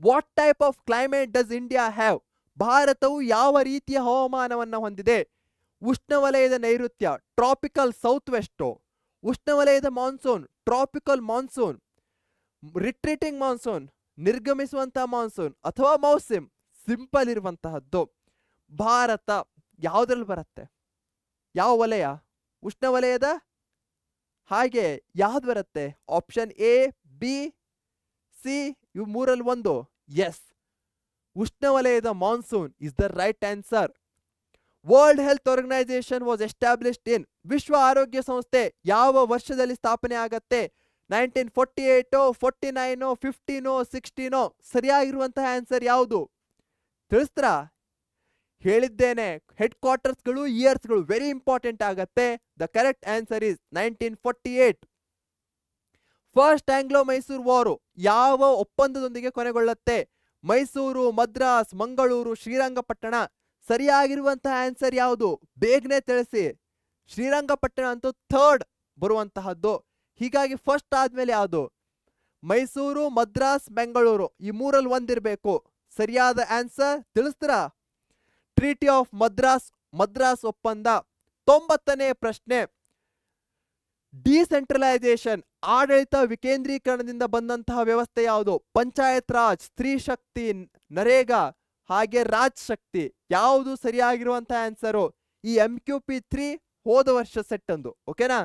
What type of climate does India have? ಭಾರತವು ಯಾವ ರೀತಿಯ ಹವಾಮಾನವನ್ನು ಹೊಂದಿದೆ? ಉಷ್ಣವಲಯದ ನೈಋತ್ಯ, ಟ್ರಾಪಿಕಲ್ ಸೌತ್ ವೆಸ್ಟು, ಉಷ್ಣವಲಯದ monsoon, tropical monsoon, retreating monsoon, ನಿರ್ಗಮಿಸುವಂತಹ ಮಾನ್ಸೂನ್, ಅಥವಾ ಮೌಸಿಮ್? ಸಿಂಪಲ್ ಇರುವಂತಹದ್ದು. ಭಾರತ ಯಾವುದ್ರಲ್ಲಿ ಬರುತ್ತೆ? ಯಾವ ವಲಯ? ಉಷ್ಣವಲಯದ? ಹಾಗೆ ಯಾವ್ದು ಬರುತ್ತೆ? ಆಪ್ಷನ್ ಎ, ಬಿ, ಸಿ, ಇವು ಮೂರಲ್ಲಿ ಒಂದು. ಎಸ್, ಉಷ್ಣವಲಯದ monsoon is the right answer. World Health Organization was established in, ವಿಶ್ವ ಆರೋಗ್ಯ ಸಂಸ್ಥೆ ಯಾವ ವರ್ಷದಲ್ಲಿ ಸ್ಥಾಪನೆ ಆಗತ್ತೆ? 1948, 49, 15, 16? ಸರಿಯಾಗಿರುವಂತಹ ಆನ್ಸರ್ ಯಾವುದು? ತಿಳಿಸ್ತ್ರಾ? ಹೇಳಿದ್ದೇನೆ, ಹೆಡ್ ಕ್ವಾರ್ಟರ್ಸ್ಗಳು, ಇಯರ್ಸ್ಗಳು ವೆರಿ ಇಂಪಾರ್ಟೆಂಟ್ ಆಗತ್ತೆ. The correct answer is 1948. First Anglo Mysore war ಯಾವ ಒಪ್ಪಂದದೊಂದಿಗೆ ಕೊನೆಗೊಳ್ಳುತ್ತೆ? ಮೈಸೂರು, ಮದ್ರಾಸ್, ಮಂಗಳೂರು, ಶ್ರೀರಂಗಪಟ್ಟಣ? ಸರಿಯಾಗಿರುವಂತಹ ಆನ್ಸರ್ ಯಾವುದು? ಬೇಗನೆ ತಿಳಿಸಿ. ಶ್ರೀರಂಗಪಟ್ಟಣ ಅಂತೂ ಥರ್ಡ್ ಬರುವಂತಹದ್ದು. ಹೀಗಾಗಿ ಫಸ್ಟ್ ಆದ್ಮೇಲೆ ಯಾವುದು? ಮೈಸೂರು, ಮದ್ರಾಸ್, ಬೆಂಗಳೂರು, ಈ ಮೂರಲ್ಲಿ ಒಂದಿರಬೇಕು. ಸರಿಯಾದ ಆನ್ಸರ್ ತಿಳಿಸ್ತೀರಾ? ಟ್ರೀಟಿ ಆಫ್ ಮದ್ರಾಸ್ ಒಪ್ಪಂದ. 90ನೇ ಪ್ರಶ್ನೆ, ಡಿಸೆಂಟ್ರಲೈಸೇಷನ್, ಆಡಳಿತ ವಿಕೇಂದ್ರೀಕರಣದಿಂದ ಬಂದಂತಹ ವ್ಯವಸ್ಥೆ ಯಾವುದು? ಪಂಚಾಯತ್ ರಾಜ್, ಸ್ತ್ರೀ ಶಕ್ತಿ, ನರೇಗಾ, ಹಾಗೆ ರಾಜ್ ಶಕ್ತಿ? ಯಾವುದು ಸರಿಯಾಗಿರುವಂತಹ ಆನ್ಸರು? ಈ MQP3 ಹೋದ ವರ್ಷ ಸೆಟ್ ಅಂದು, ಓಕೆನಾ?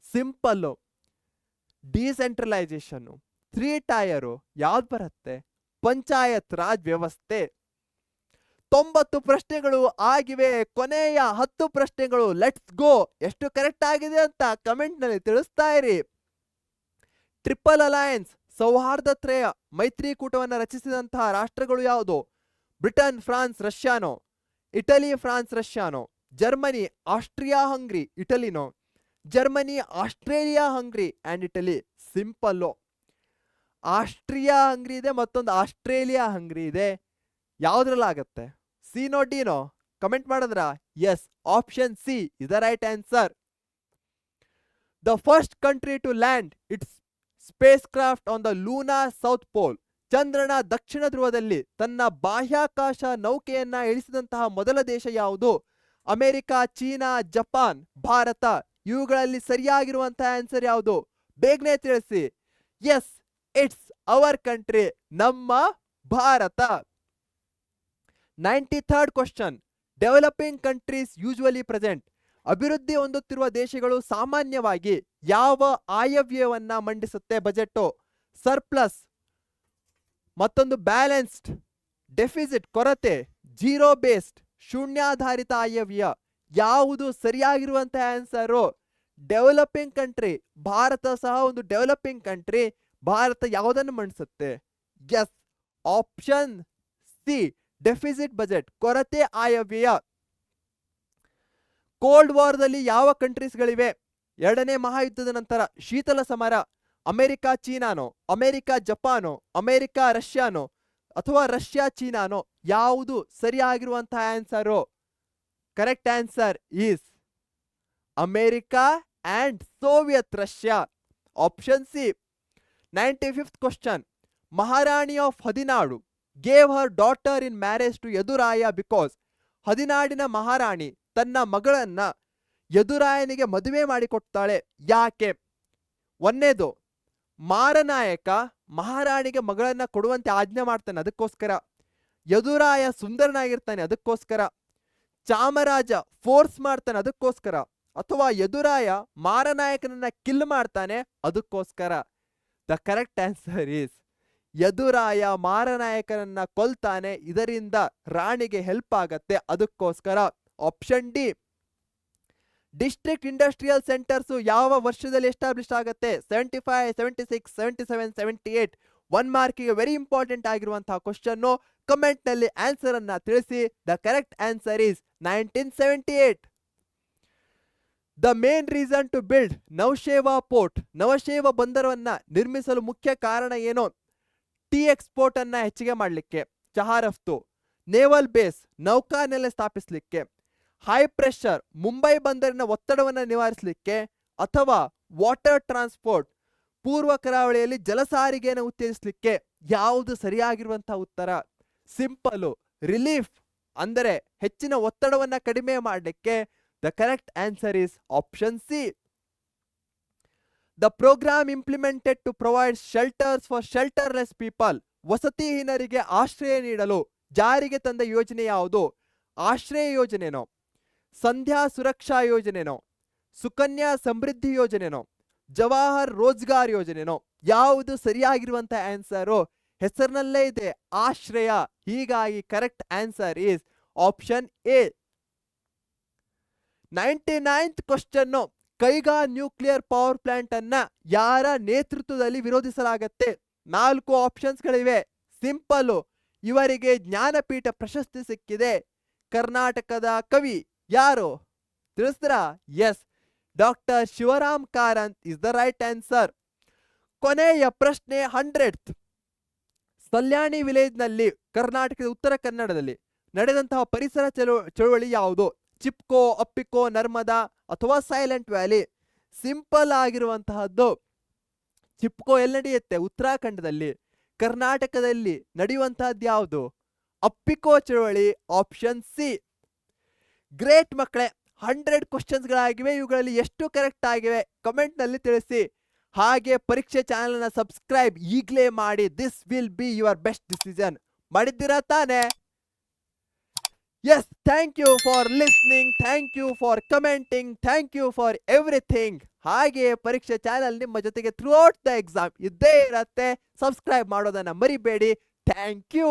ಸಿಂಪಲ್. ಡಿಸೆಂಟ್ರಲೈಸೇಷನ್, 3 ಟೈರು ಯಾವ್ದು ಬರುತ್ತೆ? ಪಂಚಾಯತ್ ರಾಜ್ ವ್ಯವಸ್ಥೆ. 90 ಪ್ರಶ್ನೆಗಳು ಆಗಿವೆ. ಕೊನೆಯ 10 ಪ್ರಶ್ನೆಗಳು. Let's go. ಎಷ್ಟು ಕರೆಕ್ಟ್ ಆಗಿದೆ ಅಂತ ಕಮೆಂಟ್ ನಲ್ಲಿ ತಿಳಿಸ್ತಾ ಇರಿ. ಟ್ರಿಪಲ್ ಅಲಯನ್ಸ್, ಸೌಹಾರ್ದತ್ರಯ ಮೈತ್ರಿಕೂಟವನ್ನು ರಚಿಸಿದಂತಹ ರಾಷ್ಟ್ರಗಳು ಯಾವುದು? ಬ್ರಿಟನ್, ಫ್ರಾನ್ಸ್, ರಷ್ಯಾನೋ? ಇಟಲಿ, ಫ್ರಾನ್ಸ್, ರಷ್ಯಾನೋ? ಜರ್ಮನಿ, ಆಸ್ಟ್ರಿಯಾ, ಹಂಗ್ರಿ, ಇಟಲಿನೋ? Germany, Australia, Hungary and Italy? Simple. Austria Hungary ಇದೆ, ಮತ್ತೊಂದು ಆಸ್ಟ್ರೇಲಿಯಾ ಹಂಗ್ರಿ ಇದೆ. ಯಾವ್ದ್ರಲ್ಲಾಗತ್ತೆ? ಸಿನೋ, ಡಿನೋ? ಕಮೆಂಟ್ ಮಾಡಿದ್ರ? Yes, option C is the right answer. The first country to land its spacecraft on the lunar south pole, ಚಂದ್ರನ ದಕ್ಷಿಣ ಧ್ರುವದಲ್ಲಿ ತನ್ನ ಬಾಹ್ಯಾಕಾಶ ನೌಕೆಯನ್ನ ಇಳಿಸಿದಂತಹ ಮೊದಲ ದೇಶ ಯಾವುದು? America, China, Japan, Bharat? ಇವುಗಳಲ್ಲಿ ಸರಿಯಾಗಿರುವಂತಹ ಆನ್ಸರ್ ಯಾವುದು? ಬೇಗನೆ ತಿಳಿಸಿ. ಎಸ್, ಇಟ್ಸ್ ಅವರ್ ಕಂಟ್ರಿ, ನಮ್ಮ ಭಾರತ. 93rd question, developing countries usually present, ಅಭಿವೃದ್ಧಿ ಹೊಂದುತ್ತಿರುವ ದೇಶಗಳು ಸಾಮಾನ್ಯವಾಗಿ ಯಾವ ಆಯವ್ಯವನ್ನ ಮಂಡಿಸುತ್ತೆ? ಬಜೆಟ್, ಸರ್ಪ್ಲಸ್, ಮತ್ತೊಂದು ಬ್ಯಾಲೆನ್ಸ್ಡ್, ಡೆಫಿಸಿಟ್ ಕೊರತೆ, ಜೀರೋ ಬೇಸ್ಡ್, ಶೂನ್ಯಾಧಾರಿತ ಆಯವ್ಯಯ? ಯಾವುದು ಸರಿಯಾಗಿರುವಂತಹ ಆನ್ಸರು? Developing country. ಭಾರತ ಸಹ ಒಂದು ಡೆವಲಪಿಂಗ್ ಕಂಟ್ರಿ. ಭಾರತ ಯಾವುದನ್ನು ಮಂಡಿಸುತ್ತೆ? Yes, option C, deficit budget, ಕೊರತೆ ಆಯವ್ಯಯ. ಕೋಲ್ಡ್ ವಾರ್ದಲ್ಲಿ ಯಾವ ಕಂಟ್ರೀಸ್ಗಳಿವೆ? ಎರಡನೇ ಮಹಾಯುದ್ಧದ ನಂತರ ಶೀತಲ ಸಮರ. ಅಮೆರಿಕ, ಚೀನಾನೋ? ಅಮೆರಿಕ, ಜಪಾನೋ? ಅಮೆರಿಕ, ರಷ್ಯಾನೋ? ಅಥವಾ ರಷ್ಯಾ, ಚೀನಾನೋ? ಯಾವುದು ಸರಿಯಾಗಿರುವಂತಹ ಆನ್ಸರು? Correct answer is America and Soviet Russia. Option C. 95th question. Maharani of Hadinadu gave her daughter in marriage to Yaduraya because. ಹದಿನಾಡಿನ ಮಹಾರಾಣಿ ತನ್ನ ಮಗಳನ್ನ ಯದುರಾಯನಿಗೆ ಮದುವೆ ಮಾಡಿಕೊಡ್ತಾಳೆ, ಯಾಕೆ? ಒಂದೇದು, ಮಾರನಾಯಕ ಮಹಾರಾಣಿಗೆ ಮಗಳನ್ನ ಕೊಡುವಂತೆ ಆಜ್ಞೆ ಮಾಡ್ತಾನೆ, ಅದಕ್ಕೋಸ್ಕರ. ಯದುರಾಯ ಸುಂದರನಾಗಿರ್ತಾನೆ, ಅದಕ್ಕೋಸ್ಕರ. ಚಾಮರಾಜ ಫೋರ್ಸ್ ಮಾಡ್ತಾನೆ, ಅದಕ್ಕೋಸ್ಕರ. ಅಥವಾ ಯದುರಾಯ ಮಾರನಾಯಕನನ್ನ ಕಿಲ್ ಮಾಡ್ತಾನೆ, ಅದಕ್ಕೋಸ್ಕರ. The correct answer is Yaduraya ಮಾರನಾಯಕನನ್ನ ಕೊಲ್ತಾನೆ, ಇದರಿಂದ ರಾಣಿಗೆ ಹೆಲ್ಪ್ ಆಗತ್ತೆ, ಅದಕ್ಕೋಸ್ಕರ. Option D. District industrial centres ಯಾವ ವರ್ಷದಲ್ಲಿ ಎಸ್ಟಾಬ್ಲಿಷ್ ಆಗುತ್ತೆ? 75, 76, 77, 78. 1 ಮಾರ್ಕಿಗೆ ವೆರಿ ಇಂಪಾರ್ಟೆಂಟ್ ಆಗಿರುವಂತಹ ಕ್ವಶನ್. ಕಮೆಂಟ್ ನಲ್ಲಿ ಆನ್ಸರ್ ಅನ್ನ ತಿಳಿಸಿ. The correct answer is 1978. The main reason to build ನವಶೇವಾ port. Nhava Sheva ಬಂದರವನ್ನ ನಿರ್ಮಿಸಲು ಮುಖ್ಯ ಕಾರಣ ಏನು? ಟೀ ಎಕ್ಸ್ಪೋರ್ಟ್ ಅನ್ನ ಹೆಚ್ಚಿಗೆ ಮಾಡಲಿಕ್ಕೆ, ಚಹಾ ರಫ್ತು. ನೇವಲ್ ಬೇಸ್, ನೌಕಾನೆಲೆ ಸ್ಥಾಪಿಸಲಿಕ್ಕೆ. ಹೈ ಪ್ರೆಷರ್, ಮುಂಬೈ ಬಂದರಿನ ಒತ್ತಡವನ್ನು ನಿವಾರಿಸಲಿಕ್ಕೆ. ಅಥವಾ ವಾಟರ್ ಟ್ರಾನ್ಸ್ಪೋರ್ಟ್, ಪೂರ್ವ ಕರಾವಳಿಯಲ್ಲಿ ಜಲಸಾರಿಗೆಯನ್ನು ಉತ್ತೇಜಿಸಲಿಕ್ಕೆ. ಯಾವುದು ಸರಿಯಾಗಿರುವಂತಹ ಉತ್ತರ? ಸಿಂಪಲ್, ರಿಲೀಫ್ ಅಂದರೆ ಹೆಚ್ಚಿನ ಒತ್ತಡವನ್ನ ಕಡಿಮೆ ಮಾಡಲಿಕ್ಕೆ. The correct answer is option C. The programme implemented to provide shelters for shelterless people. ವಸತಿಹೀನರಿಗೆ ಆಶ್ರಯ ನೀಡಲು ಜಾರಿಗೆ ತಂದ ಯೋಜನೆ ಯಾವುದು? ಆಶ್ರಯ ಯೋಜನೆನೋ, ಸಂಧ್ಯಾ ಸುರಕ್ಷಾ ಯೋಜನೆನೋ, ಸುಕನ್ಯಾ ಸಮೃದ್ಧಿ ಯೋಜನೆನೋ, ಜವಾಹರ್ ರೋಜ್ಗಾರ್ ಯೋಜನೆನೋ? ಯಾವುದು ಸರಿಯಾಗಿರುವಂತಹ ಆನ್ಸರು? ಹೆಸರಿನಲ್ಲೇ ಇದೆ ಆಶ್ರಯ, ಹೀಗಾಗಿ correct answer is option A. 99th question. Kaiga nuclear power plant ಅನ್ನ ಯಾರ ನೇತೃತ್ವದಲ್ಲಿ ವಿರೋಧಿಸಲಾಗತ್ತೆ? 4 ಆಪ್ಷನ್ಸ್ಗಳಿವೆ. ಸಿಂಪಲ್, ಇವರಿಗೆ ಜ್ಞಾನಪೀಠ ಪ್ರಶಸ್ತಿ ಸಿಕ್ಕಿದೆ. ಕರ್ನಾಟಕದ ಕವಿ ಯಾರು? ತಿಳಿಸ್ತೀರಾ? Yes, doctor Shivaram Karanth is the right answer. ಕೊನೆಯ ಪ್ರಶ್ನೆ 100th. ಸಲ್ಯಾಣಿ ವಿಲೇಜ್ ನಲ್ಲಿ ಕರ್ನಾಟಕದ ಉತ್ತರ ಕನ್ನಡದಲ್ಲಿ ನಡೆದಂತಹ ಪರಿಸರ ಚಳುವಳಿ ಯಾವುದು? ಚಿಪ್ಕೋ, ಅಪ್ಪಿಕೋ, ನರ್ಮದಾ ಅಥವಾ ಸೈಲೆಂಟ್ ವ್ಯಾಲಿ? ಸಿಂಪಲ್ ಆಗಿರುವಂತಹದ್ದು. ಚಿಪ್ಕೋ ಎಲ್ಲಿ ನಡೆಯುತ್ತೆ? ಉತ್ತರಾಖಂಡದಲ್ಲಿ. ಕರ್ನಾಟಕದಲ್ಲಿ ನಡೆಯುವಂತಹದ್ದು ಯಾವುದು? ಅಪ್ಪಿಕೋ ಚಳುವಳಿ. Option C. ಗ್ರೇಟ್ ಮಕ್ಕಳೇ, 100 ಕ್ವಶನ್ಸ್ಗಳಾಗಿವೆ. ಇವುಗಳಲ್ಲಿ ಎಷ್ಟು ಕರೆಕ್ಟ್ ಆಗಿವೆ ಕಮೆಂಟ್ ನಲ್ಲಿ ತಿಳಿಸಿ. ಹಾಗೆ ಪರೀಕ್ಷೆ ಚಾನೆಲ್ ನ ಸಬ್ಸ್ಕ್ರೈಬ್ ಈಗಲೇ ಮಾಡಿ. This will be your best decision. ಮಾಡಿದ್ದೀರಾ ತಾನೆ? Yes, thank you for listening, thank you for commenting, thank you for everything. ಹಾಗೆ ಪರೀಕ್ಷೆ ಚಾನೆಲ್ ನಿಮ್ಮ ಜೊತೆಗೆ ಥ್ರೂ ಔಟ್ ದ ಎಕ್ಸಾಮ್ ಇದ್ದೇ ಇರತ್ತೆ. ಸಬ್ಸ್ಕ್ರೈಬ್ ಮಾಡೋದನ್ನ ಮರಿಬೇಡಿ. Thank you.